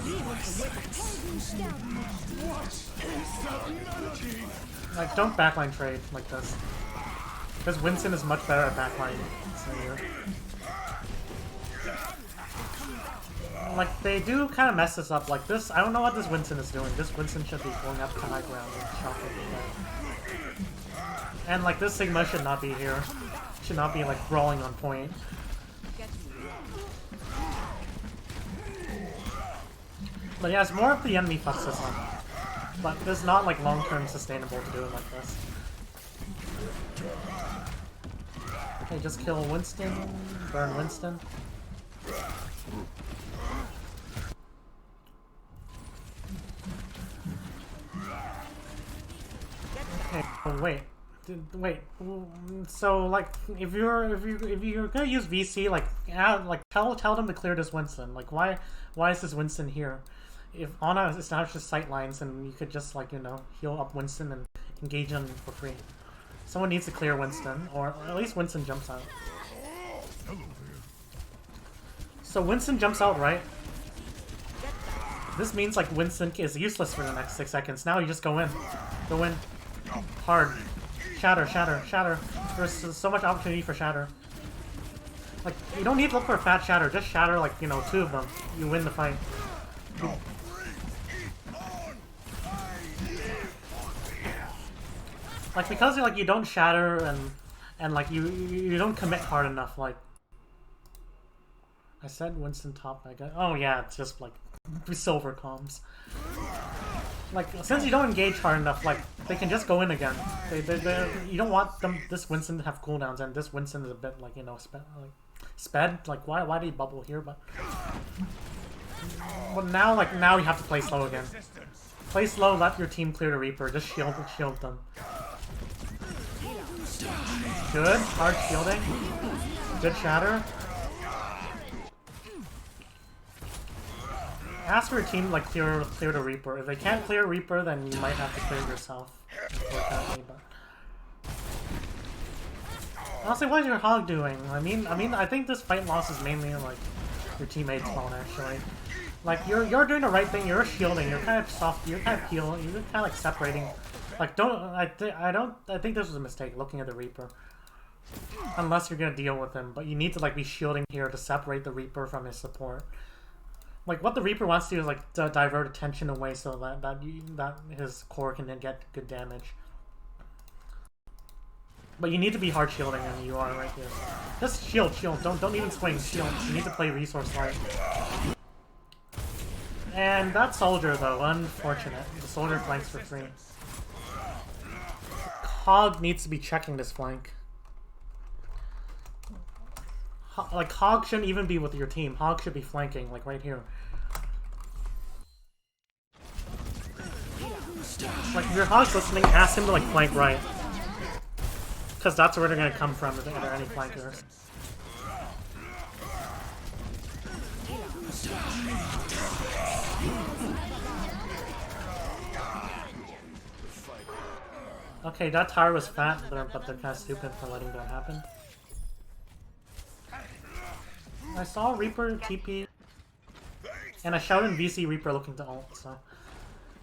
Like, don't backline trade like this. Because Winston is much better at backline. So, like, they do kind of mess this up. Like, this, I don't know what this Winston is doing. This Winston should be going up to high ground and chopping it. And, like, this Sigma should not be here. Should not be, like, brawling on point. But yeah, it's more of the enemy fucks this up. But it's not, like, long-term sustainable to do it like this. Okay, just kill Winston. Burn Winston. Okay, oh, wait. So, like, if you're gonna use VC, like, tell them to clear this Winston. Like, why is this Winston here? If Ana establishes sight lines, and you could just, like, you know, heal up Winston and engage him for free. Someone needs to clear Winston, or at least Winston jumps out. So Winston jumps out, right? This means, like, Winston is useless for the next 6 seconds. Now you just go in. Go in. Hard. Shatter, shatter, shatter. There's so much opportunity for shatter. Like, you don't need to look for a fat shatter. Just shatter, like, you know, 2 of them. You win the fight. Like, because, like, you don't shatter and like, you don't commit hard enough, like... I said Winston top, I guess. Oh, yeah, it's just, like, silver comms. Like, since you don't engage hard enough, like, they can just go in again. You don't want this Winston to have cooldowns, and this Winston is a bit, like, you know, sped. Like, why do you bubble here? But now, like, now you have to play slow again. Play slow, let your team clear the Reaper. Just shield them. Good, hard shielding. Good shatter. Ask for your team to, like, clear the Reaper. If they can't clear Reaper, then you might have to clear yourself. Unfortunately, but honestly, what is your Hog doing? I mean, I think this fight loss is mainly, like, your teammates' fault, actually. Like, you're doing the right thing. You're shielding. You're kind of soft. You're kind of peeling. You're kind of, like, separating. Like, I think this was a mistake, looking at the Reaper. Unless you're gonna deal with him, but you need to, like, be shielding here to separate the Reaper from his support. Like, what the Reaper wants to do is, like, to divert attention away so that his core can get good damage. But you need to be hard shielding, and you are right here. Just shield. Don't even swing. Shield. You need to play resource light. And that soldier, though, unfortunate. The soldier flanks for free. Hog needs to be checking this flank. Like, Hog shouldn't even be with your team. Hog should be flanking, like right here. Like, if your Hog's listening, ask him to, like, flank right. Because that's where they're going to come from if there are any flankers. Okay, that tower was fat, but they're kind of stupid for letting that happen. I saw Reaper TP, and I shouted VC Reaper looking to ult, so...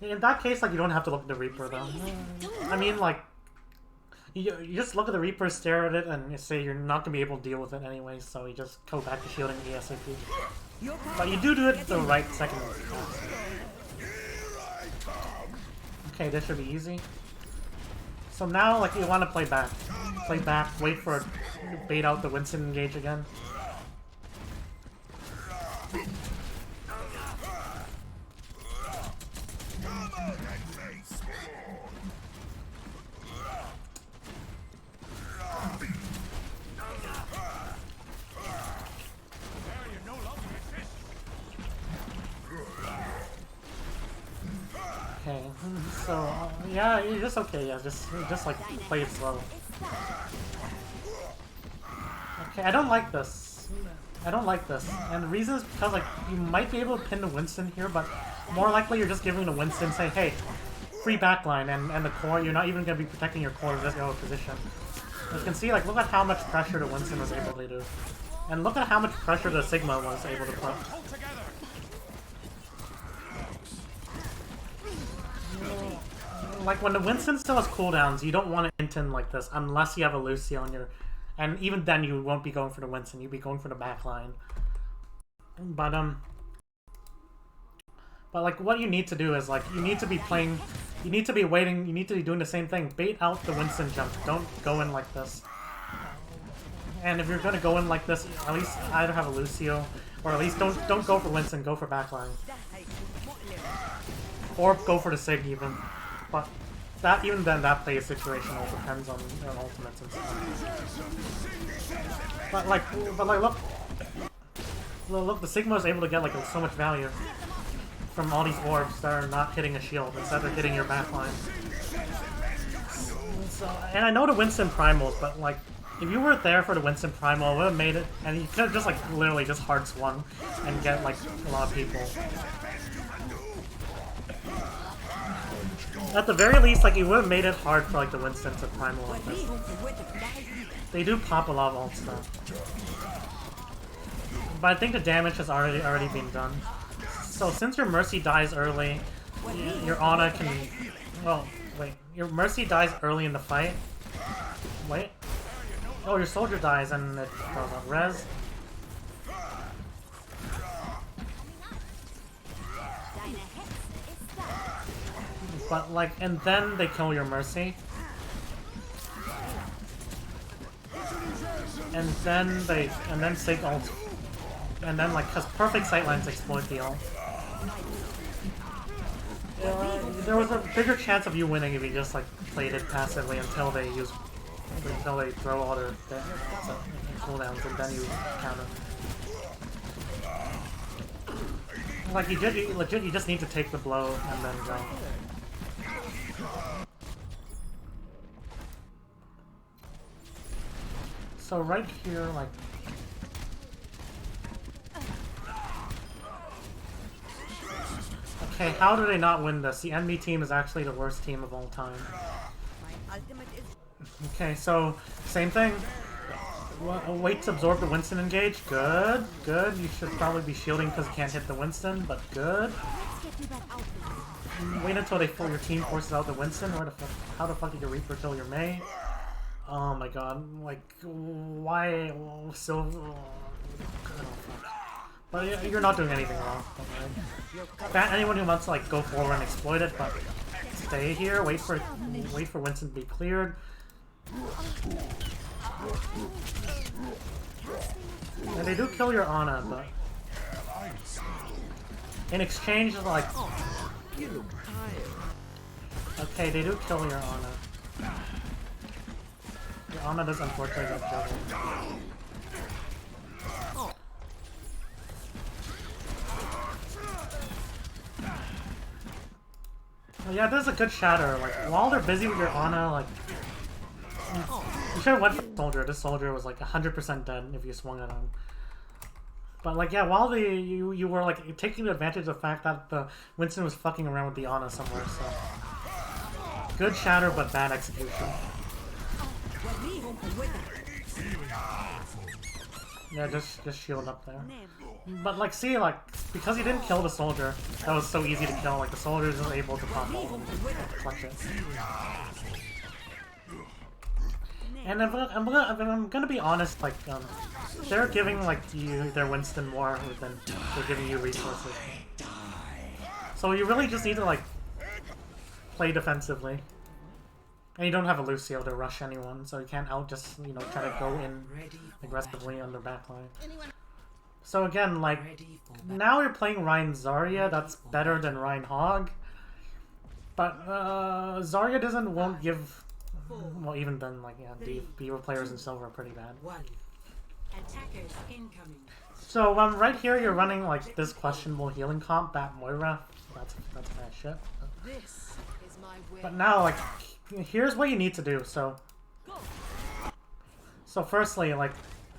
In that case, like, you don't have to look at the Reaper, though. I mean, like, you just look at the Reaper, stare at it, and you say you're not going to be able to deal with it anyway, so you just go back to shielding ASAP. But you do it the right second. Okay, this should be easy. So now, like, you want to play back. Play back, wait for bait out the Winston engage again. Okay, so yeah, you're just okay. Yeah, just like play it slow. Okay, I don't like this. I don't like this, and the reason is because like you might be able to pin the Winston here, but more likely you're just giving the Winston say, hey, free backline, and the core. You're not even going to be protecting your core. Just go position. As you can see, like look at how much pressure the Winston was able to do, and look at how much pressure the Sigma was able to put. Like, when the Winston still has cooldowns, you don't want to Inton like this unless you have a Lucio on your... And even then, you won't be going for the Winston. You'll be going for the backline. But, like, what you need to do is, like, you need to be playing... You need to be waiting... You need to be doing the same thing. Bait out the Winston jump. Don't go in like this. And if you're going to go in like this, at least either have a Lucio, or at least don't go for Winston, go for backline. Or go for the Sig, even. But that even then, that play is situational. Depends on their ultimates and stuff. But like look, the Sigma is able to get like so much value from all these orbs that are not hitting a shield instead of hitting your backline. So, and I know the Winston primals, but like if you were there for the Winston primal, it would have made it, and you could have just like literally just hard swung and get like a lot of people. At the very least, like, you would have made it hard for, like, the Winston to primal like this. They do pop a lot of ult stuff. But I think the damage has already been done. So since your Mercy dies early, your Ana can... Well, wait. Your Mercy dies early in the fight. Wait. Oh, your Soldier dies and it throws out res. But like, and then they kill your Mercy. And then Sig ult. And then like, cause perfect sightlines exploit the ult. There was a bigger chance of you winning if you just like played it passively until they throw all their cooldowns and then you counter. Like you legit, you just need to take the blow and then go. So right here, like... Okay, how do they not win this? The enemy team is actually the worst team of all time. Okay, so, same thing. Wait to absorb the Winston engage. Good, good. You should probably be shielding because you can't hit the Winston, but good. Wait until your team forces out the Winston. How the fuck did your Reaper kill your Mei? Oh my god, like, why so... But you're not doing anything wrong, don't worry. Anyone who wants to, like, go forward and exploit it, but stay here, wait for Winston to be cleared. And they do kill your Ana, but... in exchange, like, You look tired. okay, they do kill your Ana. Your Ana does unfortunately get juggled. Yeah, this is a good shatter. Like, while they're busy with your Ana, like, you should have went for the soldier. This soldier was like 100% dead if you swung at him. But like, yeah, while you were like taking advantage of the fact that the Winston was fucking around with the Ana somewhere, so good shatter but bad execution. Yeah, just shield up there. But like, see, like, because he didn't kill the soldier, that was so easy to kill. Like, the soldier is able to pop all and clutch it. And I'm gonna be honest, like, they're giving like you their Winston more than they're giving you resources. So you really just need to like play defensively. And you don't have a Lucio to rush anyone, so you can't just, you know, try to go in aggressively on their backline. So again, like, now you're playing Rein Zarya, that's better than Rein Hog. But Zarya won't give, well, even then, like, yeah, Diva players in Silver are pretty bad. Attackers incoming. So right here you're running like this questionable healing comp, Bat Moira. That's bad shit. This is my will. But now, like, here's what you need to do. So firstly, like,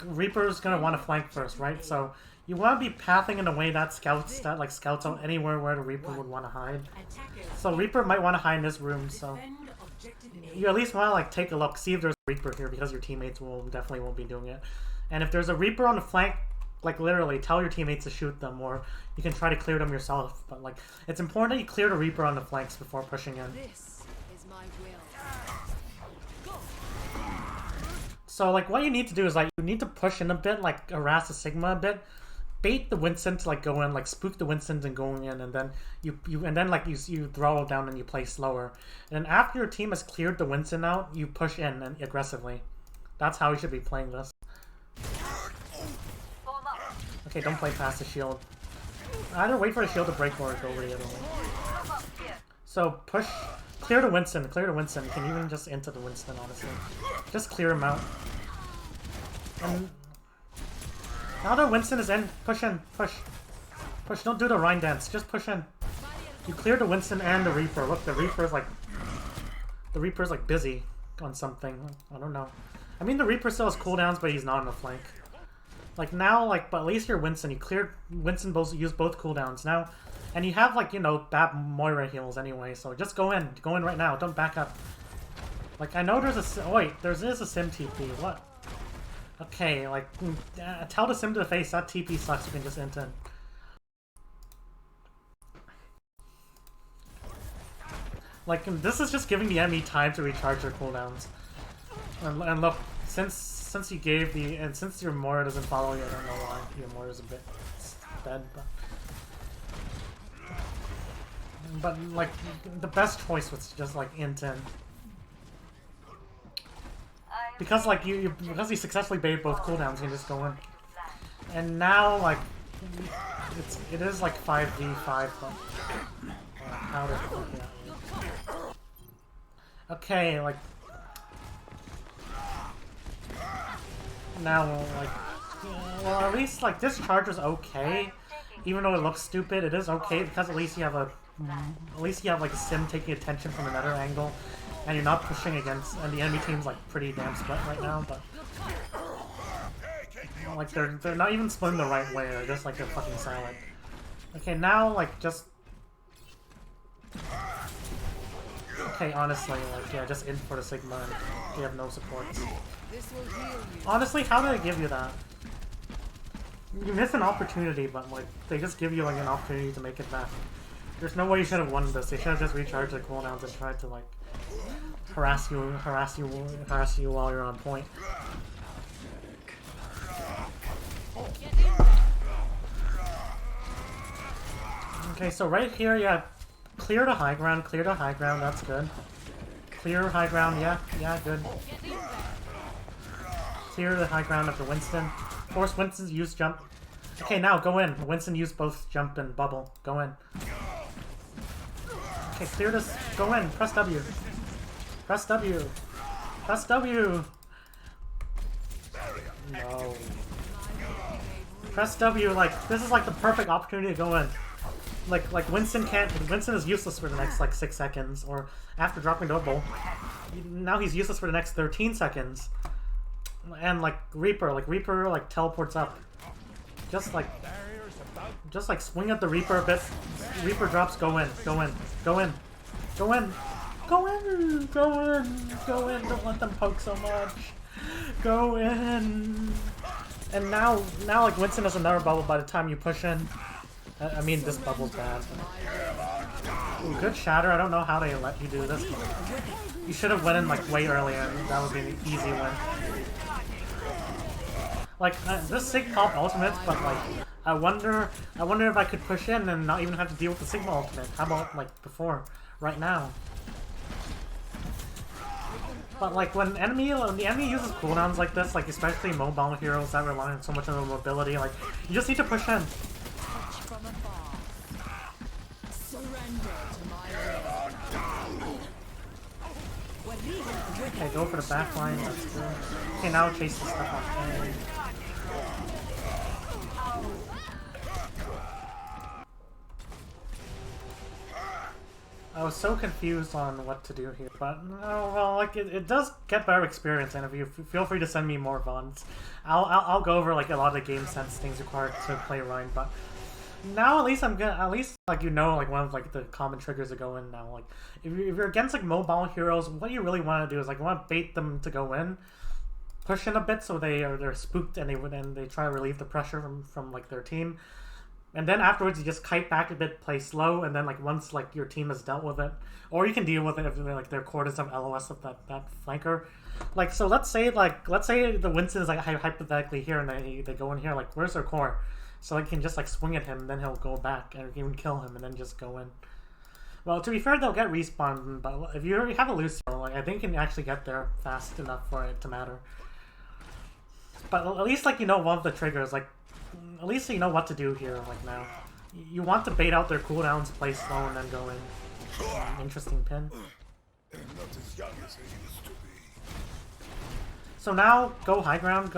Reaper's gonna want to flank first, right? So you want to be pathing in a way that scouts out anywhere where the Reaper would want to hide. So Reaper might want to hide in this room. So you at least want to like take a look, see if there's a Reaper here, because your teammates definitely won't be doing it. And if there's a Reaper on the flank, like, literally tell your teammates to shoot them, or you can try to clear them yourself. But like, it's important that you clear the Reaper on the flanks before pushing in. This is my will. So like, what you need to do is like, you need to push in a bit, like harass the Sigma a bit, bait the Winston to like go in, like spook the Winstons and going in, and then you throttle down and you play slower. And then after your team has cleared the Winston out, you push in and aggressively. That's how you should be playing this. Okay, don't play past the shield. Either wait for the shield to break or go over the other way. So push, clear the Winston, You can even just into the Winston, honestly. Just clear him out. And now that Winston is in, push in, push. Push, don't do the Rhine dance, just push in. You clear the Winston and the Reaper. Look, the Reaper's like busy on something. I don't know. I mean, the Reaper still has cooldowns, but he's not on the flank. Like now, like, but at least you're Winston. You cleared Winston, use both cooldowns now, and you have like, you know, Bat Moira heals anyway. So just go in right now. Don't back up. Like, I know there's a there is a sim TP. What? Okay, like, tell the sim to the face that TP sucks. You can just int in. Like, this is just giving the enemy time to recharge their cooldowns. And look, since you gave since your Moira doesn't follow you, I don't know why your Moira's a bit dead, but like, the best choice was just like int in. Because like because you successfully baited both cooldowns, you can just go in. And now, like, it is like 5v5, but how does it look at? Okay, like, now, like, well, at least like this charge is okay, even though it looks stupid. It is okay because at least you have like a sim taking attention from another angle, and you're not pushing against, and the enemy team's like pretty damn split right now. But like, they're not even splitting the right way. They're just like, they're fucking silent. Okay, now like just. Okay, honestly, like, yeah, just in for the Sigma, and you have no supports. Honestly, how did I give you that? You missed an opportunity, but like, they just give you like an opportunity to make it back. There's no way you should have won this. They should have just recharged their cooldowns and tried to like harass you while you're on point. Okay, so right here, yeah, clear the high ground, that's good. Clear high ground, yeah, good. Clear the high ground of the Winston. Force Winston's use jump. Okay, now go in. Winston used both jump and bubble. Go in. Okay, clear this. Go in. Press W. Press W. Press W. No. Press W. Like, this is like the perfect opportunity to go in. Like Winston can't. Winston is useless for the next like 6 seconds, or after dropping double. Now he's useless for the next 13 seconds. And like Reaper like teleports up. Just like swing at the Reaper a bit. Reaper drops. Go in. Go in. Go in. Go in. Go in. Go in. Go in. Don't let them poke so much. Go in. And now like Winston has another bubble by the time you push in. I mean, this bubble's bad. Ooh, good shatter. I don't know how they let you do this. You should have went in like way earlier. That would be an easy win. Like this Sig Pop ultimate, but like I wonder if I could push in and not even have to deal with the Sigma ultimate. How about like before, right now? But like when the enemy uses cooldowns like this, like especially mobile heroes that rely on so much of the mobility, like you just need to push in. Okay, go for the back line. That's good. Okay, now chase the stuff off. I was so confused on what to do here, but no, well, like it does get better experience, and if you feel free to send me more VODs, I'll go over like a lot of the game sense things required to play Rhine. But now at least like you know like one of like the common triggers to go in now. Like if you're against like mobile heroes, what you really want to do is like you want to bait them to go in, push in a bit so they're spooked and they try to relieve the pressure from like their team. And then afterwards, you just kite back a bit, play slow, and then like once like your team has dealt with it, or you can deal with it if like their core doesn't have LOS of that flanker. Like so, let's say the Winston is like hypothetically here, and they go in here. Like where's their core? So I can just like swing at him, and then he'll go back, and even kill him, and then just go in. Well, to be fair, they'll get respawned, but if you already have a Lucio, like I think you can actually get there fast enough for it to matter. But at least like you know one of the triggers, like. At least you know what to do here, like now. You want to bait out their cooldowns, play slow, and then go in. Interesting pin. So now, go high ground,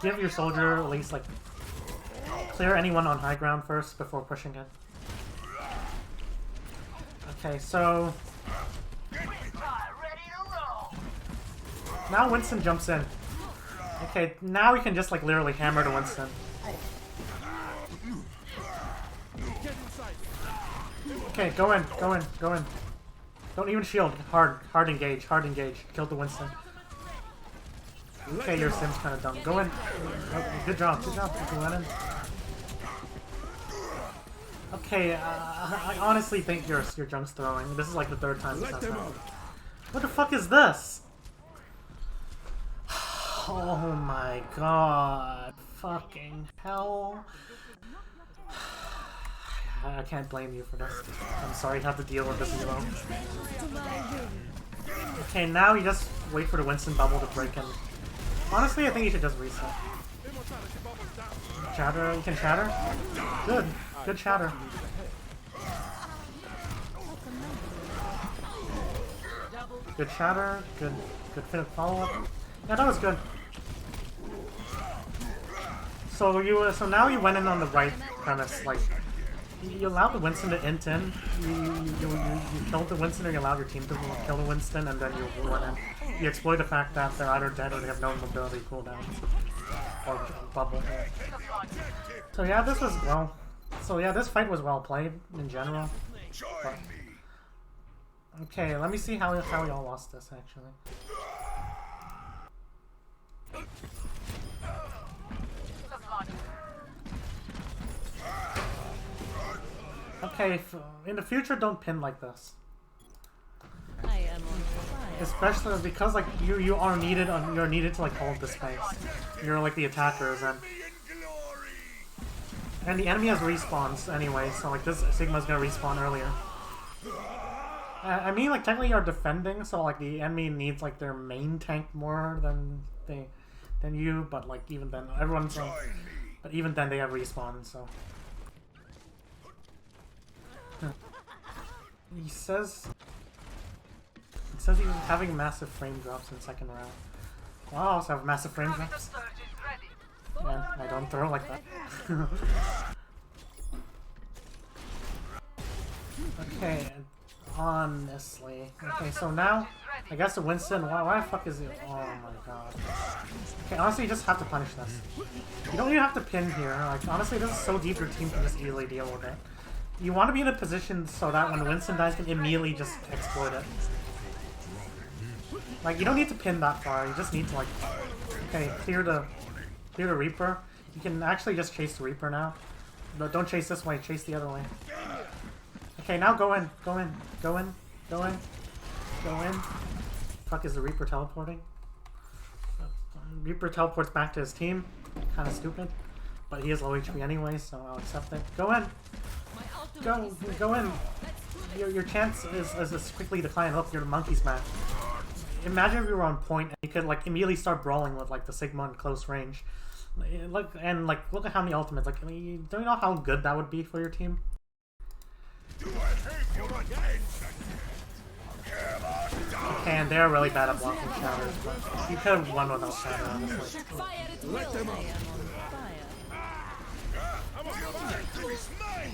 Give your soldier at least, like, clear anyone on high ground first before pushing it. Okay, so... Now Winston jumps in. Okay, now we can just like literally hammer to Winston. Okay, go in. Don't even shield. Hard engage. Kill the Winston. Okay, your Sim's kind of dumb. Go in. Oh, good job. You went in. Okay, I honestly think your junk's throwing. This is like the 3rd time this has happened. What the fuck is this? Oh my god. Fucking hell. I can't blame you for this. I'm sorry to have to deal with this alone. Okay, now you just wait for the Winston bubble to break in. Honestly, I think you should just reset. Shatter? You can shatter? Good. Good shatter. Good shatter. Good fit follow-up. Yeah, that was good. So now you went in on the right premise. Like, you allowed the Winston to int in. You killed the Winston, or you allowed your team to kill the Winston, and then you went in. You exploit the fact that they're either dead or they have no mobility cooldowns or bubble. So yeah, this was well. So yeah, this fight was well played in general. But, okay, let me see how y'all lost this actually. Okay, in the future, don't pin like this. I am on fire. Especially because like you are needed. You're needed to like hold the space. You're like the attackers, and the enemy has respawns anyway. So like this Sigma's gonna respawn earlier. I mean, like technically you're defending, so like the enemy needs like their main tank more than than you, but like even then, everyone's like, but even then they have respawn. So he says he's having massive frame drops in second round. Well, I also have massive frame drops. And I don't throw like that. Okay, honestly. Okay, so now, I guess the Winston, why the fuck is it? Oh my god. Okay, honestly, you just have to punish this. You don't even have to pin here. Like, honestly, this is so deep, your team can just easily deal with it. You want to be in a position so that when Winston dies, you can immediately just exploit it. Like, you don't need to pin that far, you just need to, like, okay, clear the Reaper. You can actually just chase the Reaper now. No, don't chase this way, chase the other way. Okay, now go in, go in, go in, go in, go in. Fuck, is the Reaper teleporting? Reaper teleports back to his team. Kinda stupid. But he is low HP anyway, so I'll accept it. Go in! Go in! Your chance is quickly declining. Look, you're the monkey smash. Imagine if you were on point and you could like immediately start brawling with like the Sigma in close range. Look at how many ultimates. Like, don't you know how good that would be for your team? Okay, and they're really bad at blocking shatters, but you could have won without shatter, honestly.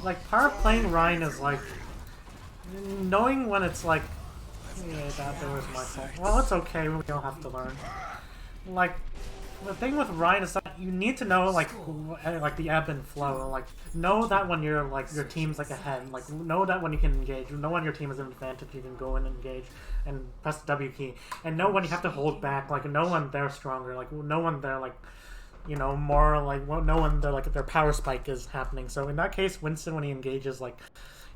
Like, part of playing Ryan is like knowing when it's like, yeah, that was my fault. Well, it's okay, we don't have to learn. Like, the thing with Ryan is that you need to know like the ebb and flow. Like, know that when you're like your team's like ahead. Like, know that when you can engage. Know when your team is an advantage, you can go in and engage and press the W key. And know when you have to hold back. Like, know when they're stronger. Like, know when they're like, you know, more like know when they're like their power spike is happening. So in that case, Winston, when he engages, like,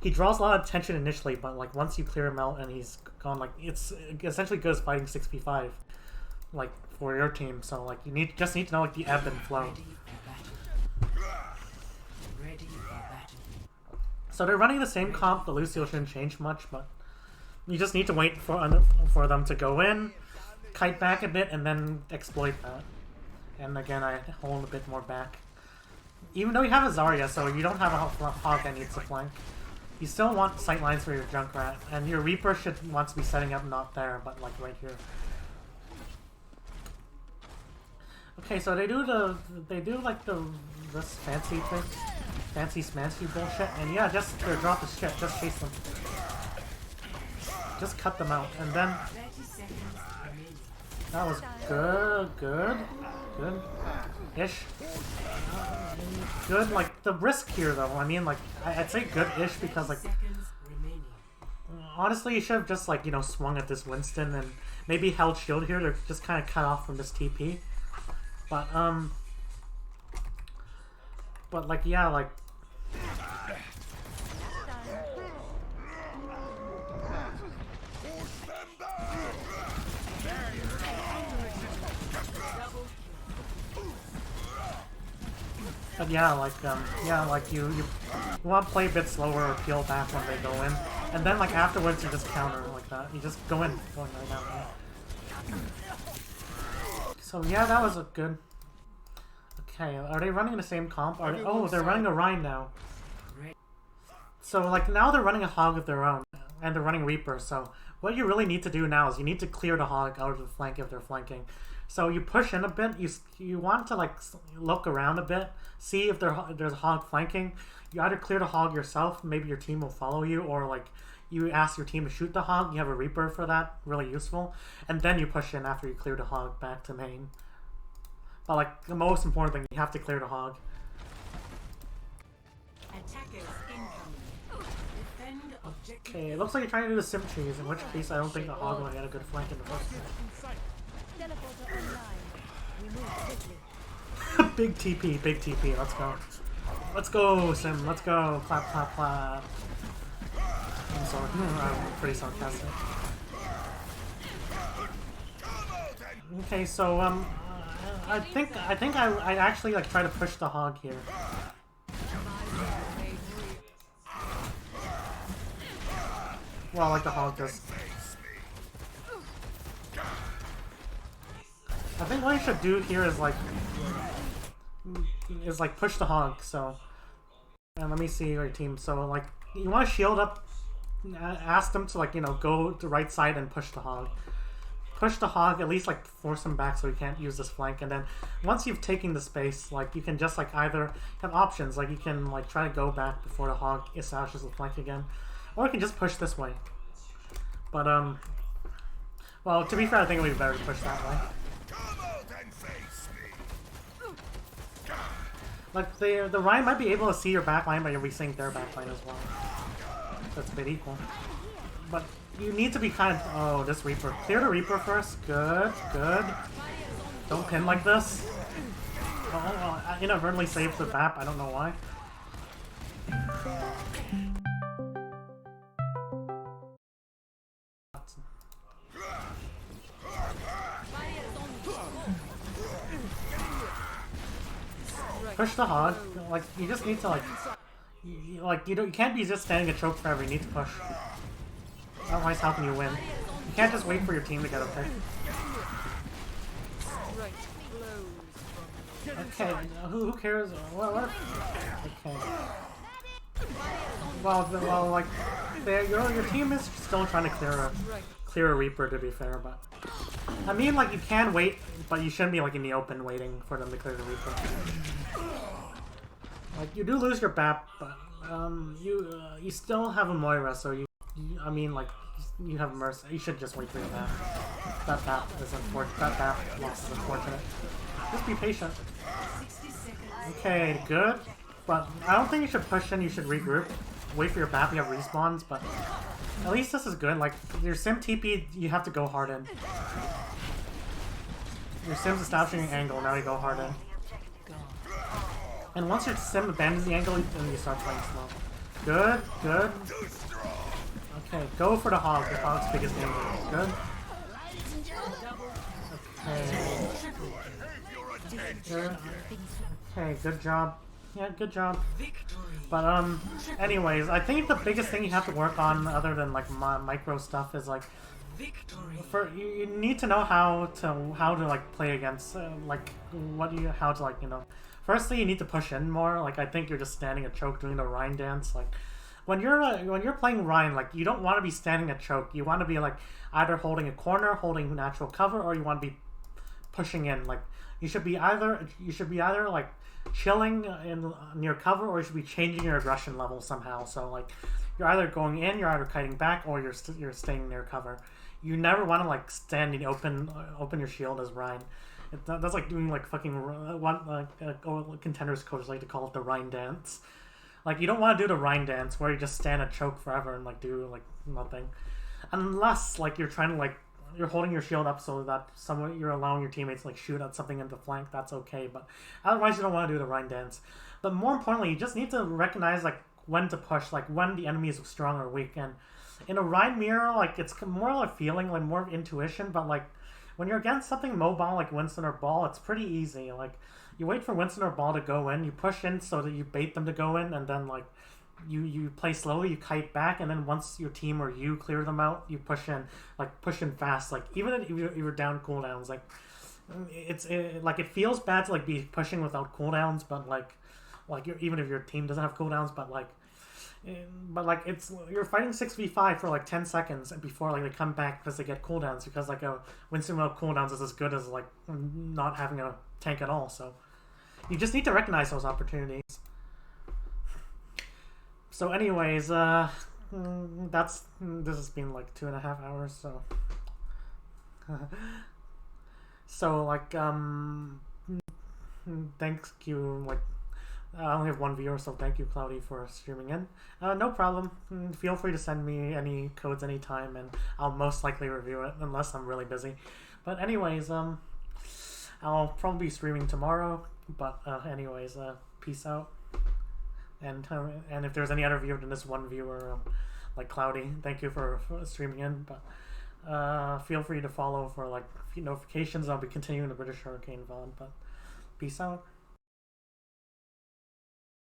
he draws a lot of attention initially, but like once you clear him out and he's gone, like it essentially goes fighting 6v5. Like, for your team, so like you just need to know like the ebb and flow. So they're running the same comp. The Lucio shouldn't change much, but you just need to wait for them to go in, kite back a bit, and then exploit that. And again, I hold a bit more back. Even though you have a Zarya, so you don't have a hog that needs to flank. You still want sightlines for your Junkrat, and your Reaper wants to be setting up not there, but like right here. Okay, so they do like this fancy thing, fancy smancy bullshit, and yeah, just drop the shit, just chase them, just cut them out, and then that was good-ish, good. Like the risk here, though, I mean, like I'd say good-ish because like honestly, you should have just like swung at this Winston and maybe held shield here to just kind of cut off from this TP. But like, yeah, like but yeah, like you want to play a bit slower or peel back when they go in, and then like afterwards you just counter like that. You just go in right now. Yeah. So yeah, that was a good. Okay, are they running the same comp? Oh, they're running a Rhine now. So like now they're running a Hog of their own, and they're running Reaper. So what you really need to do now is you need to clear the Hog out of the flank if they're flanking. So you push in a bit. You want to like look around a bit, see if there's a Hog flanking. You either clear the Hog yourself, maybe your team will follow you, or like you ask your team to shoot the Hog. You have a Reaper for that, really useful. And then you push in after you clear the Hog back to main. But like the most important thing, you have to clear the Hog. Okay, it looks like you're trying to do the sim cheese, in which case I don't think the Hog will get a good flank in the first place. Big TP, let's go. Let's go, Sim, let's go. Clap, clap, clap. I'm sorry, I'm pretty sarcastic. Okay, so I think I actually like try to push the Hog here. Well, like the Hog does. I think what you should do here is like push the hog. So, and let me see your team. So like you want to shield up, ask them to like go to the right side and push the hog. Push the hog, at least like force him back so he can't use this flank, and then once you've taken the space, like you can just like either have options, like you can like try to go back before the hog establishes the flank again, or you can just push this way. But well, to be fair, I think it would be better to push that way. Come out and face me. Like the Ryan might be able to see your backline, but you'll be seeing their backline as well. So it's a bit equal. But you need to be kind of... Oh, this Reaper. Clear the Reaper first. Good, good. Don't pin like this. Oh, I inadvertently saved the map. I don't know why. Push the hog. Like, you just need to, like... You can't be just standing a choke forever. You need to push. Otherwise, how can you win? You can't just wait for your team to get a pick. Okay, who cares? What? Okay. Well, like, your team is still trying to clear a Reaper, to be fair, but I mean, like, you can wait, but you shouldn't be like in the open waiting for them to clear the Reaper. Like, you do lose your BAP, but you still have a Moira, so I mean, like, you have Mercy. You should just wait for your BAP. That BAP is unfortunate. That BAP loss is unfortunate. Just be patient. Okay, good. But I don't think you should push in. You should regroup. Wait for your BAP. You have respawns, but at least this is good. Like, your Sim TP, you have to go hard in. Your Sim's establishing an angle. Now you go hard in. And once your Sim abandons the angle, then you start playing slow. Good, good. Okay, go for the hog. The hog's biggest danger. Good. Okay. Okay, good job. Yeah, good job. But anyways, I think the biggest thing you have to work on, other than like micro stuff, is like you need to know how to like play against how to like Firstly, you need to push in more. Like, I think you're just standing a choke doing the Rhine dance. Like, when you're playing Rhine, like, you don't want to be standing a choke. You want to be like either holding a corner, holding natural cover, or you want to be pushing in. Like, you should be either like chilling in near cover, or you should be changing your aggression level somehow. So like, you're either going in, you're either kiting back, or you're staying near cover. You never want to like stand in open your shield as Rhine. That's like doing like fucking Contenders coaches like to call it the Rhine dance. Like, you don't want to do the Rhine dance where you just stand and choke forever and like do like nothing, unless like you're trying to like you're holding your shield up so that you're allowing your teammates to like shoot at something in the flank. That's okay, but otherwise you don't want to do the Rhine dance. But more importantly, you just need to recognize like when to push, like when the enemy is strong or weak. And in a Rhine mirror, like it's more of a feeling, like more of intuition, but like when you're against something mobile like Winston or Ball, it's pretty easy. Like, you wait for Winston or Ball to go in, you push in so that you bait them to go in, and then like you play slowly, you kite back, and then once your team or you clear them out, you push in fast. Like, even if you're down cooldowns, like it feels bad to like be pushing without cooldowns, but like even if your team doesn't have cooldowns, but it's you're fighting 6v5 for like 10 seconds before like they come back because they get cooldowns, because like a Winston without cooldowns is as good as like not having a tank at all. So you just need to recognize those opportunities. So anyways, this has been like 2.5 hours, so so like thank you. Like, I only have one viewer, so thank you, Cloudy, for streaming in. No problem. Feel free to send me any codes anytime, and I'll most likely review it, unless I'm really busy. But anyways, I'll probably be streaming tomorrow. But anyways, peace out. And if there's any other viewer than this one viewer, like Cloudy, thank you for streaming in. But feel free to follow for like notifications. I'll be continuing the British Hurricane VOD. But peace out.